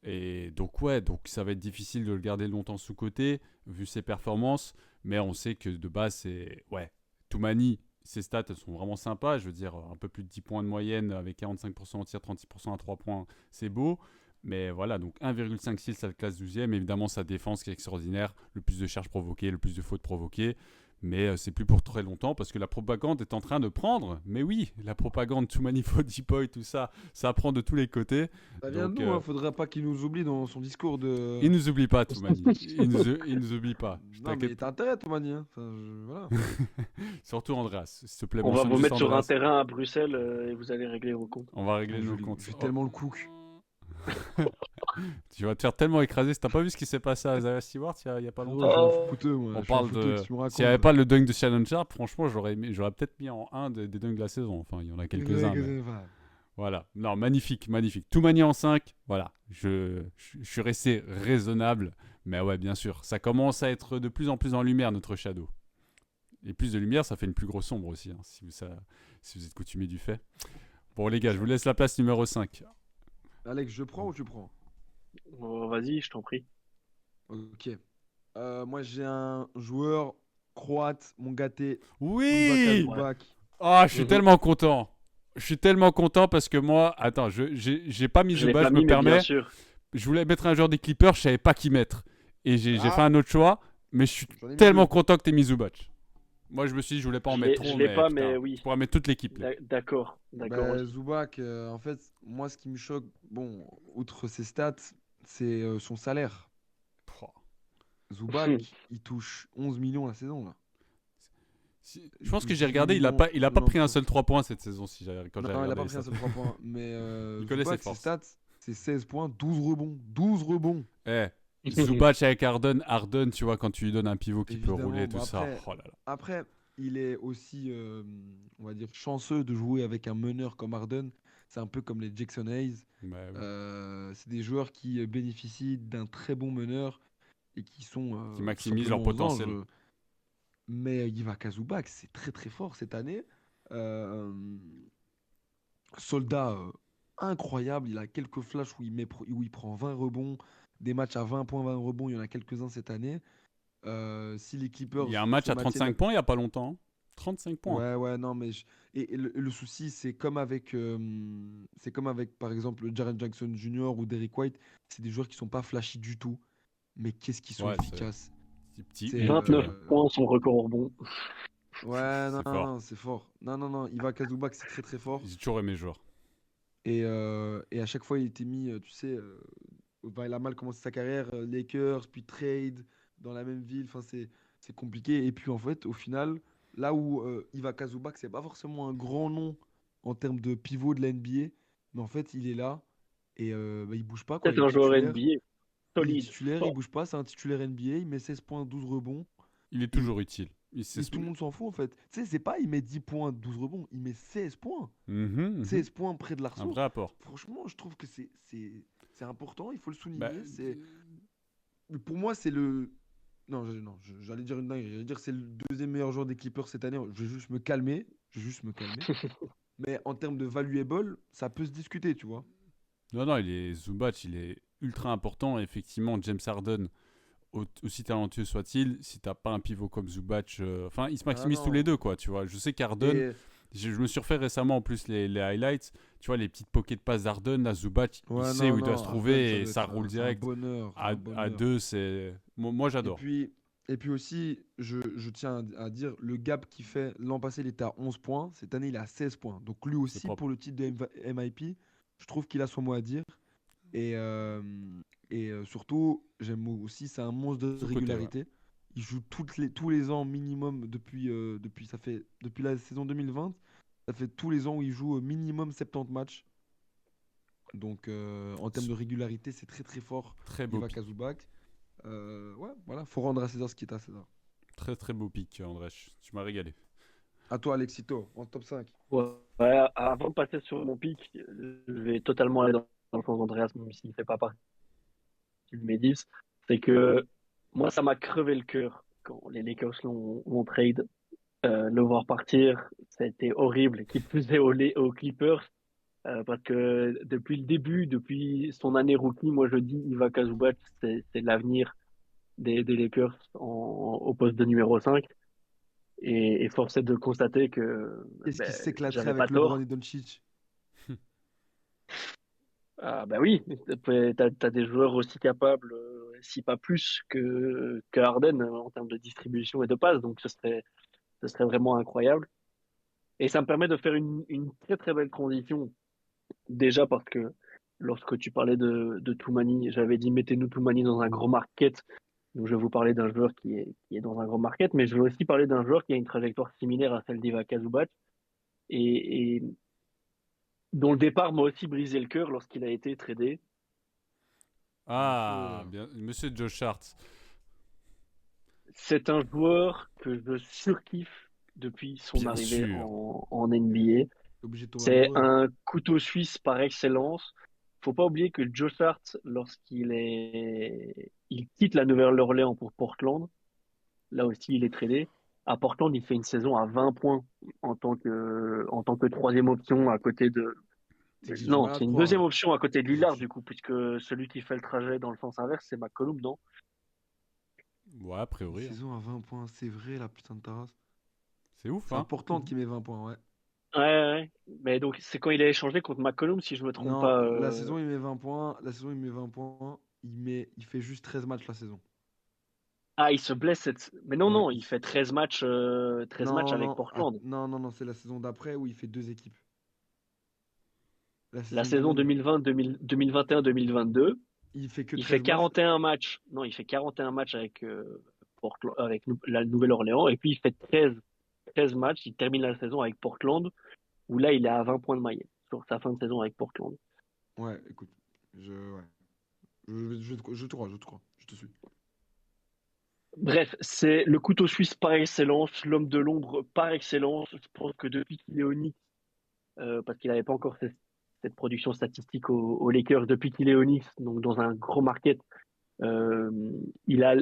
[SPEAKER 1] Et donc ouais, donc ça va être difficile de le garder longtemps sous-côté, vu ses performances, mais on sait que de base, c'est... Ouais, Toumani, ses stats, elles sont vraiment sympas, je veux dire, un peu plus de 10 points de moyenne, avec 45% au tir, 36% à 3 points, c'est beau. Mais voilà, donc 1,56, ça le classe 12e. Évidemment, sa défense qui est extraordinaire, le plus de charges provoquées, le plus de fautes provoquées. Mais c'est plus pour très longtemps parce que la propagande est en train de prendre. Mais oui, la propagande, Too Many for Boy, tout ça, ça prend de tous les côtés.
[SPEAKER 3] Ça vient de
[SPEAKER 1] Donc,
[SPEAKER 3] nous, hein. Faudrait pas qu'il nous oublie dans son discours de.
[SPEAKER 1] il nous oublie pas, Toumani. Il nous oublie pas. Je
[SPEAKER 3] Non, mais
[SPEAKER 1] t'inquiète.
[SPEAKER 3] t'as intérêt, Tomani. Hein. Enfin, voilà.
[SPEAKER 1] Surtout Andreas. S'il te plaît,
[SPEAKER 2] On va
[SPEAKER 1] mentionne
[SPEAKER 2] vous
[SPEAKER 1] juste
[SPEAKER 2] mettre sur un
[SPEAKER 1] Andreas.
[SPEAKER 2] terrain à Bruxelles et vous allez régler vos comptes.
[SPEAKER 1] On va régler
[SPEAKER 3] Je
[SPEAKER 1] nos
[SPEAKER 3] vais
[SPEAKER 1] comptes.
[SPEAKER 3] je vais tellement le cook.
[SPEAKER 1] Tu vas te faire tellement écraser. Si t'as pas vu ce qui s'est passé à Isaiah Stewart il y a pas
[SPEAKER 3] Oh,
[SPEAKER 1] longtemps.
[SPEAKER 3] je m'en
[SPEAKER 2] Oh.
[SPEAKER 3] fouteux, moi.
[SPEAKER 1] On
[SPEAKER 3] Je
[SPEAKER 1] parle
[SPEAKER 3] m'en fouteux,
[SPEAKER 1] de.
[SPEAKER 3] qu'est-ce que tu me racontes,
[SPEAKER 1] S'il n'y avait
[SPEAKER 3] là.
[SPEAKER 1] pas le dunk de Shannon Sharp, franchement, j'aurais peut-être mis en un des dunks de la saison. Enfin, il y en a quelques-uns. Mais... Voilà. Non, magnifique, magnifique. Tout manié en 5. Voilà. Je suis resté raisonnable. Mais ouais, bien sûr. Ça commence à être de plus en plus en lumière, notre Shadow. Et plus de lumière, ça fait une plus grosse ombre aussi, hein, si vous êtes coutumier du fait. Bon, les gars, je vous laisse la place numéro 5.
[SPEAKER 3] Alex, je prends ou tu prends?
[SPEAKER 2] Oh, vas-y, je t'en prie.
[SPEAKER 3] Ok. Moi, j'ai un joueur croate, mon gâté, Ivica
[SPEAKER 1] Oui!
[SPEAKER 2] Ouais.
[SPEAKER 3] Zubac.
[SPEAKER 1] Ah, je suis
[SPEAKER 2] Mhm.
[SPEAKER 1] tellement content. Je suis tellement content parce que moi, attends, j'ai pas mis
[SPEAKER 2] Je l'ai
[SPEAKER 1] Zubac,
[SPEAKER 2] pas
[SPEAKER 1] je me
[SPEAKER 2] mis, mais bien
[SPEAKER 1] permets.
[SPEAKER 2] sûr.
[SPEAKER 1] Je voulais mettre un joueur des Clippers, je savais pas qui mettre. Et j'ai fait
[SPEAKER 3] Ah,
[SPEAKER 1] un autre choix, mais je suis
[SPEAKER 3] j'en ai mis
[SPEAKER 1] tellement
[SPEAKER 3] deux.
[SPEAKER 1] content que t'aies mis Zubac. Moi, je me suis dit, je voulais pas en mettre
[SPEAKER 2] Je
[SPEAKER 1] trop,
[SPEAKER 2] l'ai
[SPEAKER 1] mais
[SPEAKER 2] pas, mais
[SPEAKER 1] putain, tu
[SPEAKER 2] oui.
[SPEAKER 1] pourras mettre toute l'équipe, là.
[SPEAKER 2] D'accord, d'accord
[SPEAKER 3] Bah,
[SPEAKER 2] aussi.
[SPEAKER 3] Zubac, en fait, moi, ce qui me choque, bon, outre ses stats, c'est son salaire.
[SPEAKER 1] Pouah.
[SPEAKER 3] Zubac, il touche 11 millions la saison, là.
[SPEAKER 1] Je
[SPEAKER 3] Il
[SPEAKER 1] pense que
[SPEAKER 3] touche
[SPEAKER 1] j'ai
[SPEAKER 3] 18
[SPEAKER 1] regardé,
[SPEAKER 3] millions
[SPEAKER 1] il a
[SPEAKER 3] aux
[SPEAKER 1] pas pris un
[SPEAKER 3] alentours.
[SPEAKER 1] seul 3 points cette saison, quand j'ai
[SPEAKER 3] Non, il a
[SPEAKER 1] regardé
[SPEAKER 3] pas
[SPEAKER 1] les
[SPEAKER 3] pris un
[SPEAKER 1] stats.
[SPEAKER 3] seul 3 points. Mais
[SPEAKER 1] Il connaît ses
[SPEAKER 3] Zubac, ses
[SPEAKER 1] forces.
[SPEAKER 3] stats, c'est 16 points, 12 rebonds. 12 rebonds,
[SPEAKER 1] Eh, Zubac avec Harden, tu vois, quand tu lui donnes un pivot qui peut
[SPEAKER 3] évidemment.
[SPEAKER 1] rouler, tout
[SPEAKER 3] Bon,
[SPEAKER 1] ça. Oh là là.
[SPEAKER 3] après, il est aussi, on va dire, chanceux de jouer avec un meneur comme Harden. C'est un peu comme les Jackson Hayes.
[SPEAKER 1] Bah oui.
[SPEAKER 3] C'est des joueurs qui bénéficient d'un très bon meneur et qui sont
[SPEAKER 1] Qui
[SPEAKER 3] tout
[SPEAKER 1] maximisent leur
[SPEAKER 3] simplement aux
[SPEAKER 1] potentiel.
[SPEAKER 3] anges. Mais Ivica Zubac, c'est très très fort cette année. Euh, Soldat incroyable, il a quelques flashs où il prend 20 rebonds, des matchs à 20 points, 20 rebonds, il y en a quelques-uns cette année. Si les
[SPEAKER 1] Il
[SPEAKER 3] Clippers
[SPEAKER 1] y a un match
[SPEAKER 3] se
[SPEAKER 1] à
[SPEAKER 3] maintiennent.
[SPEAKER 1] 35 points il y a pas longtemps. Hein. 35 points.
[SPEAKER 3] Ouais, ouais, non, mais. Et le souci, c'est comme avec, par exemple, Jaren Jackson Jr. ou Derrick White. C'est des joueurs qui sont pas flashy du tout, mais qu'est-ce qu'ils sont
[SPEAKER 1] Ouais,
[SPEAKER 3] efficaces.
[SPEAKER 1] Ces petits
[SPEAKER 3] C'est.
[SPEAKER 1] Hulk,
[SPEAKER 2] 29 points, son record au rebond.
[SPEAKER 3] Ouais, non,
[SPEAKER 1] c'est
[SPEAKER 3] non,
[SPEAKER 1] fort.
[SPEAKER 3] non, c'est fort. Non, non, non, Ivica Zubac, c'est très très fort.
[SPEAKER 1] J'ai toujours aimé le joueur.
[SPEAKER 3] Et à chaque fois, il était mis, tu sais, enfin, il a mal commencé sa carrière, Lakers, puis trade dans la même ville. Enfin, c'est compliqué. Et puis, en fait, au final, là où Ivica Zubac, c'est pas forcément un grand nom en termes de pivot de la NBA, mais en fait, il est là et bah, il bouge pas, quoi.
[SPEAKER 2] C'est
[SPEAKER 3] Il est
[SPEAKER 2] un joueur
[SPEAKER 3] titulaire.
[SPEAKER 2] NBA
[SPEAKER 3] Il est
[SPEAKER 2] solide,
[SPEAKER 3] titulaire, il
[SPEAKER 2] fort.
[SPEAKER 3] bouge pas. C'est un titulaire NBA. Il met 16 points, 12 rebonds.
[SPEAKER 1] Il est
[SPEAKER 3] Et,
[SPEAKER 1] toujours utile.
[SPEAKER 3] et tout le monde s'en fout, en fait. Tu sais, c'est pas il met 10 points, 12 rebonds. Il met 16 points.
[SPEAKER 1] Mhm, mhm.
[SPEAKER 3] 16 points près de
[SPEAKER 1] Un
[SPEAKER 3] l'arceau.
[SPEAKER 1] vrai apport.
[SPEAKER 3] Franchement, je trouve que c'est important, il faut le
[SPEAKER 1] Bah,
[SPEAKER 3] souligner. Pour moi, c'est le. Non, non, j'allais dire une dinguerie. J'allais dire que c'est le deuxième meilleur joueur des Clippers cette année. Je vais juste me calmer. Je vais juste me calmer. Mais en termes de valuable, ça peut se discuter, tu vois.
[SPEAKER 1] non, non, Zubac, il est ultra important. Effectivement, James Harden, aussi talentueux soit-il, si t'as pas un pivot comme Zubac, enfin, ils se
[SPEAKER 3] Ah
[SPEAKER 1] maximisent tous les
[SPEAKER 3] non.
[SPEAKER 1] deux, quoi, tu vois. Je sais qu'Harden,
[SPEAKER 3] Et
[SPEAKER 1] je me suis refait récemment en plus les highlights, tu vois, les petites pockets de passe d'Harden, là, Zubac, il
[SPEAKER 3] ouais,
[SPEAKER 1] sait
[SPEAKER 3] non,
[SPEAKER 1] où il doit
[SPEAKER 3] non,
[SPEAKER 1] se
[SPEAKER 3] Harden,
[SPEAKER 1] trouver et
[SPEAKER 3] doit
[SPEAKER 1] ça
[SPEAKER 3] être
[SPEAKER 1] roule
[SPEAKER 3] un
[SPEAKER 1] direct.
[SPEAKER 3] bonheur, un
[SPEAKER 1] À
[SPEAKER 3] bonheur.
[SPEAKER 1] deux, c'est. Moi,
[SPEAKER 3] Et
[SPEAKER 1] j'adore.
[SPEAKER 3] puis, et puis aussi, je tiens à dire, le gap qu'il fait, l'an passé, il était à 11 points. Cette année, il est à 16 points. Donc lui
[SPEAKER 1] C'est
[SPEAKER 3] aussi,
[SPEAKER 1] propre.
[SPEAKER 3] pour le titre de MIP, je trouve qu'il a son mot à dire. Et, surtout, j'aime aussi, c'est un monstre de
[SPEAKER 1] Sous-côté, ouais.
[SPEAKER 3] régularité. Il joue tous les ans minimum depuis la saison 2020. Ça fait tous les ans où il joue au minimum 70 matchs. Donc, en termes de régularité, c'est très très fort.
[SPEAKER 1] Très beau
[SPEAKER 3] Iva
[SPEAKER 1] pic.
[SPEAKER 3] Kazubak. Ouais, voilà, faut rendre à César ce qui est à César.
[SPEAKER 1] Très très beau pic, Andrés. Tu m'as régalé.
[SPEAKER 3] À toi, Alexito, en top 5.
[SPEAKER 2] Ouais, avant de passer sur mon pic, je vais totalement aller dans le sens d'Andreas, même s'il ne fait pas partie de mes 10. C'est que moi, ça m'a crevé le cœur quand les Lakers l'ont trade. Le voir partir, ça a été horrible. Qui plus est aux Clippers, parce que depuis le début, depuis son année rookie, moi je dis Iva Zubac, c'est l'avenir des Lakers au poste de numéro 5. Et force est de constater que
[SPEAKER 3] Qu'est-ce qui
[SPEAKER 2] ben,
[SPEAKER 3] s'éclaterait
[SPEAKER 2] j'avais pas
[SPEAKER 3] avec LeBron et
[SPEAKER 2] tort.
[SPEAKER 3] Doncic?
[SPEAKER 2] Ah, bah oui, t'as des joueurs aussi capables, si pas plus, que Harden en termes de distribution et de passes, donc ce serait vraiment incroyable. Et ça me permet de faire une très très belle transition, déjà parce que lorsque tu parlais de Toumani, j'avais dit mettez-nous Toumani dans un grand market. Donc je vais vous parler d'un joueur qui est dans un grand market, mais je vais aussi parler d'un joueur qui a une trajectoire similaire à celle d'Iva Zubac et dont le départ m'a aussi brisé le cœur lorsqu'il a été tradé.
[SPEAKER 1] Ah, bien, Monsieur Josh Hart.
[SPEAKER 2] C'est un joueur que je surkiffe depuis son
[SPEAKER 1] Bien
[SPEAKER 2] arrivée
[SPEAKER 1] sûr.
[SPEAKER 2] en NBA.
[SPEAKER 3] Obligé de tomber
[SPEAKER 2] C'est
[SPEAKER 3] amoureux.
[SPEAKER 2] un couteau suisse par excellence. Faut pas oublier que Josh Hart, il quitte la Nouvelle-Orléans pour Portland, là aussi il est tradé. À Portland, il fait une saison à 20 points en tant que troisième option à côté de.
[SPEAKER 3] C'est que j'ai du
[SPEAKER 2] Non,
[SPEAKER 3] mal à
[SPEAKER 2] c'est
[SPEAKER 3] te
[SPEAKER 2] une
[SPEAKER 3] croire
[SPEAKER 2] deuxième
[SPEAKER 3] là.
[SPEAKER 2] option à côté de
[SPEAKER 3] J'ai-
[SPEAKER 2] Lillard
[SPEAKER 3] j'ai-
[SPEAKER 2] du coup, puisque celui qui fait le trajet dans le sens inverse, c'est McCollum, non?
[SPEAKER 1] Ouais, a
[SPEAKER 3] Une
[SPEAKER 1] priori, hein.
[SPEAKER 3] saison à 20 points, c'est vrai la putain de ta race.
[SPEAKER 1] C'est ouf,
[SPEAKER 3] C'est
[SPEAKER 1] hein.
[SPEAKER 3] important qui met 20 points, ouais.
[SPEAKER 2] Ouais, ouais, ouais. Mais donc, c'est quand il a échangé contre McCollum, si je me trompe
[SPEAKER 3] Non,
[SPEAKER 2] pas.
[SPEAKER 3] la saison il met 20 points. La saison il met 20 points. Il fait juste 13 matchs la saison.
[SPEAKER 2] Ah, il se blesse Mais non,
[SPEAKER 3] Ouais,
[SPEAKER 2] non, il fait 13 matchs
[SPEAKER 3] non,
[SPEAKER 2] avec
[SPEAKER 3] non,
[SPEAKER 2] Portland.
[SPEAKER 3] non, non, non, c'est la saison d'après où il fait deux équipes. La
[SPEAKER 2] La
[SPEAKER 3] saison
[SPEAKER 2] saison
[SPEAKER 3] 2020,
[SPEAKER 2] 2020, 2021-2022,
[SPEAKER 3] il fait que
[SPEAKER 2] il fait
[SPEAKER 3] 13 matchs.
[SPEAKER 2] 41 matchs. Non, il fait 41 matchs avec, la Nouvelle-Orléans. Et puis, il fait 13 matchs. Il termine la saison avec Portland, où là, il est à 20 points de moyenne sur sa fin de saison avec Portland.
[SPEAKER 3] Ouais, écoute, ouais. Je te crois, je te crois, je te suis.
[SPEAKER 2] Bref, c'est le couteau suisse par excellence, l'homme de l'ombre par excellence. Je pense que depuis qu'il est au Knicks, parce qu'il n'avait pas encore cette production statistique aux Lakers depuis qu'il est au Knicks, donc dans un gros market. Euh, il a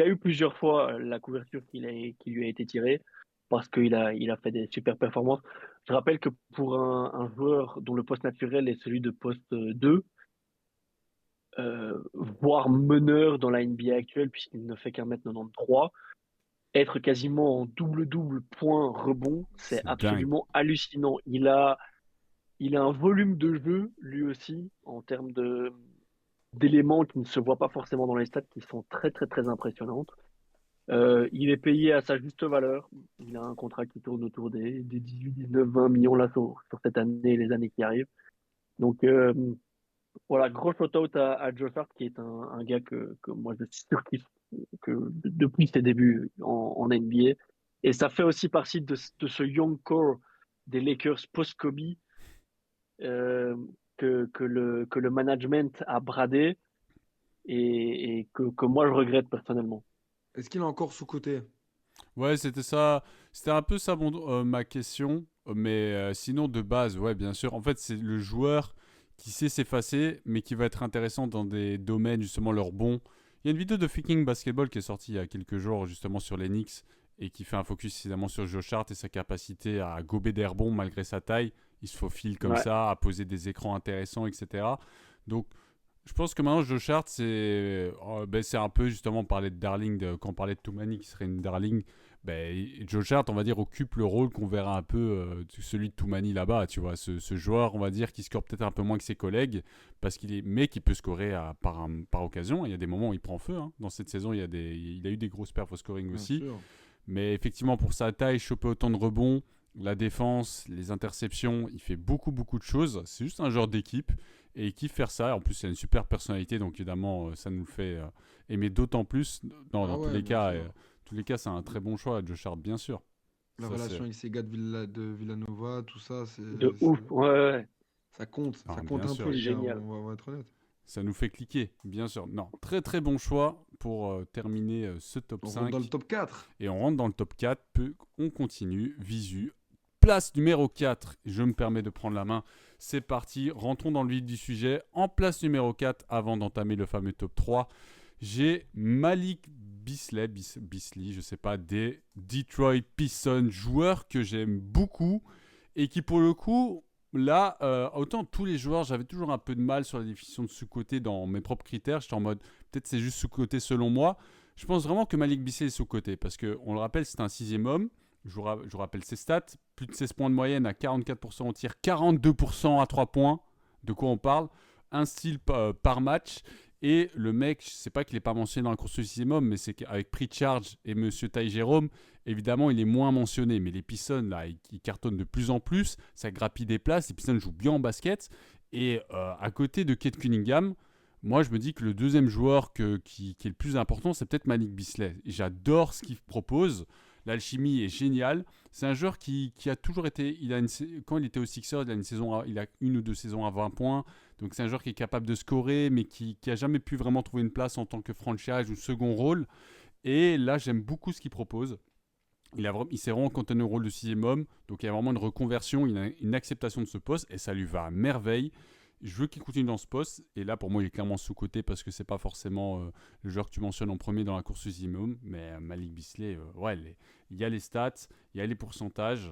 [SPEAKER 2] eu plusieurs fois la couverture qui lui a été tirée parce il a fait des super performances. Je rappelle que pour un joueur dont le poste naturel est celui de poste 2, voire meneur dans la NBA actuelle, puisqu'il ne fait qu'un mètre 93, être quasiment en double-double point rebond, c'est
[SPEAKER 1] C'est dingue.
[SPEAKER 2] absolument hallucinant. Il a un volume de jeu, lui aussi, en termes d'éléments qui ne se voient pas forcément dans les stats, qui sont très, très, très impressionnantes. Il est payé à sa juste valeur. Il a un contrat qui tourne autour des 18, 19, 20 millions là sur cette année et les années qui arrivent. Donc, voilà, gros shout-out à Joe Hart, qui est un gars que moi je suis sûr depuis ses débuts en NBA. Et ça fait aussi partie de ce young core des Lakers post-Kobe, euh, que le management a bradé et que moi je regrette personnellement.
[SPEAKER 3] Est-ce qu'il est encore sous-coté?
[SPEAKER 1] Ouais, c'était ça. C'était un peu ça ma question. Mais sinon, de base, ouais, bien sûr. En fait, c'est le joueur qui sait s'effacer, mais qui va être intéressant dans des domaines, justement, leur bon. Il y a une vidéo de Freaking Basketball qui est sortie il y a quelques jours, justement, sur les Knicks, et qui fait un focus évidemment sur Josh Hart et sa capacité à gober des rebonds malgré sa taille. Il se faufile comme
[SPEAKER 2] Ouais,
[SPEAKER 1] ça, à poser des écrans intéressants, etc. Donc, je pense que maintenant, Josh Hart, c'est un peu, justement, on parlait de Darling, quand on parlait de Toumani qui serait une Darling. Ben, Josh Hart, on va dire, occupe le rôle qu'on verra un peu celui de Toumani là-bas, tu vois. Ce joueur, on va dire, qui score peut-être un peu moins que ses collègues, mais qui peut scorer par occasion. Il y a des moments où il prend feu, hein. Dans cette saison, il a eu des grosses perfs au scoring
[SPEAKER 3] Bien
[SPEAKER 1] aussi.
[SPEAKER 3] sûr.
[SPEAKER 1] Mais effectivement, pour sa taille, choper autant de rebonds, la défense, les interceptions, il fait beaucoup, beaucoup de choses. C'est juste un joueur d'équipe et il kiffe faire ça. En plus, il a une super personnalité, donc évidemment, ça nous le fait aimer d'autant plus. Non,
[SPEAKER 3] Ah
[SPEAKER 1] dans
[SPEAKER 3] ouais, bien sûr.
[SPEAKER 1] tous les cas, c'est un très bon choix, Josh Hart, bien sûr.
[SPEAKER 3] La
[SPEAKER 1] Ça,
[SPEAKER 3] relation
[SPEAKER 1] c'est.
[SPEAKER 3] avec ces gars de Villanova, tout ça,
[SPEAKER 2] De ouf, ouais, ouais, ouais.
[SPEAKER 3] ça
[SPEAKER 1] Ah,
[SPEAKER 3] compte
[SPEAKER 1] bien
[SPEAKER 3] un peu,
[SPEAKER 1] sûr.
[SPEAKER 2] C'est
[SPEAKER 3] les gars,
[SPEAKER 2] génial.
[SPEAKER 3] on va être honnête.
[SPEAKER 1] Ça nous fait cliquer, bien sûr. Non, très très bon choix pour terminer ce top
[SPEAKER 3] On rentre dans le
[SPEAKER 1] 5.
[SPEAKER 3] top 4.
[SPEAKER 1] Et on rentre dans le top 4. On continue. Visu. Place numéro 4. Je me permets de prendre la main. C'est parti. Rentrons dans le vif du sujet. En place numéro 4, avant d'entamer le fameux top 3, j'ai Malik Beasley, je sais pas, des Detroit Pistons, joueur que j'aime beaucoup et qui pour le coup, là, autant tous les joueurs, j'avais toujours un peu de mal sur la définition de sous-côté dans mes propres critères. J'étais en mode, peut-être c'est juste sous-côté selon moi. Je pense vraiment que Malik Beasley est sous-côté parce qu'on le rappelle, c'est un sixième homme. Je vous rappelle ses stats, plus de 16 points de moyenne à 44% au tir, 42% à 3 points. De quoi on parle? Un style par match. Et le mec, c'est pas qu'il n'est pas mentionné dans la course du sixième homme, mais c'est qu'avec Pritchard et Monsieur Ty Jerome, évidemment, il est moins mentionné. Mais les Pistons, là, ils cartonnent de plus en plus. Ça grappille des places. Les Pistons jouent bien en basket. Et à côté de Kate Cunningham, moi, je me dis que le deuxième joueur qui est le plus important, c'est peut-être Malik Beasley. J'adore ce qu'il propose. L'alchimie est géniale. C'est un joueur qui a toujours été. Quand il était au Sixers, il a une ou deux saisons à 20 points. Donc c'est un joueur qui est capable de scorer, mais qui a jamais pu vraiment trouver une place en tant que franchise ou second rôle. Et là, j'aime beaucoup ce qu'il propose. Il s'est vraiment cantonné au rôle de sixième homme. Donc il y a vraiment une reconversion, une acceptation de ce poste. Et ça lui va à merveille. Je veux qu'il continue dans ce poste. Et là, pour moi, il est clairement sous-coté parce que c'est pas forcément le joueur que tu mentionnes en premier dans la course sixième homme. Mais Malik Beasley, il y a les stats, il y a les pourcentages.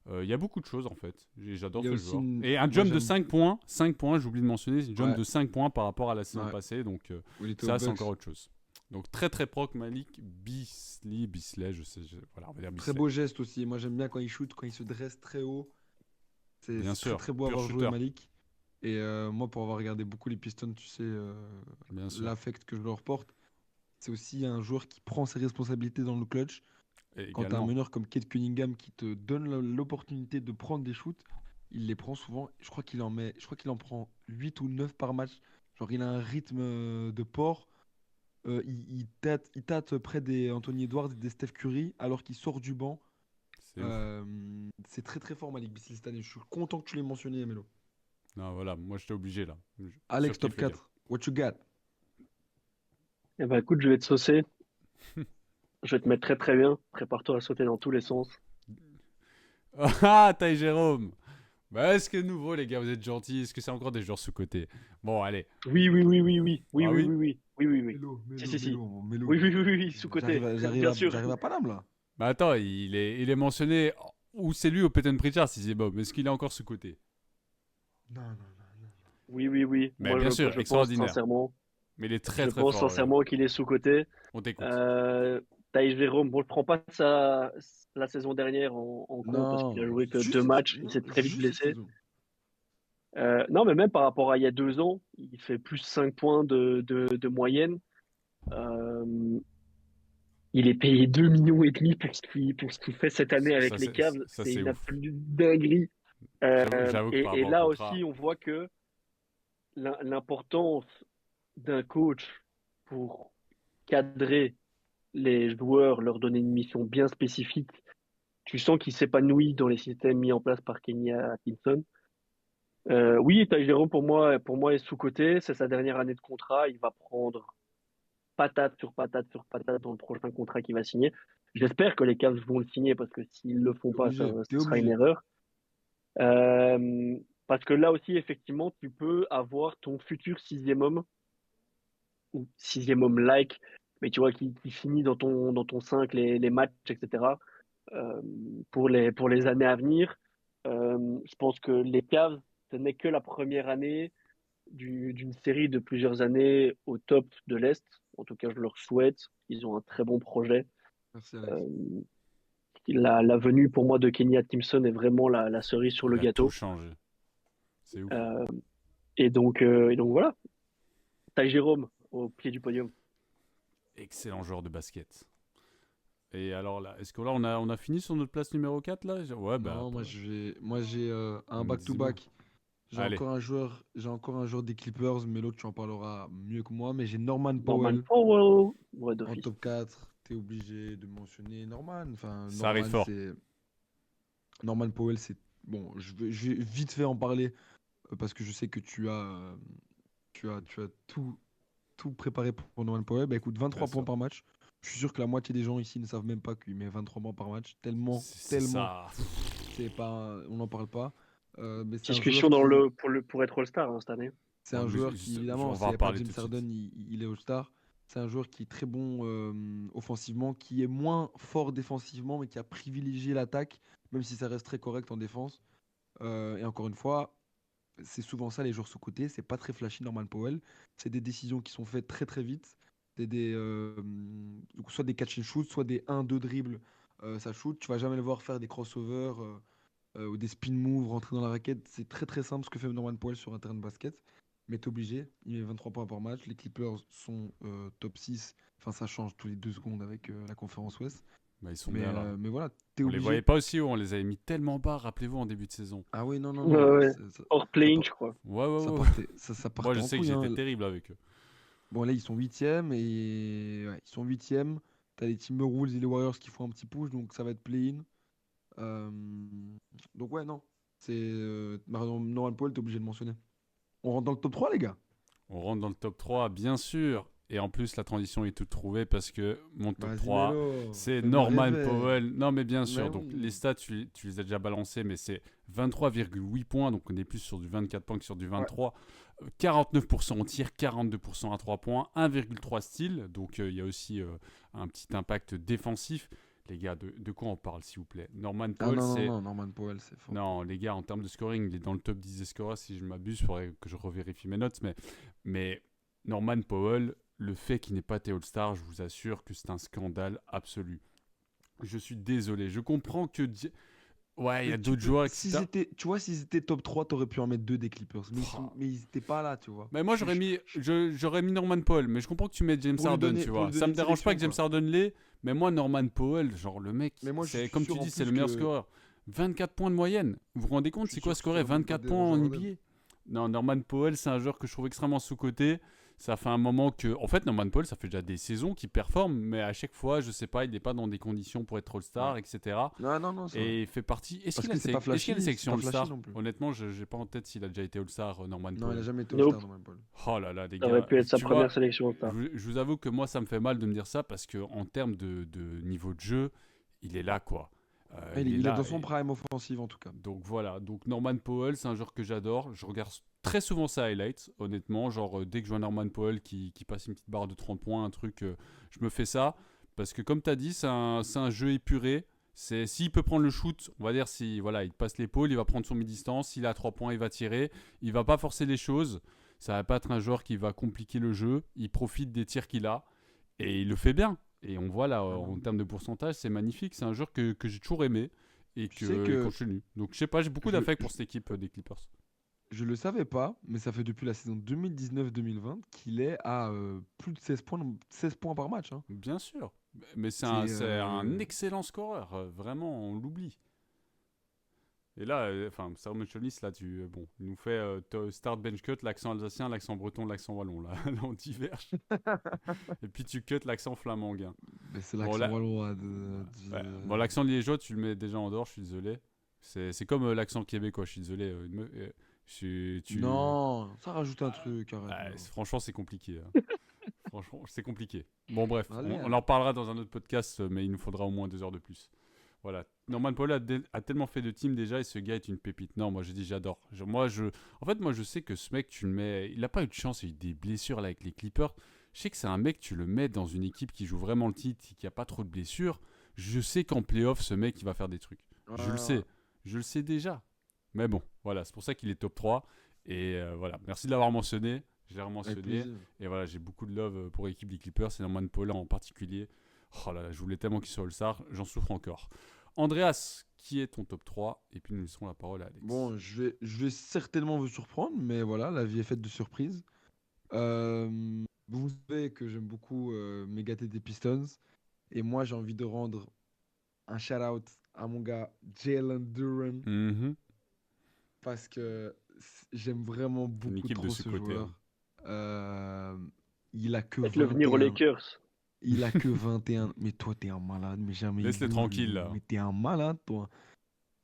[SPEAKER 1] Il y a beaucoup de choses en fait. J'adore
[SPEAKER 3] Il y a
[SPEAKER 1] ce
[SPEAKER 3] aussi
[SPEAKER 1] joueur.
[SPEAKER 3] une.
[SPEAKER 1] Et un
[SPEAKER 3] Moi,
[SPEAKER 1] jump de
[SPEAKER 3] j'aime.
[SPEAKER 1] 5 points. 5 points, j'oublie de mentionner. Un jump
[SPEAKER 3] Ouais,
[SPEAKER 1] de 5 points par rapport à la saison
[SPEAKER 3] ouais.
[SPEAKER 1] passée. Donc
[SPEAKER 3] Où il était aux
[SPEAKER 1] ça, c'est encore
[SPEAKER 3] Bucks.
[SPEAKER 1] autre chose. Donc très très proc Malik Beasley, je sais. Voilà, on va dire
[SPEAKER 3] Très
[SPEAKER 1] Beasley.
[SPEAKER 3] beau geste aussi. Moi, j'aime bien quand il shoot, quand il se dresse très haut.
[SPEAKER 1] Bien
[SPEAKER 3] C'est très
[SPEAKER 1] sûr,
[SPEAKER 3] très beau à
[SPEAKER 1] pur
[SPEAKER 3] avoir joué
[SPEAKER 1] shooter.
[SPEAKER 3] Malik. Et moi, pour avoir regardé beaucoup les Pistons, tu sais,
[SPEAKER 1] Bien sûr.
[SPEAKER 3] l'affect que je leur porte, c'est aussi un joueur qui prend ses responsabilités dans le clutch.
[SPEAKER 1] Et
[SPEAKER 3] Quand tu as un
[SPEAKER 1] également.
[SPEAKER 3] meneur comme Kate Cunningham qui te donne l'opportunité de prendre des shoots, il les prend souvent. Je crois qu'il en prend 8 ou 9 par match. Genre, il a un rythme de porc. Il tâte près des Anthony Edwards et des Steph Curry alors qu'il sort du banc.
[SPEAKER 1] C'est ouf.
[SPEAKER 3] C'est très très fort Malik Beasley cette année. Je suis content que tu l'aies mentionné, Melo.
[SPEAKER 1] Non, voilà, moi j'étais obligé là.
[SPEAKER 3] Alex, top
[SPEAKER 1] Surkiffé le gars.
[SPEAKER 3] 4. What you got?
[SPEAKER 2] Eh ben, écoute, je vais te saucer. Je vais te mettre très très bien. Prépare-toi à sauter dans tous les sens.
[SPEAKER 1] Ah, Ty Jérôme. Bah, est-ce que nouveau, les gars, vous êtes gentils? Est-ce que c'est encore des joueurs sous-côté? Bon, allez.
[SPEAKER 2] Oui, oui, oui, oui, oui. Oui,
[SPEAKER 1] Ah
[SPEAKER 2] oui,
[SPEAKER 1] oui?
[SPEAKER 2] oui, oui. Oui, oui, oui.
[SPEAKER 3] Mélo,
[SPEAKER 2] Si,
[SPEAKER 3] Mélo,
[SPEAKER 2] si, si.
[SPEAKER 3] Mélo, Mélo.
[SPEAKER 2] Oui, oui, oui, oui, oui, sous-côté. Bien sûr.
[SPEAKER 3] J'arrive à Paname là.
[SPEAKER 1] Bah attends, il est mentionné. Ou c'est lui au Peyton Pritchard, si c'est Bob. Est-ce qu'il est encore sous-côté?
[SPEAKER 3] Non, non, non.
[SPEAKER 2] Oui, oui, oui.
[SPEAKER 1] Mais
[SPEAKER 2] Moi,
[SPEAKER 1] bien sûr,
[SPEAKER 2] je pense
[SPEAKER 1] extraordinaire.
[SPEAKER 2] sincèrement.
[SPEAKER 1] Mais il est très
[SPEAKER 2] Je
[SPEAKER 1] très
[SPEAKER 2] pense
[SPEAKER 1] fort.
[SPEAKER 2] sincèrement qu'il est sous-coté.
[SPEAKER 1] On t'écoute.
[SPEAKER 2] Euh, Thaïs Jérôme, bon, je prends pas la saison dernière en compte parce qu'il a
[SPEAKER 3] Non,
[SPEAKER 2] joué que deux
[SPEAKER 3] juste cette,
[SPEAKER 2] matchs. Il
[SPEAKER 3] non,
[SPEAKER 2] s'est très vite
[SPEAKER 3] juste cette
[SPEAKER 2] blessé.
[SPEAKER 3] saison.
[SPEAKER 2] Non, mais même par rapport à il y a 2 ans, il fait plus 5 points de moyenne. Euh, il est payé 2,5 millions pour ce qu'il fait cette année avec les Cavs.
[SPEAKER 1] Ça,
[SPEAKER 2] C'est
[SPEAKER 1] c'est
[SPEAKER 2] une
[SPEAKER 1] ouf.
[SPEAKER 2] absolue dinguerie.
[SPEAKER 1] J'avoue que par
[SPEAKER 2] Et
[SPEAKER 1] rapport au
[SPEAKER 2] là
[SPEAKER 1] contrat.
[SPEAKER 2] aussi, on voit que l'importance d'un coach pour cadrer les joueurs, leur donner une mission bien spécifique. Tu sens qu'il s'épanouit dans les systèmes mis en place par Kenny Atkinson. Oui, Ty Jerome pour moi est sous-coté. C'est sa dernière année de contrat. Il va prendre patate sur patate sur patate dans le prochain contrat qu'il va signer. J'espère que les Cavs vont le signer parce que s'ils le font
[SPEAKER 3] T'es
[SPEAKER 2] pas,
[SPEAKER 3] obligé,
[SPEAKER 2] ce
[SPEAKER 3] t'es
[SPEAKER 2] sera une
[SPEAKER 3] obligé.
[SPEAKER 2] erreur. Euh, Parce que là aussi, effectivement, tu peux avoir ton futur sixième homme ou sixième homme like, mais tu vois, qui finit dans ton 5 les matchs, etc. euh, pour les années à venir. Je pense que les Cavs, ce n'est que la première année d'une série de plusieurs années au top de l'Est. En tout cas, je leur souhaite. Ils ont un très bon projet.
[SPEAKER 3] Merci Alex.
[SPEAKER 2] Euh, la venue pour moi de Kenny Atkinson est vraiment la cerise sur le
[SPEAKER 1] Il a tout
[SPEAKER 2] gâteau.
[SPEAKER 1] changé. C'est ouf.
[SPEAKER 2] Euh, et donc voilà, Ty Jérôme au pied du podium.
[SPEAKER 1] Excellent joueur de basket. Et alors là, est-ce que là on a fini sur notre place numéro 4 là? Ouais, bah,
[SPEAKER 3] Non, moi j'ai un
[SPEAKER 1] dis-moi.
[SPEAKER 3] back-to-back.
[SPEAKER 1] Allez.
[SPEAKER 3] J'ai encore un joueur des Clippers, mais l'autre tu en parleras mieux que moi. Mais j'ai Norman
[SPEAKER 2] Norman
[SPEAKER 3] Powell
[SPEAKER 2] Powell, ouais,
[SPEAKER 3] en
[SPEAKER 2] d'office.
[SPEAKER 3] top 4. T'es obligé de mentionner Norman. Enfin,
[SPEAKER 1] Ça arrive
[SPEAKER 3] Norman,
[SPEAKER 1] fort.
[SPEAKER 3] c'est Norman Powell, c'est. Bon, je vais vite fait en parler parce que je sais que tu as tout préparé pour Norman Powell. Bah écoute,
[SPEAKER 1] Bien
[SPEAKER 3] 23 points
[SPEAKER 1] sûr.
[SPEAKER 3] par match. Je suis sûr que la moitié des gens ici ne savent même pas qu'il met 23 points par match. Tellement,
[SPEAKER 1] C'est
[SPEAKER 3] tellement,
[SPEAKER 1] ça.
[SPEAKER 3] c'est pas, on n'en parle pas. Mais c'est un
[SPEAKER 2] Discussion
[SPEAKER 3] joueur
[SPEAKER 2] dans
[SPEAKER 3] qui,
[SPEAKER 2] pour être All-Star cette année.
[SPEAKER 3] c'est
[SPEAKER 1] Ouais,
[SPEAKER 3] un
[SPEAKER 1] mais
[SPEAKER 3] joueur qui, évidemment,
[SPEAKER 1] on va
[SPEAKER 3] s'il
[SPEAKER 1] en
[SPEAKER 3] n'y a pas
[SPEAKER 1] parler
[SPEAKER 3] James
[SPEAKER 1] tout de
[SPEAKER 3] Harden,
[SPEAKER 1] suite.
[SPEAKER 3] il est All-Star. C'est un joueur qui est très bon offensivement, qui est moins fort défensivement, mais qui a privilégié l'attaque, même si ça reste très correct en défense. Et encore une fois, c'est souvent ça les joueurs sous-cotés. C'est pas très flashy, Norman Powell. C'est des décisions qui sont faites très très vite. C'est donc soit des catch and shoot, soit des 1-2 dribbles, ça shoot. Tu vas jamais le voir faire des crossovers ou des spin moves, rentrer dans la raquette. C'est très très simple ce que fait Norman Powell sur un terrain de basket. Mais t'es obligé. Il met 23 points par match. Les Clippers sont top 6. Enfin, ça change tous les 2 secondes avec la conférence Ouest.
[SPEAKER 1] Bah, ils sont
[SPEAKER 3] Mais,
[SPEAKER 1] bien là.
[SPEAKER 3] mais voilà, t'es
[SPEAKER 1] On les voyait
[SPEAKER 3] obligé.
[SPEAKER 1] pas aussi, on les avait mis tellement bas, rappelez-vous, en début de saison.
[SPEAKER 3] Ah oui, non, non,
[SPEAKER 2] Ouais,
[SPEAKER 3] non.
[SPEAKER 2] ouais. Hors
[SPEAKER 3] Ça,
[SPEAKER 2] playing, je crois.
[SPEAKER 1] Ouais, ouais,
[SPEAKER 3] ça
[SPEAKER 1] ouais.
[SPEAKER 3] partait, ça
[SPEAKER 1] Moi,
[SPEAKER 3] partait
[SPEAKER 1] je
[SPEAKER 3] en
[SPEAKER 1] sais que
[SPEAKER 3] couille,
[SPEAKER 1] j'étais
[SPEAKER 3] hein.
[SPEAKER 1] terrible avec eux.
[SPEAKER 3] Bon, là, ils sont huitièmes et ouais, ils sont huitièmes. T'as les Timberwolves et les Warriors qui font un petit push, donc ça va être play-in. Euh, Donc ouais, non. C'est Norman Powell, t'es obligé de le mentionner. On rentre dans le top 3 les gars.
[SPEAKER 1] On rentre dans le top 3, bien sûr. Et en plus, la transition est toute trouvée parce que mon top
[SPEAKER 3] Vas-y,
[SPEAKER 1] 3,
[SPEAKER 3] Mélo,
[SPEAKER 1] c'est
[SPEAKER 3] fais-moi
[SPEAKER 1] Norman
[SPEAKER 3] rêver.
[SPEAKER 1] Powell. Non, mais bien
[SPEAKER 3] Mais
[SPEAKER 1] sûr. Donc, les
[SPEAKER 3] oui.
[SPEAKER 1] stats, tu les as déjà balancés, mais c'est 23,8 points. Donc, on est plus sur du 24 points que sur du
[SPEAKER 3] Ouais.
[SPEAKER 1] 23. 49% au tir, 42% à 3 points, 1,3 steals. Donc, il y a aussi un petit impact défensif. Les gars, de quoi on parle, s'il vous plaît? Norman
[SPEAKER 3] Ah
[SPEAKER 1] Powell,
[SPEAKER 3] non, non,
[SPEAKER 1] c'est.
[SPEAKER 3] non, Norman Powell, c'est fort.
[SPEAKER 1] Non, les gars, en termes de scoring, il est dans le top 10 des scorers, si je m'abuse. Il faudrait que je revérifie mes notes. Mais Norman Powell, le fait qu'il n'ait pas été All-Star, je vous assure que c'est un scandale absolu. Je suis désolé. Je comprends que. Ouais, il y a
[SPEAKER 3] Tu
[SPEAKER 1] d'autres
[SPEAKER 3] peux,
[SPEAKER 1] joueurs,
[SPEAKER 3] s'ils
[SPEAKER 1] etc.
[SPEAKER 3] étaient, tu vois, s'ils étaient top 3 t'aurais pu en mettre deux des Clippers. Mais ils étaient pas là, tu vois.
[SPEAKER 1] Mais moi, j'aurais mis Norman Powell. Mais je comprends que tu mets James Harden, tu
[SPEAKER 3] Pour
[SPEAKER 1] vois.
[SPEAKER 3] lui
[SPEAKER 1] Ça
[SPEAKER 3] donner
[SPEAKER 1] me
[SPEAKER 3] une
[SPEAKER 1] dérange pas
[SPEAKER 3] sélection,
[SPEAKER 1] que James
[SPEAKER 3] quoi.
[SPEAKER 1] Harden l'ait. Mais moi, Norman Powell, genre le mec,
[SPEAKER 3] Mais moi, je
[SPEAKER 1] c'est
[SPEAKER 3] suis
[SPEAKER 1] comme tu
[SPEAKER 3] sûr en
[SPEAKER 1] dis, c'est
[SPEAKER 3] plus
[SPEAKER 1] le meilleur
[SPEAKER 3] que.
[SPEAKER 1] scoreur. 24 points de moyenne. Vous vous rendez compte,
[SPEAKER 3] Je
[SPEAKER 1] c'est
[SPEAKER 3] suis
[SPEAKER 1] quoi
[SPEAKER 3] sûr que
[SPEAKER 1] scorer
[SPEAKER 3] ça va même pas
[SPEAKER 1] 24 points en
[SPEAKER 3] déranger Harden.
[SPEAKER 1] NBA? Non, Norman Powell, c'est un joueur que je trouve extrêmement sous-coté. Ça fait un moment que. En fait, Norman Powell, ça fait déjà des saisons qu'il performe, mais à chaque fois, je sais pas, il n'est pas dans des conditions pour être
[SPEAKER 3] Ouais.
[SPEAKER 1] All-Star, etc.
[SPEAKER 3] Non, non, non, c'est vrai.
[SPEAKER 1] Et il fait partie. Est-ce
[SPEAKER 3] Parce
[SPEAKER 1] qu'il a
[SPEAKER 3] que
[SPEAKER 1] une,
[SPEAKER 3] c'est pas
[SPEAKER 1] est-ce qu'il a une
[SPEAKER 3] flashy, c'est
[SPEAKER 1] sélection
[SPEAKER 3] pas flashy
[SPEAKER 1] All-Star?
[SPEAKER 3] non plus.
[SPEAKER 1] Honnêtement, je n'ai pas en tête s'il a déjà été All-Star, Norman
[SPEAKER 3] Non, il a
[SPEAKER 1] Powell.
[SPEAKER 3] jamais été
[SPEAKER 2] Nope.
[SPEAKER 3] All-Star, Norman Powell.
[SPEAKER 1] Oh là là, les
[SPEAKER 2] Ça aurait
[SPEAKER 1] gars,
[SPEAKER 2] pu être sa
[SPEAKER 1] tu
[SPEAKER 2] première
[SPEAKER 1] vois,
[SPEAKER 2] sélection All-Star.
[SPEAKER 1] je vous avoue que moi, ça me fait mal de me dire ça parce qu'en termes de niveau de jeu, il est là, quoi. Il est
[SPEAKER 3] Il est
[SPEAKER 1] là.
[SPEAKER 3] dans son prime offensif en tout cas.
[SPEAKER 1] Donc voilà, donc Norman Powell, c'est un joueur que j'adore. Je regarde très souvent ses highlights, honnêtement. Genre, dès que je vois Norman Powell qui passe une petite barre de 30 points, un truc, je me fais ça. Parce que comme tu as dit, c'est un jeu épuré. S'il peut prendre le shoot, on va dire, si voilà, il passe l'épaule, il va prendre son mi-distance. S'il a 3 points, il va tirer. Il va pas forcer les choses. Ça va pas être un joueur qui va compliquer le jeu. Il profite des tirs qu'il a. Et il le fait bien. Et on voit là,
[SPEAKER 3] Ah non.
[SPEAKER 1] en termes de pourcentage, c'est magnifique. C'est un joueur que j'ai toujours aimé et
[SPEAKER 3] Tu sais
[SPEAKER 1] qu'il
[SPEAKER 3] que
[SPEAKER 1] continue. Donc je sais pas, j'ai beaucoup
[SPEAKER 3] je,
[SPEAKER 1] d'affect pour
[SPEAKER 3] je,
[SPEAKER 1] cette équipe des Clippers.
[SPEAKER 3] je le savais pas, mais ça fait depuis la saison 2019-2020 qu'il est à plus de 16 points par match, hein.
[SPEAKER 1] Bien sûr. Mais c'est
[SPEAKER 3] C'est
[SPEAKER 1] un excellent scoreur. Vraiment, on l'oublie. Et là, enfin, Simon Cholis, là, bon, il nous fait start bench cut, l'accent alsacien, l'accent breton, l'accent wallon. Là, là on diverge. Et puis tu cut l'accent flamanguin.
[SPEAKER 3] mais c'est
[SPEAKER 1] Bon,
[SPEAKER 3] l'accent
[SPEAKER 1] là,
[SPEAKER 3] wallois
[SPEAKER 1] ouais. Bon, l'accent liégeois, tu le mets déjà en dehors, je suis désolé. C'est comme l'accent québécois, je suis désolé.
[SPEAKER 3] Non, ça rajoute un truc, arrête.
[SPEAKER 1] Ouais,
[SPEAKER 3] Non.
[SPEAKER 1] franchement, c'est compliqué, hein. Franchement, c'est compliqué. Bon, bref,
[SPEAKER 3] Allez,
[SPEAKER 1] on
[SPEAKER 3] allez.
[SPEAKER 1] en reparlera dans un autre podcast, mais il nous faudra au moins 2 heures de plus. Voilà. Norman Powell a tellement fait de team déjà et ce gars est une pépite. Non, moi, je dis j'adore. En fait, moi, je sais que ce mec, tu le mets. Il n'a pas eu de chance, il a eu des blessures là avec les Clippers. Je sais que c'est un mec, tu le mets dans une équipe qui joue vraiment le titre, qui a pas trop de blessures. Je sais qu'en playoff, ce mec, il va faire des trucs. Je le
[SPEAKER 3] Ouais,
[SPEAKER 1] sais. Je le sais déjà. Mais bon, voilà, c'est pour ça qu'il est top 3. Et voilà, merci de l'avoir mentionné. Je l'ai
[SPEAKER 3] avec
[SPEAKER 1] mentionné.
[SPEAKER 3] plaisir.
[SPEAKER 1] Et voilà, j'ai beaucoup de love pour l'équipe des Clippers et Norman Powell en particulier. Oh là là, je voulais tellement qu'il soit All-Star, j'en souffre encore. Andreas, qui est ton top 3? Et puis nous laisserons la parole à Alex.
[SPEAKER 3] Bon, je vais certainement vous surprendre, mais voilà, la vie est faite de surprises. Vous savez que j'aime beaucoup Megadeth des Pistons. Et moi, j'ai envie de rendre un shout-out à mon gars Jalen Duren
[SPEAKER 1] Mhm.
[SPEAKER 3] parce que j'aime vraiment
[SPEAKER 1] Une
[SPEAKER 3] beaucoup
[SPEAKER 1] équipe de
[SPEAKER 3] trop ce
[SPEAKER 1] sous-côté.
[SPEAKER 3] joueur. Euh, il a que
[SPEAKER 2] Faites-le venir aux
[SPEAKER 3] 21.
[SPEAKER 2] Lakers.
[SPEAKER 3] Il a que 21. Mais toi, t'es un malade, mais jamais
[SPEAKER 1] Laisse-le
[SPEAKER 3] vu,
[SPEAKER 1] tranquille
[SPEAKER 3] lui.
[SPEAKER 1] là.
[SPEAKER 3] Mais t'es un malade, toi.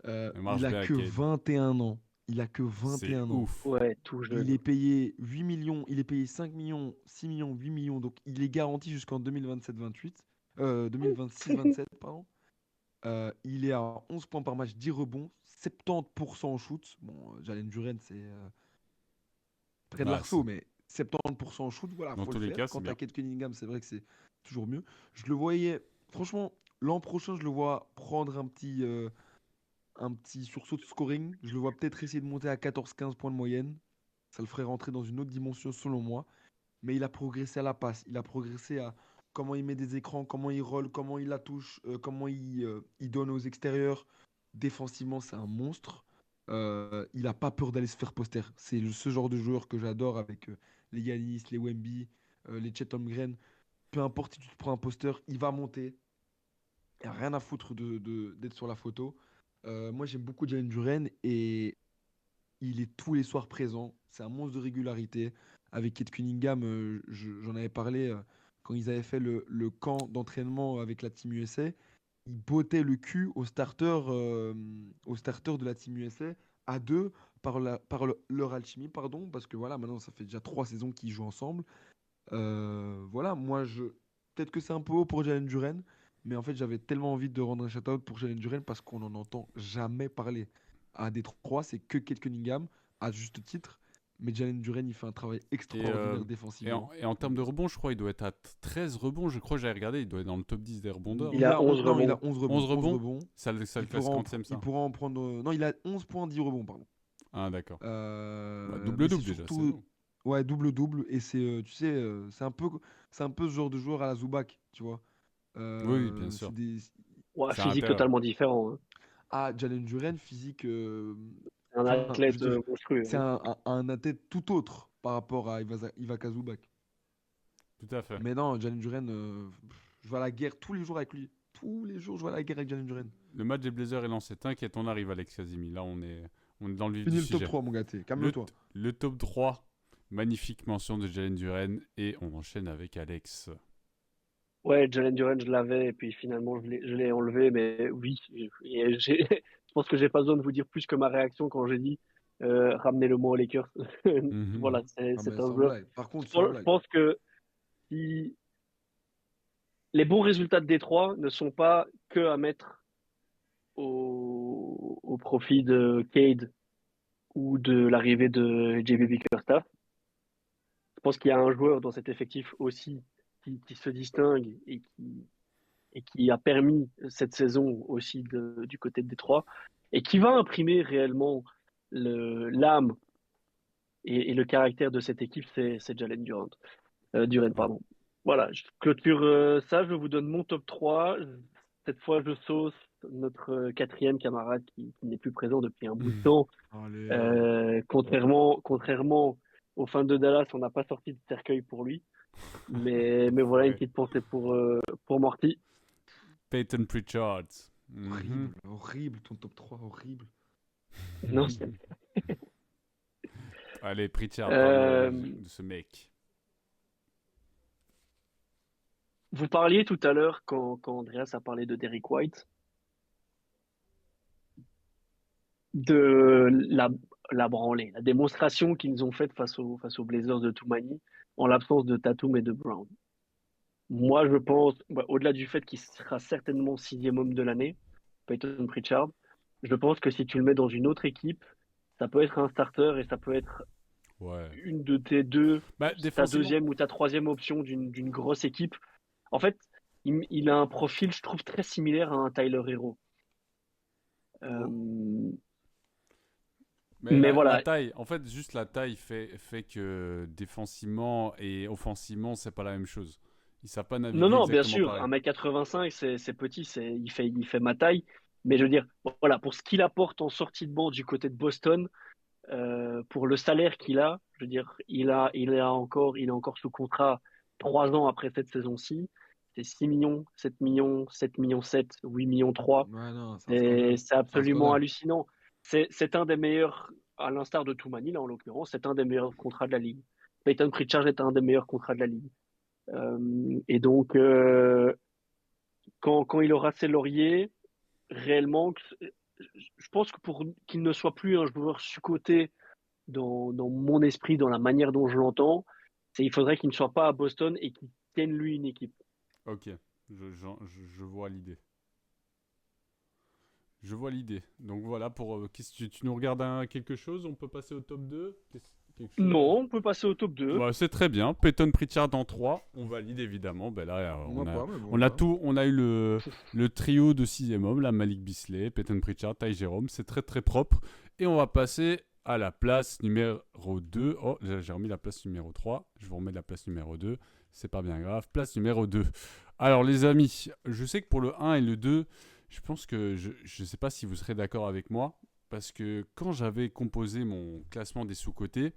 [SPEAKER 1] Il
[SPEAKER 3] Il
[SPEAKER 1] marche
[SPEAKER 3] a
[SPEAKER 1] bien,
[SPEAKER 3] que
[SPEAKER 1] Cade.
[SPEAKER 3] 21 ans. Il a que
[SPEAKER 1] C'est
[SPEAKER 3] 21 ans.
[SPEAKER 1] ouf.
[SPEAKER 2] Ouais, tout
[SPEAKER 3] Il
[SPEAKER 2] jeune.
[SPEAKER 3] est payé 8 millions, il est payé 5 millions, 6 millions, 8 millions. Donc il est garanti jusqu'en 2027-28. 2026-27, pardon. Il est à 11 points par match, 10 rebonds, 70% en shoot. Bon, Jalen Duren, c'est près de
[SPEAKER 1] Ouais,
[SPEAKER 3] l'arceau, mais 70% en shoot, voilà,
[SPEAKER 1] dans
[SPEAKER 3] faut le
[SPEAKER 1] tous les
[SPEAKER 3] faire.
[SPEAKER 1] cas, c'est
[SPEAKER 3] Quand t'as
[SPEAKER 1] bien.
[SPEAKER 3] Kate Cunningham, c'est vrai que c'est toujours mieux. Je le voyais, franchement, l'an prochain, je le vois prendre un petit sursaut de scoring. Je le vois peut-être essayer de monter à 14-15 points de moyenne. Ça le ferait rentrer dans une autre dimension selon moi. Mais il a progressé à la passe. Il a progressé à comment il met des écrans, comment il roll, comment il la touche, comment il donne aux extérieurs. Défensivement, c'est un monstre. Il n'a pas peur d'aller se faire poster. C'est ce genre de joueur que j'adore avec les Yanis, les Wemby, les Chet Holmgren. Peu importe si tu te prends un poster, il va monter. Il n'y a rien à foutre d'être sur la photo. Moi, j'aime beaucoup Jalen Duren et il est tous les soirs présent. C'est un monstre de régularité. Avec Kate Cunningham, j'en avais parlé quand ils avaient fait le camp d'entraînement avec la Team USA. Ils bottaient le cul au starter de la Team USA à deux leur alchimie, pardon, parce que voilà, maintenant ça fait déjà 3 saisons qu'ils jouent ensemble. Voilà, peut-être que c'est un peu haut pour Jalen Duren, mais en fait j'avais tellement envie de rendre un shout-out pour Jalen Duren parce qu'on n'en entend jamais parler. À Détroit, c'est que Kate Cunningham, à juste titre, mais Jalen Duren, il fait un travail
[SPEAKER 1] Et, euh,
[SPEAKER 3] extraordinaire défensivement.
[SPEAKER 1] et en termes de rebonds, je crois qu'il doit être à 13 rebonds. Je crois que j'avais regardé, il doit être dans le top 10 des rebondeurs,
[SPEAKER 2] Il
[SPEAKER 1] non?
[SPEAKER 2] a 11
[SPEAKER 3] Non, il a
[SPEAKER 2] rebonds.
[SPEAKER 3] 11
[SPEAKER 1] 11
[SPEAKER 3] rebonds. 11
[SPEAKER 1] rebonds?
[SPEAKER 3] rebonds.
[SPEAKER 1] Ça le classe 50e,
[SPEAKER 3] Il
[SPEAKER 1] ça.
[SPEAKER 3] pourra en prendre. Non, il a 11 points, 10 rebonds, pardon.
[SPEAKER 1] Ah, d'accord. Bah,
[SPEAKER 3] Mais c'est
[SPEAKER 1] double-double déjà, c'est
[SPEAKER 3] surtout.
[SPEAKER 1] bon.
[SPEAKER 3] Ouais, double-double. Et tu sais, c'est un peu ce genre de joueur à la Zubac, tu vois.
[SPEAKER 1] Oui, oui, bien
[SPEAKER 3] C'est
[SPEAKER 1] sûr.
[SPEAKER 3] des...
[SPEAKER 2] Ouais,
[SPEAKER 1] C'est
[SPEAKER 2] physique
[SPEAKER 1] intérieur.
[SPEAKER 2] totalement différent, hein.
[SPEAKER 3] Ah, Jalen Duren, physique.
[SPEAKER 2] C'est un
[SPEAKER 3] Enfin, je veux
[SPEAKER 2] athlète
[SPEAKER 3] dire,
[SPEAKER 2] monstrueux,
[SPEAKER 3] c'est
[SPEAKER 2] hein.
[SPEAKER 3] un athlète tout autre par rapport à Iva Zubac.
[SPEAKER 1] Tout à fait.
[SPEAKER 3] Mais non, Jalen Duren, je vais à la guerre tous les jours avec lui. Tous les jours, je vais à la guerre avec Jalen Duren.
[SPEAKER 1] Le match des Blazers est lancé. T'inquiète, on arrive, Alex Kazimi. Là, on est dans le vif du
[SPEAKER 3] Finis le top
[SPEAKER 1] sujet.
[SPEAKER 3] 3, mon gâté.
[SPEAKER 1] Le,
[SPEAKER 3] Calme-toi.
[SPEAKER 1] le top 3, magnifique mention de Jalen Duren. Et on enchaîne avec Alex.
[SPEAKER 2] Ouais, Jalen Duren, je l'avais, et puis finalement, je l'ai enlevé, mais oui. Je pense que j'ai pas besoin de vous dire plus que ma réaction quand j'ai dit ramenez-le-moi aux Lakers.
[SPEAKER 1] Mhm.
[SPEAKER 2] Voilà, c'est
[SPEAKER 3] Ah,
[SPEAKER 2] c'est
[SPEAKER 3] mais
[SPEAKER 2] un
[SPEAKER 3] sans
[SPEAKER 2] joueur.
[SPEAKER 3] blague. Par contre, sans
[SPEAKER 2] Je
[SPEAKER 3] blague.
[SPEAKER 2] pense que si les bons résultats de Détroit ne sont pas que à mettre au profit de Cade ou de l'arrivée de JB Bickerstaff, je pense qu'il y a un joueur dans cet effectif aussi qui se distingue et qui a permis cette saison aussi du côté de Détroit et qui va imprimer réellement l'âme et le caractère de cette équipe, c'est Jalen Durant. Duren,
[SPEAKER 1] Ouais.
[SPEAKER 2] pardon. Voilà, je clôture ça, je vous donne mon top 3. Cette fois, je sauce notre quatrième camarade qui n'est plus présent depuis un bout de temps.
[SPEAKER 3] Allez.
[SPEAKER 2] Contrairement aux fans de Dallas, on n'a pas sorti de cercueil pour lui. Mais voilà une
[SPEAKER 1] Enfoiré.
[SPEAKER 2] petite pensée pour Morty.
[SPEAKER 1] Peyton Pritchard. Mhm.
[SPEAKER 3] Horrible, horrible, ton top 3 horrible.
[SPEAKER 2] Non,
[SPEAKER 1] Allez, Pritchard, parle-moi
[SPEAKER 2] Euh,
[SPEAKER 1] de ce mec.
[SPEAKER 2] vous parliez tout à l'heure, quand Andreas a parlé de Derrick White, de la branlée, la démonstration qu'ils ont faite face aux Blazers de Toumani en l'absence de Tatum et de Brown. Moi, je pense, bah, au-delà du fait qu'il sera certainement sixième homme de l'année, Peyton Pritchard, je pense que si tu le mets dans une autre équipe, ça peut être un starter et ça peut être
[SPEAKER 1] Ouais.
[SPEAKER 2] une de tes deux,
[SPEAKER 1] Bah,
[SPEAKER 2] ta
[SPEAKER 1] défensivement.
[SPEAKER 2] deuxième ou ta troisième option d'une grosse équipe. En fait, il a un profil, je trouve, très similaire à un Tyler Hero.
[SPEAKER 1] Oh.
[SPEAKER 2] Euh,
[SPEAKER 1] Mais
[SPEAKER 2] mais
[SPEAKER 1] la
[SPEAKER 2] voilà.
[SPEAKER 1] taille, en fait, juste la taille fait que défensivement et offensivement, c'est pas la même chose. Ils savent pas
[SPEAKER 2] Non,
[SPEAKER 1] naviguer
[SPEAKER 2] non, bien
[SPEAKER 1] exactement
[SPEAKER 2] sûr,
[SPEAKER 1] pareil.
[SPEAKER 2] 1,85 m, c'est petit, il fait ma taille. Mais je veux dire, voilà, pour ce qu'il apporte en sortie de banc du côté de Boston, pour le salaire qu'il a, je veux dire, il est encore sous contrat 3 ans après cette saison-ci. C'est 6 millions, 7 millions, 7 millions 7, 8 millions 3.
[SPEAKER 3] Ouais, non, c'est un
[SPEAKER 2] C'est
[SPEAKER 3] scandale.
[SPEAKER 2] c'est
[SPEAKER 3] C'est un
[SPEAKER 2] absolument
[SPEAKER 3] scandale.
[SPEAKER 2] hallucinant. C'est un des meilleurs, à l'instar de Toumani, là, en l'occurrence, c'est un des meilleurs contrats de la ligue. Peyton Pritchard est un des meilleurs contrats de la ligue. Et donc, quand il aura ses lauriers, réellement, je pense que pour qu'il ne soit plus un joueur sous-coté dans mon esprit, dans la manière dont je l'entends, il faudrait qu'il ne soit pas à Boston et qu'il tienne lui une équipe.
[SPEAKER 1] Ok, je vois l'idée. Je vois l'idée. Donc voilà, tu nous regardes quelque chose? On peut passer au top 2? Quelque chose?
[SPEAKER 2] Non, on peut passer au top 2.
[SPEAKER 1] Bah, c'est très bien. Peyton Pritchard en 3. On valide évidemment. Ben là,
[SPEAKER 3] Moi pas, mais bon,
[SPEAKER 1] on a
[SPEAKER 3] voilà.
[SPEAKER 1] tout. On a eu le trio de sixième homme, la Malik Beasley, Peyton Pritchard, Ty Jerome. C'est très très propre. Et on va passer à la place numéro 2. Oh, j'ai remis la place numéro 3. Je vous remets la place numéro 2. C'est pas bien grave. Place numéro 2. Alors les amis, je sais que pour le 1 et le 2, je pense que je ne sais pas si vous serez d'accord avec moi. Parce que quand j'avais composé mon classement des sous-cotés,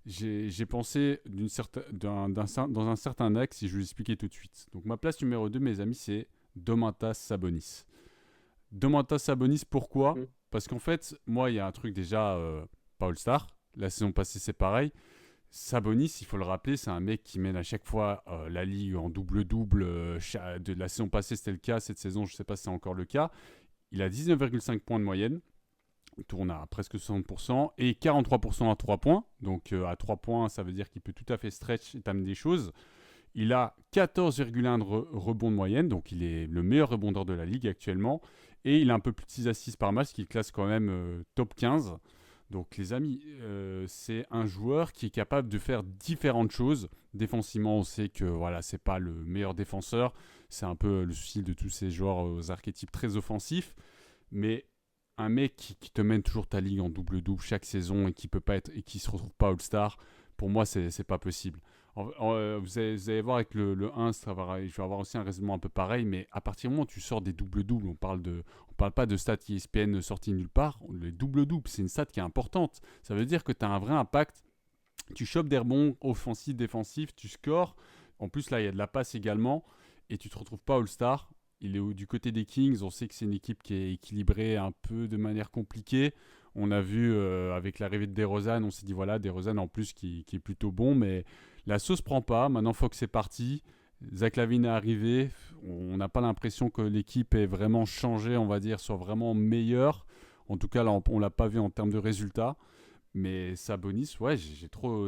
[SPEAKER 1] j'ai pensé dans un certain axe et je vais l'expliquer tout de suite. Donc ma place numéro 2, mes amis, c'est Domantas Sabonis. Domantas Sabonis, pourquoi?
[SPEAKER 2] Mm.
[SPEAKER 1] Parce qu'en fait, moi, il y a un truc déjà, pas All-Star. La saison passée, c'est pareil. Sabonis, il faut le rappeler, c'est un mec qui mène à chaque fois la ligue en double-double. De la saison passée, c'était le cas. Cette saison, je ne sais pas si c'est encore le cas. Il a 19,5 points de moyenne. Il tourne à presque 60% et 43% à 3 points. Donc à 3 points, ça veut dire qu'il peut tout à fait stretch et t'amener des choses. Il a 14,1 rebonds de moyenne, donc il est le meilleur rebondeur de la ligue actuellement. Et il a un peu plus de 6 assists par match, qui le classe quand même top 15. Donc les amis, c'est un joueur qui est capable de faire différentes choses. Défensivement, on sait que voilà, c'est pas le meilleur défenseur. C'est un peu le souci de tous ces joueurs aux archétypes très offensifs. Mais un mec qui te mène toujours ta ligue en double-double chaque saison et qui peut pas être et qui se retrouve pas All-Star, pour moi, c'est pas possible. Vous allez voir avec le 1, je vais avoir aussi un raisonnement un peu pareil, mais à partir du moment où tu sors des doubles-doubles, on parle pas de stats ESPN sorties nulle part. Les doubles-doubles, c'est une stat qui est importante. Ça veut dire que tu as un vrai impact. Tu chopes des rebonds offensifs, défensifs, tu scores. En plus, là, il y a de la passe également. Et tu te retrouves pas All-Star. Il est du côté des Kings. On sait que c'est une équipe qui est équilibrée un peu de manière compliquée. On a vu avec l'arrivée de DeRozan, on s'est dit voilà, DeRozan en plus qui est plutôt bon, mais la sauce prend pas. Maintenant, Fox est parti. Zach LaVine est arrivé. On n'a pas l'impression que l'équipe ait vraiment changé, on va dire, soit vraiment meilleure. En tout cas, là, on l'a pas vu en termes de résultats. Mais Sabonis, ouais,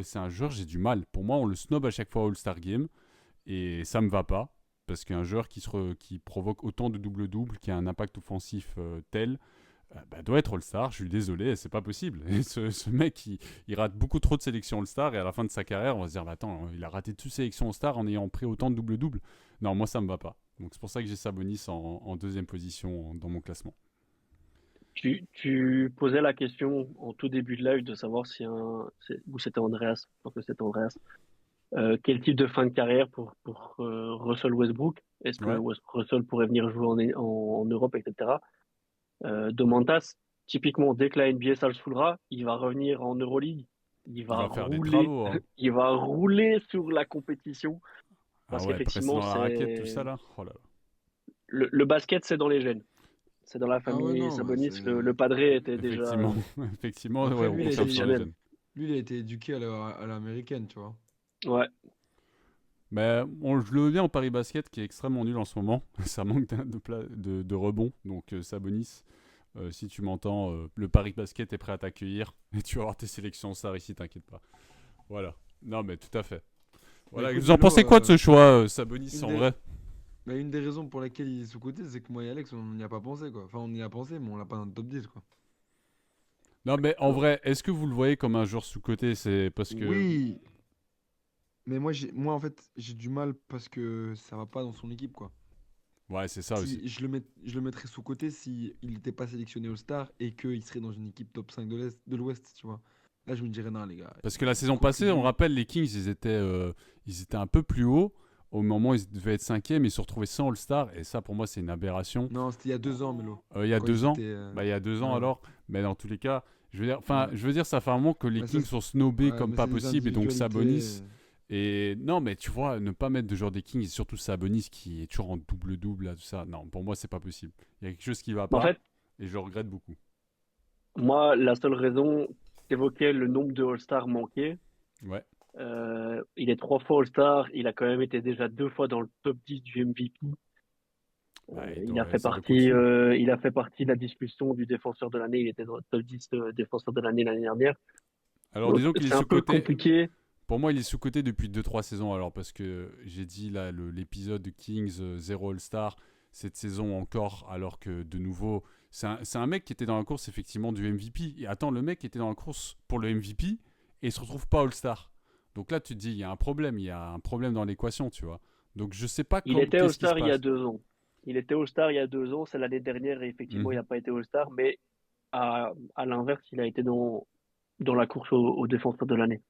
[SPEAKER 1] c'est un joueur, j'ai du mal. Pour moi, on le snob à chaque fois au All-Star Game. Et ça me va pas. Parce qu'un joueur qui provoque autant de double-double, qui a un impact offensif tel, doit être All-Star. Je suis désolé, c'est pas possible. Et ce mec, il rate beaucoup trop de sélections All-Star. Et à la fin de sa carrière, on va se dire, attends, il a raté toutes ses sélections All-Star en ayant pris autant de double-double. Non, moi, ça me va pas. Donc c'est pour ça que j'ai Sabonis en deuxième position dans mon classement.
[SPEAKER 2] Tu posais la question en tout début de live de savoir ou c'était Andreas, je pense que c'était Andreas, quel type de fin de carrière pour Russell Westbrook? Est-ce que
[SPEAKER 1] Ouais,
[SPEAKER 2] Russell pourrait venir jouer en Europe, etc. Domantas, typiquement, dès que la NBA ça le saoulera, il va revenir en Euroleague, il
[SPEAKER 1] il
[SPEAKER 2] va
[SPEAKER 1] va faire des
[SPEAKER 2] rouler,
[SPEAKER 1] travaux, hein.
[SPEAKER 2] il va rouler sur la compétition
[SPEAKER 1] Ah
[SPEAKER 2] parce
[SPEAKER 1] ouais, presser
[SPEAKER 2] qu'effectivement,
[SPEAKER 1] dans la raquette, tout ça là. Oh là là.
[SPEAKER 2] le basket, c'est dans les gènes. C'est dans la
[SPEAKER 3] Ah ouais,
[SPEAKER 2] famille
[SPEAKER 3] non, bah,
[SPEAKER 2] Sabonis. Le padré était déjà.
[SPEAKER 1] Effectivement, effectivement, ouais,
[SPEAKER 3] Après,
[SPEAKER 1] on
[SPEAKER 3] lui, il a
[SPEAKER 1] confirme sur les
[SPEAKER 3] été,
[SPEAKER 2] Exceptionnel.
[SPEAKER 1] jeunes.
[SPEAKER 3] lui, il a été éduqué à l'américaine, tu vois.
[SPEAKER 2] Ouais.
[SPEAKER 1] Mais je le veux bien en Paris Basket qui est extrêmement nul en ce moment. Ça manque de rebond. Donc Sabonis, si tu m'entends, le Paris Basket est prêt à t'accueillir et tu vas avoir tes sélections stars ici, t'inquiète pas. Voilà. Non mais tout à fait.
[SPEAKER 3] Bah
[SPEAKER 1] Voilà.
[SPEAKER 3] écoute,
[SPEAKER 1] Vous en
[SPEAKER 3] Vélo,
[SPEAKER 1] pensez quoi de ce choix, Sabonis
[SPEAKER 3] une
[SPEAKER 1] en
[SPEAKER 3] des,
[SPEAKER 1] vrai?
[SPEAKER 3] une des raisons pour lesquelles il est sous-coté, c'est que moi et Alex, on n'y a pas pensé, quoi. Enfin, on y a pensé, mais on l'a pas dans le top 10, quoi.
[SPEAKER 1] Non mais en
[SPEAKER 2] Alors,
[SPEAKER 1] vrai, est-ce que vous le voyez comme un joueur sous-coté? C'est parce que
[SPEAKER 3] Oui, mais moi, en fait, j'ai du mal parce que ça va pas dans son équipe, quoi.
[SPEAKER 1] ouais, c'est ça aussi.
[SPEAKER 3] Si je le mettrais sous-coté si il n'était pas sélectionné All-Star et qu'il serait dans une équipe top 5 de l'Ouest, tu vois. Là, je me dirais, non, les gars,
[SPEAKER 1] Parce que la
[SPEAKER 3] il
[SPEAKER 1] saison passée, on
[SPEAKER 3] contribue.
[SPEAKER 1] rappelle, les Kings, ils étaient un peu plus hauts. Au moment où ils devaient être cinquième, ils se sont retrouvés sans All-Star. Et ça, pour moi, c'est une aberration.
[SPEAKER 3] Non, c'était il y a 2 ans, Mélo.
[SPEAKER 1] Il y a
[SPEAKER 3] Quand ils
[SPEAKER 1] 2 ans.
[SPEAKER 3] étaient.
[SPEAKER 1] Bah, il y a 2 ans
[SPEAKER 3] Ouais,
[SPEAKER 1] alors. Mais dans tous les cas,
[SPEAKER 3] ouais.
[SPEAKER 1] je veux dire, ça fait un moment que les
[SPEAKER 3] Mais ça,
[SPEAKER 1] Kings sont snobés
[SPEAKER 3] ouais,
[SPEAKER 1] comme
[SPEAKER 3] mais
[SPEAKER 1] pas
[SPEAKER 3] c'est des
[SPEAKER 1] possible. Et donc
[SPEAKER 3] individualités.
[SPEAKER 1] Sabonis. Et non, mais tu vois, ne pas mettre de joueur des Kings, et surtout Sabonis qui est toujours en double-double, là, tout ça. Non, pour moi, c'est pas possible. Il y a quelque chose qui va
[SPEAKER 2] en
[SPEAKER 1] pas.
[SPEAKER 2] fait,
[SPEAKER 1] Et je le regrette beaucoup.
[SPEAKER 2] moi, la seule raison, t'évoquais le nombre de All-Stars manqués.
[SPEAKER 1] Ouais.
[SPEAKER 2] Il est 3 fois All-Star. Il a quand même été déjà 2 fois dans le top 10 du MVP. Il a fait partie de la discussion du défenseur de l'année. Il était dans le top 10 défenseur de l'année l'année dernière.
[SPEAKER 1] Alors
[SPEAKER 2] Donc,
[SPEAKER 1] disons qu'il est
[SPEAKER 2] c'est un peu
[SPEAKER 1] sous-coté.
[SPEAKER 2] compliqué.
[SPEAKER 1] Pour moi, il est sous-coté depuis 2-3 saisons. Alors parce que j'ai dit là l'épisode de Kings 0 All-Star cette saison encore, alors que de nouveau, c'est un mec qui était dans la course effectivement du MVP. Et attends, le mec était dans la course pour le MVP et il se retrouve pas All-Star. Donc là, tu te dis, il y a un problème dans l'équation, tu vois. Donc je sais pas
[SPEAKER 2] Il était
[SPEAKER 1] qu'est-ce qui se
[SPEAKER 2] All-Star il y a
[SPEAKER 1] passe.
[SPEAKER 2] 2 ans. Il était All-Star il y a 2 ans. C'est l'année dernière et effectivement, il
[SPEAKER 1] Mhm.
[SPEAKER 2] n'a pas été All-Star. Mais à l'inverse, il a été dans la course au défenseur de l'année.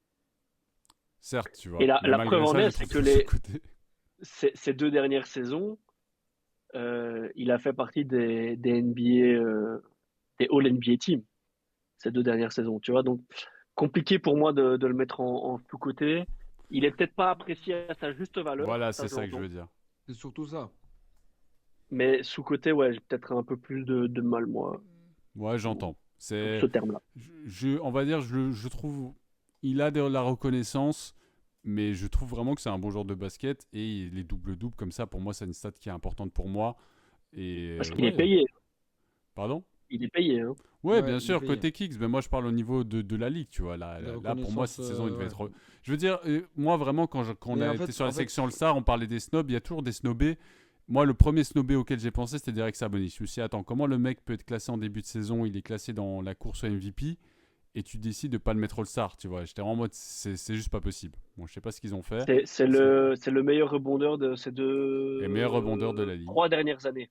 [SPEAKER 1] Certes, tu
[SPEAKER 2] Et
[SPEAKER 1] vois.
[SPEAKER 2] la,
[SPEAKER 1] Mais
[SPEAKER 2] la
[SPEAKER 1] malgré
[SPEAKER 2] preuve en
[SPEAKER 1] ça, je
[SPEAKER 2] est,
[SPEAKER 1] le
[SPEAKER 2] c'est
[SPEAKER 1] trouve
[SPEAKER 2] que
[SPEAKER 1] trop sous-coté.
[SPEAKER 2] ces 2 dernières saisons, il a fait partie des NBA, des All NBA Team, ces 2 dernières saisons, tu vois. Donc, compliqué pour moi de le mettre en sous-côté. Il est peut-être pas apprécié à sa juste valeur,
[SPEAKER 1] Voilà,
[SPEAKER 2] ça
[SPEAKER 1] c'est
[SPEAKER 2] je
[SPEAKER 1] ça que je
[SPEAKER 2] l'entends.
[SPEAKER 1] veux dire.
[SPEAKER 3] C'est surtout ça.
[SPEAKER 2] Mais sous-côté, ouais, j'ai peut-être un peu plus de mal, moi,
[SPEAKER 1] Ouais,
[SPEAKER 2] sur
[SPEAKER 1] j'entends.
[SPEAKER 2] ce terme-là.
[SPEAKER 1] On va dire, je trouve, il a de la reconnaissance, mais je trouve vraiment que c'est un bon joueur de basket et les doubles-doubles comme ça, pour moi, c'est une stat qui est importante pour moi. Et
[SPEAKER 2] Parce qu'il est
[SPEAKER 1] ouais,
[SPEAKER 2] payé.
[SPEAKER 1] pardon?
[SPEAKER 2] Il est payé, hein.
[SPEAKER 1] Ouais,
[SPEAKER 3] Ouais,
[SPEAKER 1] bien
[SPEAKER 3] il est
[SPEAKER 1] sûr,
[SPEAKER 3] payé.
[SPEAKER 1] côté Kicks, mais moi je parle au niveau de la ligue, tu vois.
[SPEAKER 3] La
[SPEAKER 1] Là, pour moi,
[SPEAKER 3] reconnaissance,
[SPEAKER 1] cette saison, il devait
[SPEAKER 3] ouais.
[SPEAKER 1] être. Je veux dire, moi vraiment, quand on
[SPEAKER 3] Mais
[SPEAKER 1] a
[SPEAKER 3] en
[SPEAKER 1] été
[SPEAKER 3] fait,
[SPEAKER 1] sur la
[SPEAKER 3] en fait,
[SPEAKER 1] section All-Star, on parlait des snobs, il y a toujours des snobés. Moi, le premier snobé auquel j'ai pensé, c'était Derek Sabonis. Je me suis dit, attends, comment le mec peut être classé en début de saison? Il est classé dans la course au MVP et tu décides de pas le mettre All-Star, tu vois. J'étais vraiment en mode, c'est juste pas possible. Bon, je sais pas ce qu'ils ont fait.
[SPEAKER 2] C'est
[SPEAKER 1] C'est
[SPEAKER 2] le meilleur rebondeur de ces
[SPEAKER 1] les meilleurs rebondeurs de la ligue.
[SPEAKER 2] 3 dernières années.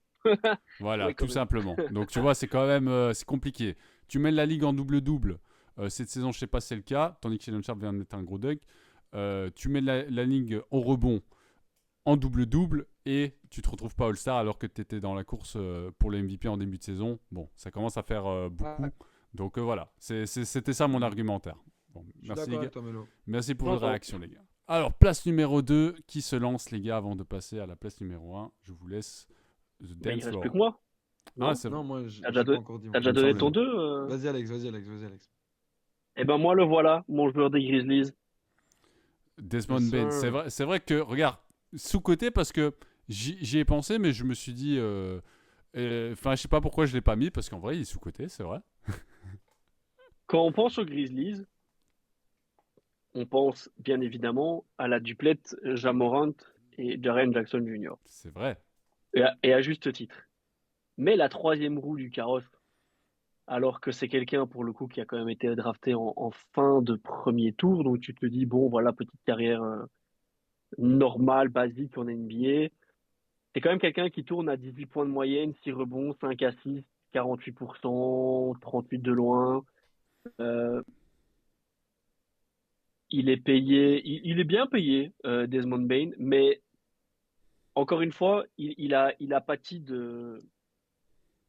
[SPEAKER 1] Voilà,
[SPEAKER 2] Ouais, quand
[SPEAKER 1] tout
[SPEAKER 2] même.
[SPEAKER 1] simplement. Donc tu vois, c'est quand même c'est compliqué. Tu mènes la ligue en double-double. Cette saison, je sais pas si c'est le cas, tandis que Sheldon Sharp vient d'être un gros dunk. Tu mènes la ligue au rebond en double-double et tu te retrouves pas All-Star alors que tu étais dans la course pour le MVP en début de saison. Bon, ça commence à faire beaucoup.
[SPEAKER 3] Ouais,
[SPEAKER 1] Donc voilà, c'était ça mon argumentaire. Bon,
[SPEAKER 3] je suis
[SPEAKER 1] merci les
[SPEAKER 3] d'accord
[SPEAKER 1] gars.
[SPEAKER 3] avec toi, Melo.
[SPEAKER 1] Merci pour votre
[SPEAKER 2] J'entends.
[SPEAKER 1] réaction les gars. Alors, place numéro 2, qui se lance les gars avant de passer à la place numéro 1? Je vous laisse The
[SPEAKER 2] Mais il
[SPEAKER 1] Dance
[SPEAKER 2] reste plus
[SPEAKER 1] Floor.
[SPEAKER 2] que moi,
[SPEAKER 1] Ah,
[SPEAKER 2] non?
[SPEAKER 1] c'est vrai.
[SPEAKER 3] Non, moi,
[SPEAKER 2] T'as déjà,
[SPEAKER 3] j'ai pas
[SPEAKER 2] don-
[SPEAKER 3] encore dit,
[SPEAKER 2] t'as
[SPEAKER 3] moi.
[SPEAKER 1] Il
[SPEAKER 2] déjà
[SPEAKER 1] me
[SPEAKER 2] donné ton
[SPEAKER 1] semblait.
[SPEAKER 2] 2
[SPEAKER 3] Vas-y, Alex, vas-y, Alex, vas-y, Alex.
[SPEAKER 2] Eh ben moi le voilà, mon joueur des Grizzlies.
[SPEAKER 1] Desmond
[SPEAKER 3] Yes,
[SPEAKER 1] Bain,
[SPEAKER 3] sir.
[SPEAKER 1] c'est vrai que, regarde, sous-côté parce que j'y ai pensé, mais je me suis dit. Enfin, je sais pas pourquoi je l'ai pas mis, parce qu'en vrai, il est sous-côté, c'est vrai.
[SPEAKER 2] Quand on pense aux Grizzlies, on pense bien évidemment à la duplette Ja Morant et Jaren Jackson Jr.
[SPEAKER 1] C'est vrai.
[SPEAKER 2] Et à juste titre. Mais la troisième roue du carrosse, alors que c'est quelqu'un pour le coup qui a quand même été drafté en fin de premier tour, donc tu te dis bon voilà petite carrière normale, basique en NBA. C'est quand même quelqu'un qui tourne à 18 points de moyenne, 6 rebonds, 5 assists, 48%, 38 de loin. Euh, il est payé, il est bien payé, Desmond Bain, mais encore une fois, il a pâti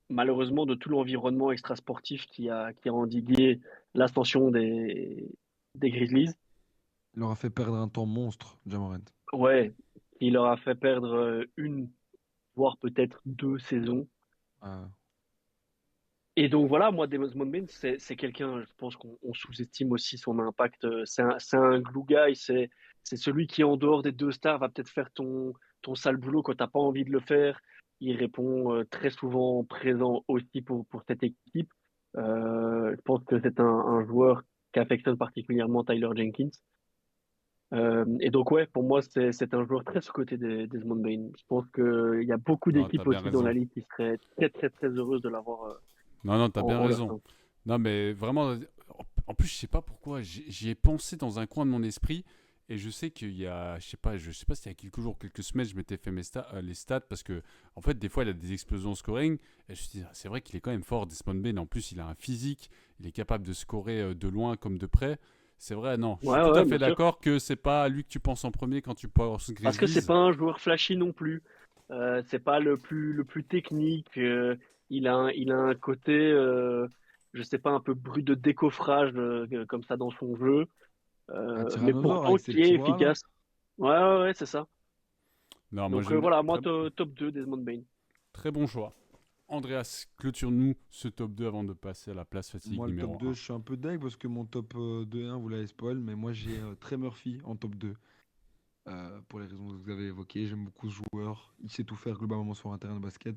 [SPEAKER 2] malheureusement de tout l'environnement extrasportif qui a endigué l'ascension des Grizzlies.
[SPEAKER 3] Il leur a fait perdre un temps monstre, Ja Morant.
[SPEAKER 2] Ouais, il leur a fait perdre voire peut-être 2 saisons.
[SPEAKER 3] Ah,
[SPEAKER 2] Et donc voilà, moi, Desmond Bain, c'est quelqu'un, je pense qu'on sous-estime aussi son impact. C'est un glue guy, c'est celui qui, en dehors des 2 stars, va peut-être faire ton sale boulot quand t'as pas envie de le faire. Il répond très souvent présent aussi pour cette équipe. Je pense que c'est un joueur qui affectionne particulièrement Tyler Jenkins. Et donc ouais, pour moi, c'est un joueur très sous-coté des Desmond Bain. Je pense qu'il y a beaucoup
[SPEAKER 1] Non, t'as
[SPEAKER 2] d'équipes
[SPEAKER 1] bien
[SPEAKER 2] aussi dans la
[SPEAKER 1] raison.
[SPEAKER 2] ligue qui seraient très très très heureuses de l'avoir
[SPEAKER 1] Non, non, t'as bien
[SPEAKER 2] en leur
[SPEAKER 1] raison.
[SPEAKER 2] sein.
[SPEAKER 1] Non, mais vraiment, en plus, je sais pas pourquoi, j'y ai pensé dans un coin de mon esprit. Et je sais qu'il y a, je sais pas s'il y a quelques jours, quelques semaines, je m'étais fait les stats parce que, en fait, des fois, il a des explosions au scoring. Et je me suis dit, ah, c'est vrai qu'il est quand même fort, Desmond Bain. En plus, il a un physique, il est capable de scorer de loin comme de près. C'est vrai, non, je suis
[SPEAKER 2] Ouais,
[SPEAKER 1] tout à
[SPEAKER 2] ouais,
[SPEAKER 1] fait
[SPEAKER 2] bien sûr.
[SPEAKER 1] d'accord que c'est pas à lui que tu penses en premier quand tu penses
[SPEAKER 2] Parce que c'est
[SPEAKER 1] Grizzlies.
[SPEAKER 2] pas un joueur flashy non plus. C'est pas le plus technique. Il a un côté, je sais pas, un peu brut de décoffrage comme ça dans son jeu.
[SPEAKER 3] un
[SPEAKER 2] Mais
[SPEAKER 3] tyrannosaure
[SPEAKER 2] pourtant
[SPEAKER 3] avec ses
[SPEAKER 2] qui est
[SPEAKER 3] petits bras, là.
[SPEAKER 2] efficace. Ouais, ouais, ouais, c'est ça.
[SPEAKER 1] Non, moi
[SPEAKER 2] Donc
[SPEAKER 1] j'aime bien.
[SPEAKER 2] voilà, moi
[SPEAKER 1] Très,
[SPEAKER 2] top 2 Desmond Bain.
[SPEAKER 1] très bon choix. Andreas, clôture-nous ce top 2 avant de passer à la place fatigue
[SPEAKER 3] Moi, le top
[SPEAKER 1] numéro
[SPEAKER 3] 2,
[SPEAKER 1] un.
[SPEAKER 3] je suis un peu deg parce que mon top 2 1, vous l'avez spoil, mais moi, j'ai Trey Murphy en top 2. pour les raisons que vous avez évoquées. J'aime beaucoup ce joueur. Il sait tout faire globalement sur un terrain de basket.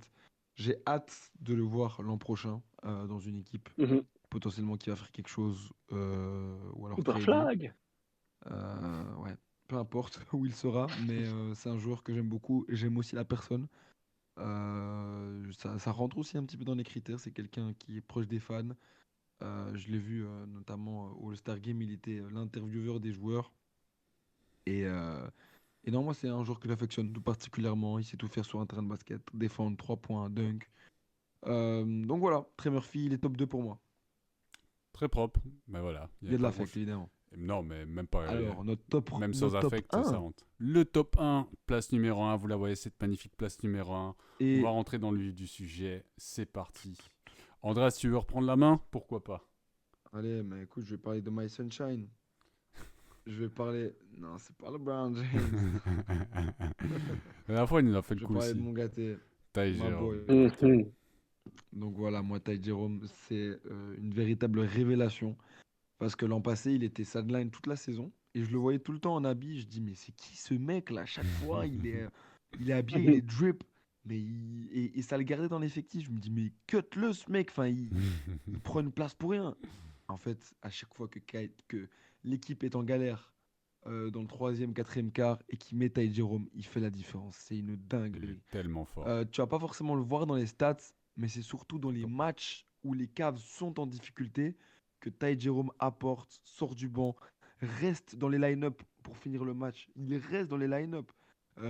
[SPEAKER 3] J'ai hâte de le voir l'an prochain dans une équipe
[SPEAKER 2] Mhm.
[SPEAKER 3] potentiellement qui va faire quelque chose ou alors
[SPEAKER 2] Super
[SPEAKER 3] trader.
[SPEAKER 2] flag.
[SPEAKER 3] Ouais, peu importe où il sera, mais c'est un joueur que j'aime beaucoup. J'aime aussi la personne. Ça rentre aussi un petit peu dans les critères. C'est quelqu'un qui est proche des fans. Je l'ai vu notamment au All-Star Game, il était l'intervieweur des joueurs. Et, euh, et non, moi, c'est un joueur que j'affectionne tout particulièrement. Il sait tout faire sur un terrain de basket, défendre, 3 points, dunk. Donc voilà, Trey Murphy, il est top 2 pour moi.
[SPEAKER 1] Très propre. Mais voilà, il
[SPEAKER 3] Il
[SPEAKER 1] n'y
[SPEAKER 3] y
[SPEAKER 1] a
[SPEAKER 3] a de
[SPEAKER 1] pas grand
[SPEAKER 3] l'affect, évidemment.
[SPEAKER 1] Non, mais même pas.
[SPEAKER 3] Alors,
[SPEAKER 1] Même sans
[SPEAKER 3] notre top
[SPEAKER 1] affect, ça
[SPEAKER 3] 1.
[SPEAKER 1] rentre. Le top 1, place numéro 1. Vous la voyez, cette magnifique place numéro 1. On va
[SPEAKER 3] Et
[SPEAKER 1] rentrer dans le vif du sujet. C'est parti. Andreas, tu veux reprendre la main? Pourquoi pas?
[SPEAKER 3] allez, mais écoute, je vais parler de My Sunshine. Je vais parler. Non, c'est pas LeBron James.
[SPEAKER 1] La dernière fois, il nous a fait le
[SPEAKER 3] Je vais
[SPEAKER 1] coup
[SPEAKER 3] parler de
[SPEAKER 1] aussi.
[SPEAKER 3] mon gâté,
[SPEAKER 1] Ty
[SPEAKER 3] my
[SPEAKER 1] Jerome.
[SPEAKER 3] boy.
[SPEAKER 2] Mhm.
[SPEAKER 3] Donc voilà, moi, Ty Jerome, c'est une véritable révélation. Parce que l'an passé, il était sideline toute la saison. Et je le voyais tout le temps en habit. Je dis, mais c'est qui ce mec là? Chaque fois, il est habillé, il est
[SPEAKER 2] Mhm.
[SPEAKER 3] drip. Et ça le gardait dans l'effectif. Je me dis, mais cut-le ce mec. Enfin, il prend une place pour rien. En fait, à chaque fois que l'équipe est en galère dans le troisième, quatrième quart et qu'il met Ty Jerome, il fait la différence. C'est une
[SPEAKER 1] Il est
[SPEAKER 3] dinguerie.
[SPEAKER 1] tellement fort.
[SPEAKER 3] Tu vas pas forcément le voir dans les stats, mais c'est surtout dans les matchs où les Cavs sont en difficulté que Ty Jerome apporte, sort du banc, reste dans les line-up pour finir le match. Il reste dans les line-up.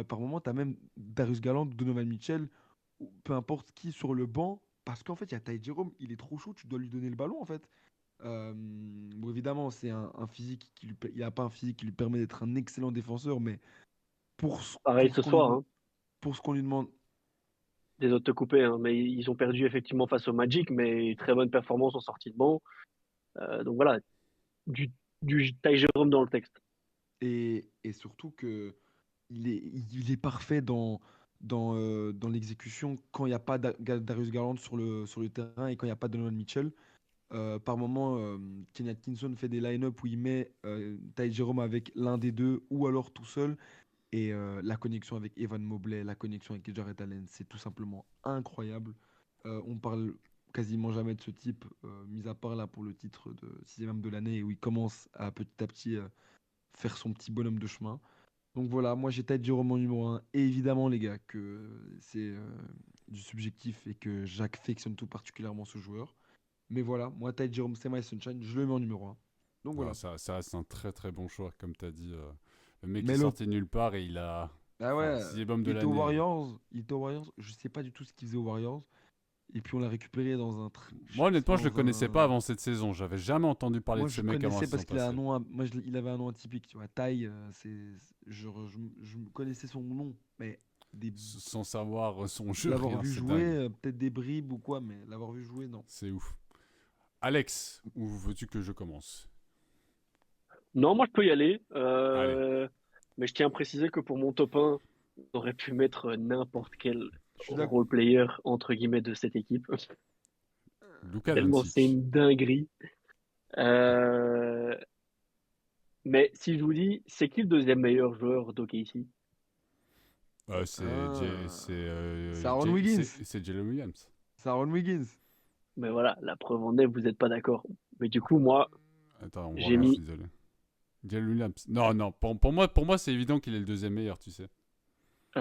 [SPEAKER 3] Par moment, tu as même Darius Garland, Donovan Mitchell, ou peu importe qui sur le banc, parce qu'en fait, il y a Ty Jerome, il est trop chaud, tu dois lui donner le ballon en fait. Bon, évidemment, c'est un physique il n'a pas un physique qui lui permet d'être un excellent défenseur, mais pour ce,
[SPEAKER 2] Pareil
[SPEAKER 3] pour ce
[SPEAKER 2] ce
[SPEAKER 3] qu'on lui,
[SPEAKER 2] soir, hein.
[SPEAKER 3] pour ce qu'on lui demande.
[SPEAKER 2] Désolé de te couper, hein, mais ils ont perdu effectivement face au Magic, mais très bonne performance en sortie de banc. Donc voilà, du, du Ty Jerome dans le texte.
[SPEAKER 3] Et surtout que il est parfait dans l'exécution quand il n'y a pas Darius Garland sur le terrain et quand il n'y a pas Donovan Mitchell. Par moment, Kenny Atkinson fait des line-up où il met Ty Jerome avec l'un des deux ou alors tout seul. Et la connexion avec Evan Mobley, la connexion avec Jarrett Allen, c'est tout simplement incroyable. On parle quasiment jamais de ce type, mis à part là pour le titre de sixième homme de l'année où il commence à petit faire son petit bonhomme de chemin. Donc voilà, moi j'ai Ty Jerome en numéro un. Et évidemment, les gars, que c'est du subjectif et que j'affectionne tout particulièrement ce joueur. Mais voilà, moi Ty Jerome, c'est my sunshine, je le mets en numéro un. Donc
[SPEAKER 1] Non,
[SPEAKER 3] voilà.
[SPEAKER 1] ça reste un très très bon choix, comme tu as dit. Le mec est
[SPEAKER 3] Mais le
[SPEAKER 1] sorti de nulle part et il a.
[SPEAKER 3] Ah
[SPEAKER 1] Enfin,
[SPEAKER 3] ouais,
[SPEAKER 1] sixième homme de
[SPEAKER 3] il était aux
[SPEAKER 1] l'année.
[SPEAKER 3] Warriors, je sais pas du tout ce qu'il faisait aux Warriors. Et puis on l'a récupéré
[SPEAKER 1] Moi, honnêtement, je le
[SPEAKER 3] dans
[SPEAKER 1] connaissais pas
[SPEAKER 3] un.
[SPEAKER 1] avant cette saison. J'avais jamais entendu parler
[SPEAKER 3] Moi
[SPEAKER 1] de ce
[SPEAKER 3] je
[SPEAKER 1] mec avant la
[SPEAKER 3] connaissais
[SPEAKER 1] saison
[SPEAKER 3] parce qu'il a un
[SPEAKER 1] passée.
[SPEAKER 3] nom, il avait un nom atypique, tu vois. Taille, je connaissais son nom, mais des...
[SPEAKER 1] Sans savoir son jeu,
[SPEAKER 3] l'avoir
[SPEAKER 1] rien,
[SPEAKER 3] vu
[SPEAKER 1] c'est
[SPEAKER 3] jouer,
[SPEAKER 1] dingue.
[SPEAKER 3] peut-être des bribes ou quoi, mais l'avoir vu jouer, non.
[SPEAKER 1] C'est ouf. Alex, où veux-tu que je commence?
[SPEAKER 2] Non, moi je peux y aller,
[SPEAKER 1] Allez,
[SPEAKER 2] mais je tiens à préciser que pour mon top 1, on aurait pu mettre n'importe quel
[SPEAKER 3] Je suis d'accord.
[SPEAKER 2] role player entre guillemets de cette équipe,
[SPEAKER 1] Luka
[SPEAKER 2] tellement c'est
[SPEAKER 1] Doncic.
[SPEAKER 2] une dinguerie. Euh, Mais si je vous dis, c'est qui le deuxième meilleur joueur d'OKC?
[SPEAKER 3] Ah, c'est Aaron Wiggins.
[SPEAKER 1] C'est Jalen Williams.
[SPEAKER 3] C'est Aaron Wiggins.
[SPEAKER 2] Mais voilà, la preuve en est, vous n'êtes pas d'accord. Mais du coup, moi,
[SPEAKER 1] Attends, on voit
[SPEAKER 2] j'ai
[SPEAKER 1] rien, je suis
[SPEAKER 2] mis.
[SPEAKER 1] désolé. Jalen Williams. Non, non, pour moi, c'est évident qu'il est le deuxième meilleur, tu sais. Et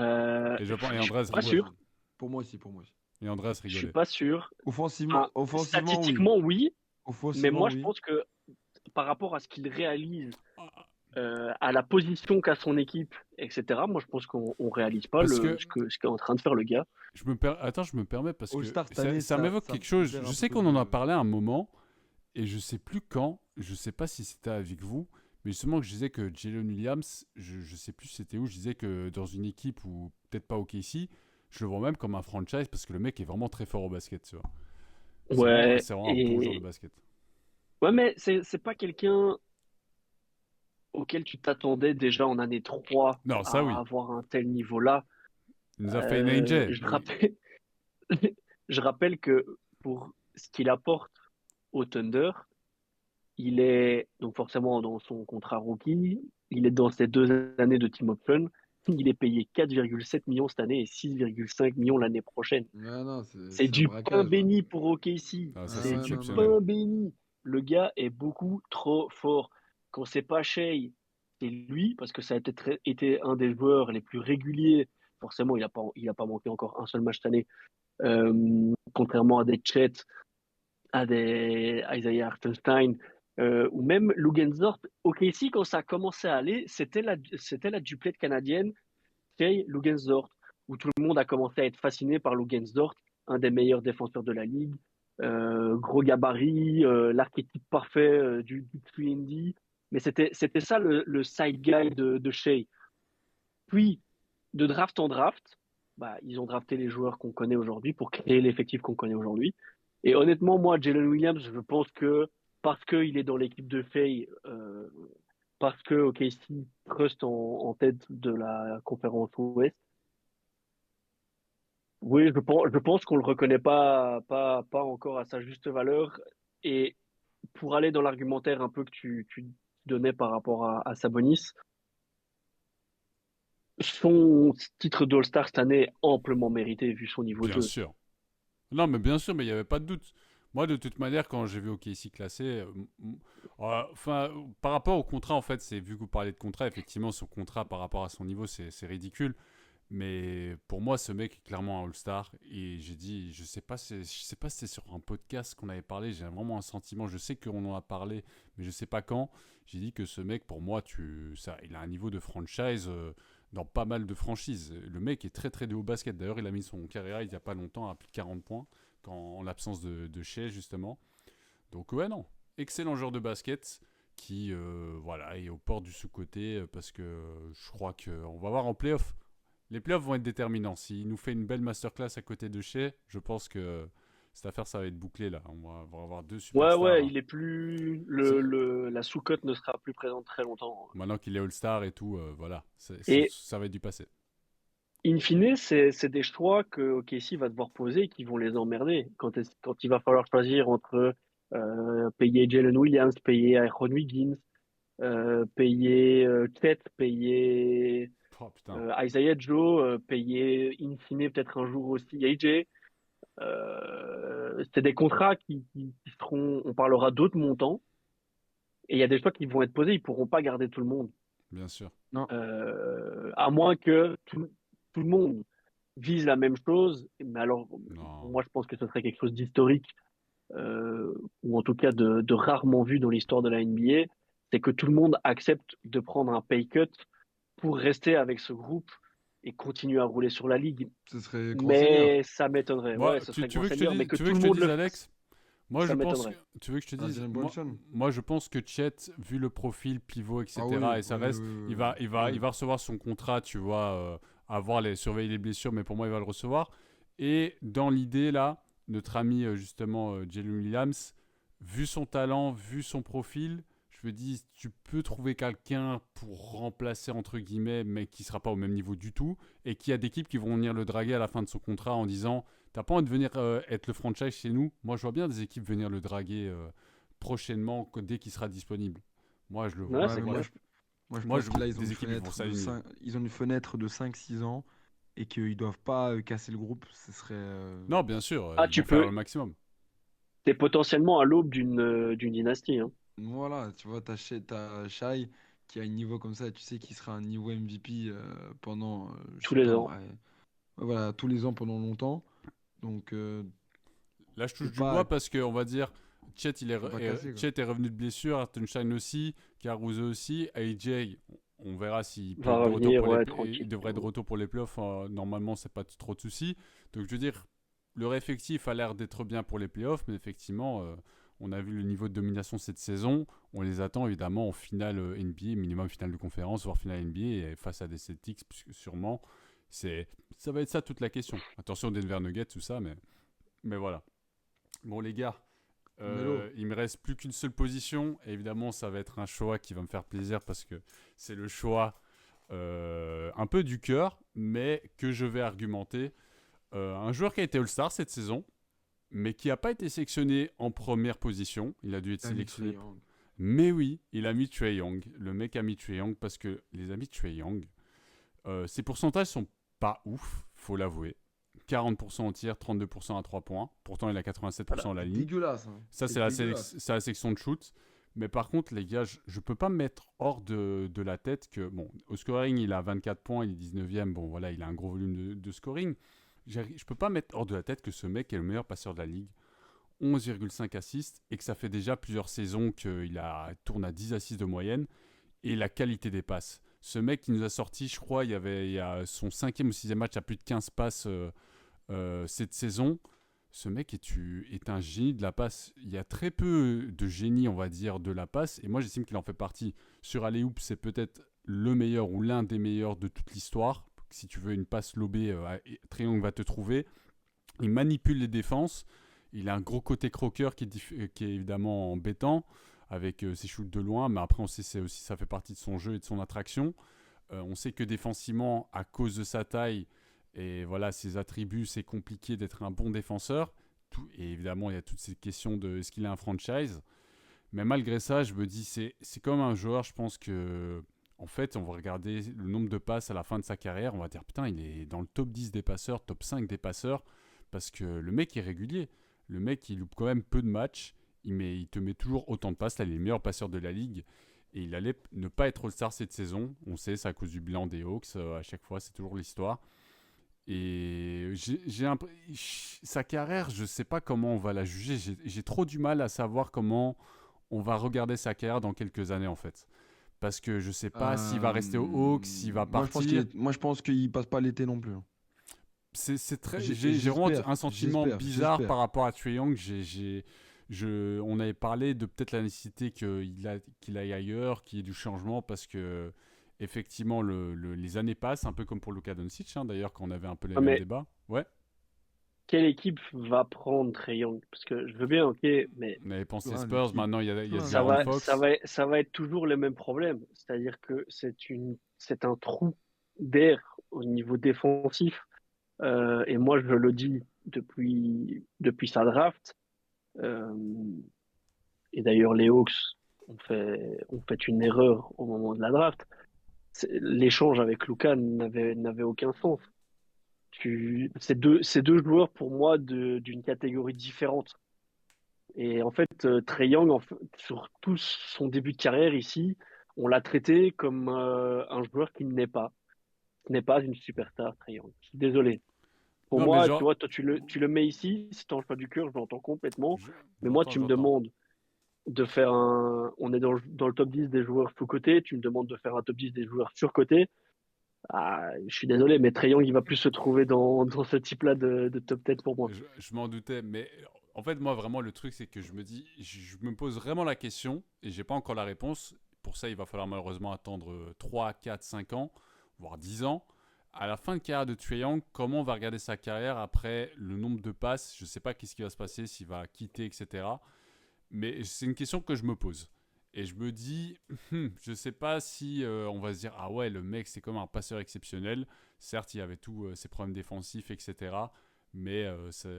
[SPEAKER 1] je pense, et
[SPEAKER 2] Je suis
[SPEAKER 1] Andreas
[SPEAKER 2] pas
[SPEAKER 3] Pour moi
[SPEAKER 1] rigolait.
[SPEAKER 3] aussi.
[SPEAKER 2] sûr.
[SPEAKER 3] Pour moi aussi, pour moi aussi.
[SPEAKER 1] Et Andreas
[SPEAKER 2] Je suis
[SPEAKER 1] rigolait.
[SPEAKER 2] pas sûr.
[SPEAKER 3] Offensivement,
[SPEAKER 2] Enfin,
[SPEAKER 3] offensivement, oui.
[SPEAKER 2] statistiquement, oui. Mais
[SPEAKER 3] Offensivement,
[SPEAKER 2] moi, je
[SPEAKER 3] oui.
[SPEAKER 2] pense que par rapport à ce qu'il réalise,
[SPEAKER 1] Ah,
[SPEAKER 2] à la position qu'a son équipe, etc., moi, je pense qu'on réalise pas
[SPEAKER 1] parce que
[SPEAKER 2] ce qu'est en train de faire le gars.
[SPEAKER 1] Attends, je me permets parce que
[SPEAKER 3] All-Star cette année,
[SPEAKER 1] ça m'évoque
[SPEAKER 3] ça
[SPEAKER 1] quelque chose.
[SPEAKER 3] perd
[SPEAKER 1] Je
[SPEAKER 3] un
[SPEAKER 1] sais
[SPEAKER 3] peu
[SPEAKER 1] qu'on en a
[SPEAKER 3] de.
[SPEAKER 1] parlé à un moment et je sais plus quand. Je sais pas si c'était avec vous, mais justement que je disais que Jalen Williams, je sais plus c'était où. Je disais que dans une équipe ou peut-être pas au KC, je le vois même comme un franchise parce que le mec est vraiment très fort au basket, tu vois.
[SPEAKER 2] Ouais,
[SPEAKER 1] C'est vraiment un bon joueur de
[SPEAKER 2] et
[SPEAKER 1] basket.
[SPEAKER 2] ouais, mais c'est pas quelqu'un auquel tu t'attendais déjà en année 3
[SPEAKER 1] Non, ça
[SPEAKER 2] à
[SPEAKER 1] oui.
[SPEAKER 2] avoir un tel niveau-là.
[SPEAKER 1] Il nous a fait une AJ.
[SPEAKER 2] Je rappelle, je rappelle que pour ce qu'il apporte au Thunder, il est donc donc forcément dans son contrat rookie. Il est dans ses 2 années de team option. Il est payé 4,7 millions cette année et 6,5 millions l'année prochaine.
[SPEAKER 3] Ouais, non,
[SPEAKER 2] C'est
[SPEAKER 3] c'est un
[SPEAKER 2] du pain
[SPEAKER 3] braquage, là.
[SPEAKER 2] béni pour OKC.
[SPEAKER 1] Ah, ça, c'est
[SPEAKER 2] C'est
[SPEAKER 3] Ouais,
[SPEAKER 2] du
[SPEAKER 3] non,
[SPEAKER 1] exceptionnel.
[SPEAKER 3] non.
[SPEAKER 2] pain béni. Le gars est beaucoup trop fort. Quand c'est pas Shea, c'est lui, parce que ça a été un des joueurs les plus réguliers. Forcément, il a pas manqué encore un seul match cette année. Contrairement à des Chet, à des Isaiah Hartenstein, ou même Lugensdorf. OKC, quand ça a commencé à aller, c'était la duplette canadienne, Shea Lugensdorf, où tout le monde a commencé à être fasciné par Lugensdorf, un des meilleurs défenseurs de la ligue, gros gabarit, l'archétype parfait du 3&D. Mais c'était ça le side guy de Shea. Puis, de draft en draft, bah, ils ont drafté les joueurs qu'on connaît aujourd'hui pour créer l'effectif qu'on connaît aujourd'hui. Et honnêtement, moi, Jalen Williams, je pense que parce qu'il est dans l'équipe de Faye, parce que OKC trust en tête de la conférence Ouest, oui, je pense qu'on le reconnaît pas encore à sa juste valeur. Et pour aller dans l'argumentaire un peu que tu donnais par rapport à Sabonis, son titre d'All-Star cette année est amplement mérité vu son niveau de
[SPEAKER 1] Bien
[SPEAKER 2] jeu.
[SPEAKER 1] sûr. Non, mais bien sûr, mais il n'y avait pas de doute. Moi, de toute manière, quand j'ai vu OKC classé, enfin, par rapport au contrat, en fait, c'est vu que vous parlez de contrat, effectivement, son contrat par rapport à son niveau, c'est ridicule. Mais pour moi, ce mec est clairement un All-Star. Et j'ai dit, je sais pas si c'est sur un podcast qu'on avait parlé. J'ai vraiment un sentiment. Je sais qu'on en a parlé, mais je sais pas quand. J'ai dit que ce mec, pour moi, il a un niveau de franchise dans pas mal de franchises. Le mec est très très de haut basket. D'ailleurs, il a mis son carrière il y a pas longtemps à plus de 40 points, en l'absence de Shea justement. Donc ouais, non, excellent joueur de basket qui voilà est aux portes du sous-côté parce que je crois qu'on va voir en playoff. Les playoffs vont être déterminants. S'il nous fait une belle masterclass à côté de Shea, je pense que cette affaire, ça va être bouclé là. On va avoir deux
[SPEAKER 2] Ouais,
[SPEAKER 1] superstars,
[SPEAKER 2] ouais,
[SPEAKER 1] hein.
[SPEAKER 2] il est plus.
[SPEAKER 1] C'est-
[SPEAKER 2] La sous-cote ne sera plus présente très longtemps.
[SPEAKER 1] Maintenant qu'il est All-Star et tout, voilà,
[SPEAKER 2] Et
[SPEAKER 1] ça va être du passé.
[SPEAKER 2] in fine, c'est des choix que OKC va devoir poser et qui vont les emmerder. Quand il va falloir choisir entre payer Jalen Williams, payer Aaron Wiggins, payer Chet, payer
[SPEAKER 1] Oh putain.
[SPEAKER 2] Isaiah Joe, payer in fine peut-être un jour aussi AJ. C'est des contrats qui seront. On parlera d'autres montants. Et il y a des choix qui vont être posés, ils pourront pas garder tout le monde.
[SPEAKER 1] Bien sûr.
[SPEAKER 3] Non.
[SPEAKER 2] À moins que tout le monde vise la même chose. Mais alors,
[SPEAKER 1] Non.
[SPEAKER 2] moi, je pense que ce serait quelque chose d'historique, ou en tout cas de rarement vu dans l'histoire de la NBA. C'est que tout le monde accepte de prendre un pay cut pour rester avec ce groupe et continuer à rouler sur la ligue.
[SPEAKER 3] Ce serait grand seigneur.
[SPEAKER 2] Mais ça m'étonnerait.
[SPEAKER 1] Moi,
[SPEAKER 2] Ouais, ce serait
[SPEAKER 1] tu
[SPEAKER 2] grand
[SPEAKER 1] veux que je te
[SPEAKER 2] seigneur, mais
[SPEAKER 1] dise,
[SPEAKER 2] que
[SPEAKER 1] tu veux
[SPEAKER 2] tout
[SPEAKER 1] que
[SPEAKER 2] le
[SPEAKER 1] je te
[SPEAKER 2] monde
[SPEAKER 1] dise,
[SPEAKER 2] le fasse,
[SPEAKER 1] Alex? Moi, je
[SPEAKER 2] ça
[SPEAKER 1] pense que
[SPEAKER 2] m'étonnerait.
[SPEAKER 1] tu veux que je te dise.
[SPEAKER 3] Jalen
[SPEAKER 1] Moi,
[SPEAKER 3] Brunson.
[SPEAKER 1] moi, je pense que Chet, vu le profil pivot,
[SPEAKER 3] Ah
[SPEAKER 1] etc.
[SPEAKER 3] oui,
[SPEAKER 1] et ça
[SPEAKER 3] oui,
[SPEAKER 1] reste,
[SPEAKER 3] oui,
[SPEAKER 1] il
[SPEAKER 3] oui,
[SPEAKER 1] va, il va,
[SPEAKER 3] oui.
[SPEAKER 1] il va recevoir son contrat, tu vois, surveiller les blessures, mais pour moi, il va le recevoir. Et dans l'idée là, notre ami justement Jalen Williams, vu son talent, vu son profil, je me dis, tu peux trouver quelqu'un pour remplacer entre guillemets, mais qui sera pas au même niveau du tout, et qui a d'équipes qui vont venir le draguer à la fin de son contrat en disant. T'as pas envie de venir être le franchise chez nous? Moi, je vois bien des équipes venir le draguer prochainement, dès qu'il sera disponible. Moi, je le vois.
[SPEAKER 2] Ouais,
[SPEAKER 3] Ouais,
[SPEAKER 2] c'est
[SPEAKER 3] mais
[SPEAKER 1] Moi,
[SPEAKER 3] moi,
[SPEAKER 2] clair.
[SPEAKER 1] je,
[SPEAKER 3] je
[SPEAKER 1] moi,
[SPEAKER 3] pense
[SPEAKER 1] je
[SPEAKER 3] que
[SPEAKER 1] vois
[SPEAKER 3] là,
[SPEAKER 1] des équipes qui vont s'aligner.
[SPEAKER 3] ils ont une fenêtre de 5-6 ans et qu'ils doivent pas casser le groupe. Ce serait.
[SPEAKER 1] Non, bien sûr,
[SPEAKER 2] Ah,
[SPEAKER 1] ils vont
[SPEAKER 2] tu
[SPEAKER 1] faire
[SPEAKER 2] peux.
[SPEAKER 1] le maximum.
[SPEAKER 2] T'es potentiellement à l'aube d'une dynastie, hein.
[SPEAKER 3] Voilà, tu vois, t'as Shai qui a un niveau comme ça, tu sais qu'il sera un niveau MVP pendant, je
[SPEAKER 2] Tous
[SPEAKER 3] sais
[SPEAKER 2] les
[SPEAKER 3] pas,
[SPEAKER 2] ans.
[SPEAKER 3] ouais, voilà, tous les ans pendant longtemps. Donc,
[SPEAKER 1] Là, je touche
[SPEAKER 3] c'est
[SPEAKER 1] du
[SPEAKER 3] pas,
[SPEAKER 1] bois parce qu'on va dire,
[SPEAKER 3] faut pas casser, quoi.
[SPEAKER 1] Chet est revenu de blessure, Hartenstein aussi, Caruso aussi, AJ, on verra s'il peut
[SPEAKER 2] Va
[SPEAKER 1] être de retour
[SPEAKER 2] revenir,
[SPEAKER 1] pour les,
[SPEAKER 2] ouais,
[SPEAKER 1] il
[SPEAKER 2] tranquille.
[SPEAKER 1] devrait être de retour pour les playoffs. Normalement, c'est pas trop de soucis. Donc, je veux dire, leur effectif a l'air d'être bien pour les playoffs, mais effectivement, on a vu le niveau de domination cette saison. On les attend évidemment en finale NBA, minimum finale de conférence, voire finale NBA, et face à des Celtics, sûrement. Ça va être ça toute la question. Attention, Denver Nuggets, tout ça, mais voilà. Bon, les gars,
[SPEAKER 3] Melo,
[SPEAKER 1] il me reste plus qu'une seule position. Et évidemment, ça va être un choix qui va me faire plaisir parce que c'est le choix un peu du cœur, mais que je vais argumenter. Un joueur qui a été All-Star cette saison, mais qui n'a pas été sélectionné en première position. Il a dû être
[SPEAKER 3] Danny
[SPEAKER 1] sélectionné.
[SPEAKER 3] Trae Young.
[SPEAKER 1] Mais oui, il a mis Trae Young. Le mec a mis Trae Young parce que les amis Trae Young, ses pourcentages sont pas ouf, faut l'avouer. 40% au tir, 32% à 3 points. Pourtant, il a 87% à la ligne.
[SPEAKER 3] Dégueulasse. Hein.
[SPEAKER 1] Ça, c'est la section de shoot. Mais par contre, les gars, je ne peux pas me mettre hors de la tête que, bon, au scoring, il a 24 points, il est 19e. Bon, voilà, il a un gros volume de scoring. Je ne peux pas me mettre hors de la tête que ce mec est le meilleur passeur de la ligue. 11,5 assists et que ça fait déjà plusieurs saisons qu'il tourne à 10 assists de moyenne. Et la qualité des passes. Ce mec qui nous a sorti, je crois, il y a son 5e ou 6e match à plus de 15 passes cette saison. Ce mec est un génie de la passe. Il y a très peu de génie, on va dire, de la passe. Et moi, j'estime qu'il en fait partie. Sur Alley-Oop, c'est peut-être le meilleur ou l'un des meilleurs de toute l'histoire. Si tu veux une passe lobée, Trae Young va te trouver. Il manipule les défenses. Il a un gros côté croqueur qui est évidemment embêtant avec ses shoots de loin. Mais après, on sait ça fait partie de son jeu et de son attraction. On sait que défensivement, à cause de sa taille, et voilà, ses attributs, c'est compliqué d'être un bon défenseur. Et évidemment, il y a toutes ces questions de est-ce qu'il a un franchise. Mais malgré ça, je me dis, c'est comme un joueur, je pense que, en fait, on va regarder le nombre de passes à la fin de sa carrière, on va dire, putain, il est dans le top 10 des passeurs, top 5 des passeurs, parce que le mec est régulier. Le mec, il loupe quand même peu de matchs, il te met toujours autant de passes. Là, il est le meilleur passeur de la ligue. Et il allait ne pas être All-Star cette saison. On sait, c'est à cause du bilan des Hawks. À chaque fois, c'est toujours l'histoire. Et sa carrière, je ne sais pas comment on va la juger. J'ai trop du mal à savoir comment on va regarder sa carrière dans quelques années, en fait. Parce que je ne sais pas s'il va rester aux Hawks, s'il va partir.
[SPEAKER 3] Moi, je pense qu'il passe pas l'été non plus.
[SPEAKER 1] C'est très. J'ai vraiment un sentiment bizarre par rapport à Trae Young. On avait parlé de peut-être la nécessité qu'il aille ailleurs, qu'il y ait du changement, parce que effectivement, les années passent, un peu comme pour Luka Doncic, d'ailleurs, quand on avait un peu les mêmes débats. Ouais.
[SPEAKER 2] Quelle équipe va prendre Trae Young? Parce que je veux bien, ok, mais
[SPEAKER 1] on avait pensé Spurs, maintenant il y a
[SPEAKER 2] ça
[SPEAKER 1] Fox.
[SPEAKER 2] Ça va être toujours le même problème. C'est-à-dire que c'est un trou d'air au niveau défensif. Et moi, je le dis depuis sa draft. Euh, et d'ailleurs, les Hawks ont fait une erreur au moment de la draft. L'échange avec Luka n'avait aucun sens. C'est deux joueurs pour moi d'une catégorie différente. Et en fait, Trae Young, sur tout son début de carrière ici, on l'a traité comme un joueur qui n'est pas. Ce n'est pas une superstar, Trae Young. Je suis désolé. Pour
[SPEAKER 1] Non,
[SPEAKER 2] moi,
[SPEAKER 1] genre...
[SPEAKER 2] tu vois, toi, tu le mets ici, si tu n'en pas du cœur, je l'entends complètement. Mais moi, tu me demandes de faire un. On est dans le top 10 des joueurs sous-cotés, tu me demandes de faire un top 10 des joueurs sur-cotés. Ah, je suis désolé, mais Trae Young, il va plus se trouver dans ce type-là de top 10 pour moi.
[SPEAKER 1] Je m'en doutais, mais en fait, moi, vraiment, le truc, c'est que je me pose vraiment la question, et j'ai pas encore la réponse. Pour ça, il va falloir malheureusement attendre 3, 4, 5 ans, voire 10 ans. À la fin de carrière de Trae Young, comment on va regarder sa carrière après le nombre de passes? Je sais pas qu'est-ce qui va se passer, s'il va quitter, etc. Mais c'est une question que je me pose. Et je me dis, je sais pas si on va se dire, ah ouais, le mec, c'est comme un passeur exceptionnel. Certes, il y avait tous ses problèmes défensifs, etc. Mais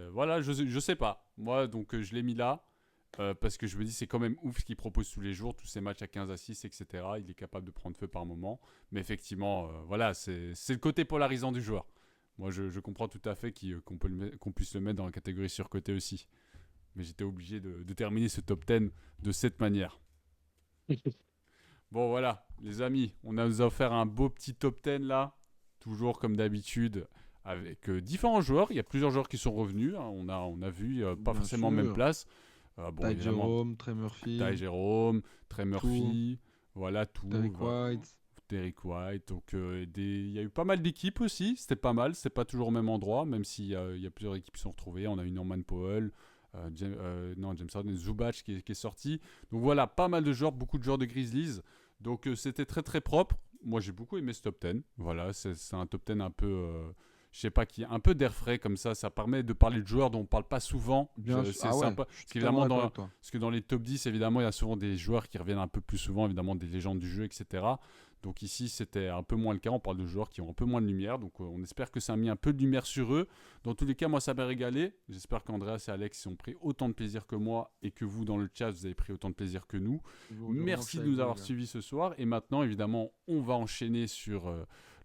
[SPEAKER 1] voilà, je sais pas. Moi, donc, je l'ai mis là. Parce que je me dis, c'est quand même ouf ce qu'il propose tous les jours, tous ces matchs à 15 à 6, etc. Il est capable de prendre feu par moment. Mais effectivement, voilà, c'est le côté polarisant du joueur. Moi, je comprends tout à fait qu'on puisse le mettre dans la catégorie surcoté aussi. Mais j'étais obligé de terminer ce top 10 de cette manière. Bon, voilà, les amis, on a nous a offert un beau petit top 10 là. Toujours comme d'habitude, avec différents joueurs. Il y a plusieurs joueurs qui sont revenus. Hein. On a vu, pas forcément même place.
[SPEAKER 3] Bon, Ty Jerome, Trey Murphy.
[SPEAKER 1] Ty Jerome, Trey Murphy, voilà tout. Derrick White. Donc il y a eu pas mal d'équipes aussi. C'était pas mal. C'était pas toujours au même endroit, même s'il y a plusieurs équipes qui sont retrouvées. On a eu Norman Powell, James Harden, Zubac qui est sorti. Donc voilà, pas mal de joueurs, beaucoup de joueurs de Grizzlies. Donc c'était très très propre. Moi j'ai beaucoup aimé ce top 10. Voilà, c'est un top 10 un peu. je sais pas, qui un peu d'air frais comme ça permet de parler de joueurs dont on parle pas souvent.
[SPEAKER 3] Bien sûr.
[SPEAKER 1] C'est
[SPEAKER 3] Ah ouais,
[SPEAKER 1] sympa.
[SPEAKER 3] je suis
[SPEAKER 1] Parce qu'évidemment,
[SPEAKER 3] totalement d'accord avec toi.
[SPEAKER 1] parce que dans les top 10, évidemment, il y a souvent des joueurs qui reviennent un peu plus souvent, évidemment, des légendes du jeu, etc. Donc ici, c'était un peu moins le cas. On parle de joueurs qui ont un peu moins de lumière. Donc on espère que ça a mis un peu de lumière sur eux. Dans tous les cas, moi, ça m'a régalé. J'espère qu'Andreas et Alex y ont pris autant de plaisir que moi et que vous, dans le chat, vous avez pris autant de plaisir que nous. Merci de nous avoir suivis ce soir. Et maintenant, évidemment, on va enchaîner sur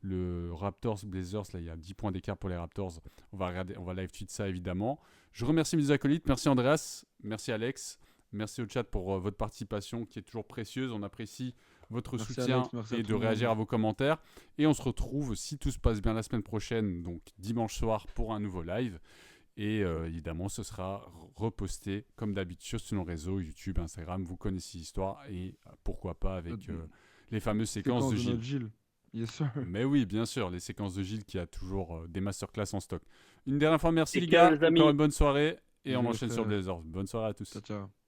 [SPEAKER 1] le Raptors Blazers. Là, il y a 10 points d'écart pour les Raptors. On va live tweet ça, évidemment. Je remercie mes acolytes. Merci Andreas. Merci Alex. Merci au chat pour votre participation qui est toujours précieuse. On apprécie votre soutien et de réagir à vos commentaires. Et on se retrouve, si tout se passe bien, la semaine prochaine, donc dimanche soir, pour un nouveau live. Et évidemment, ce sera reposté comme d'habitude sur nos réseaux, YouTube, Instagram. Vous connaissez l'histoire et pourquoi pas avec les fameuses séquences de Gilles.
[SPEAKER 3] Yes, sir.
[SPEAKER 1] Mais oui, bien sûr, les séquences de Gilles qui a toujours des masterclass en stock. Une dernière fois, merci
[SPEAKER 2] Et
[SPEAKER 1] les gars.
[SPEAKER 2] les amis.
[SPEAKER 1] Encore une bonne soirée et on
[SPEAKER 3] Salut,
[SPEAKER 1] enchaîne
[SPEAKER 3] frère.
[SPEAKER 1] sur Blazers. Bonne soirée à tous.
[SPEAKER 3] Ciao, ciao.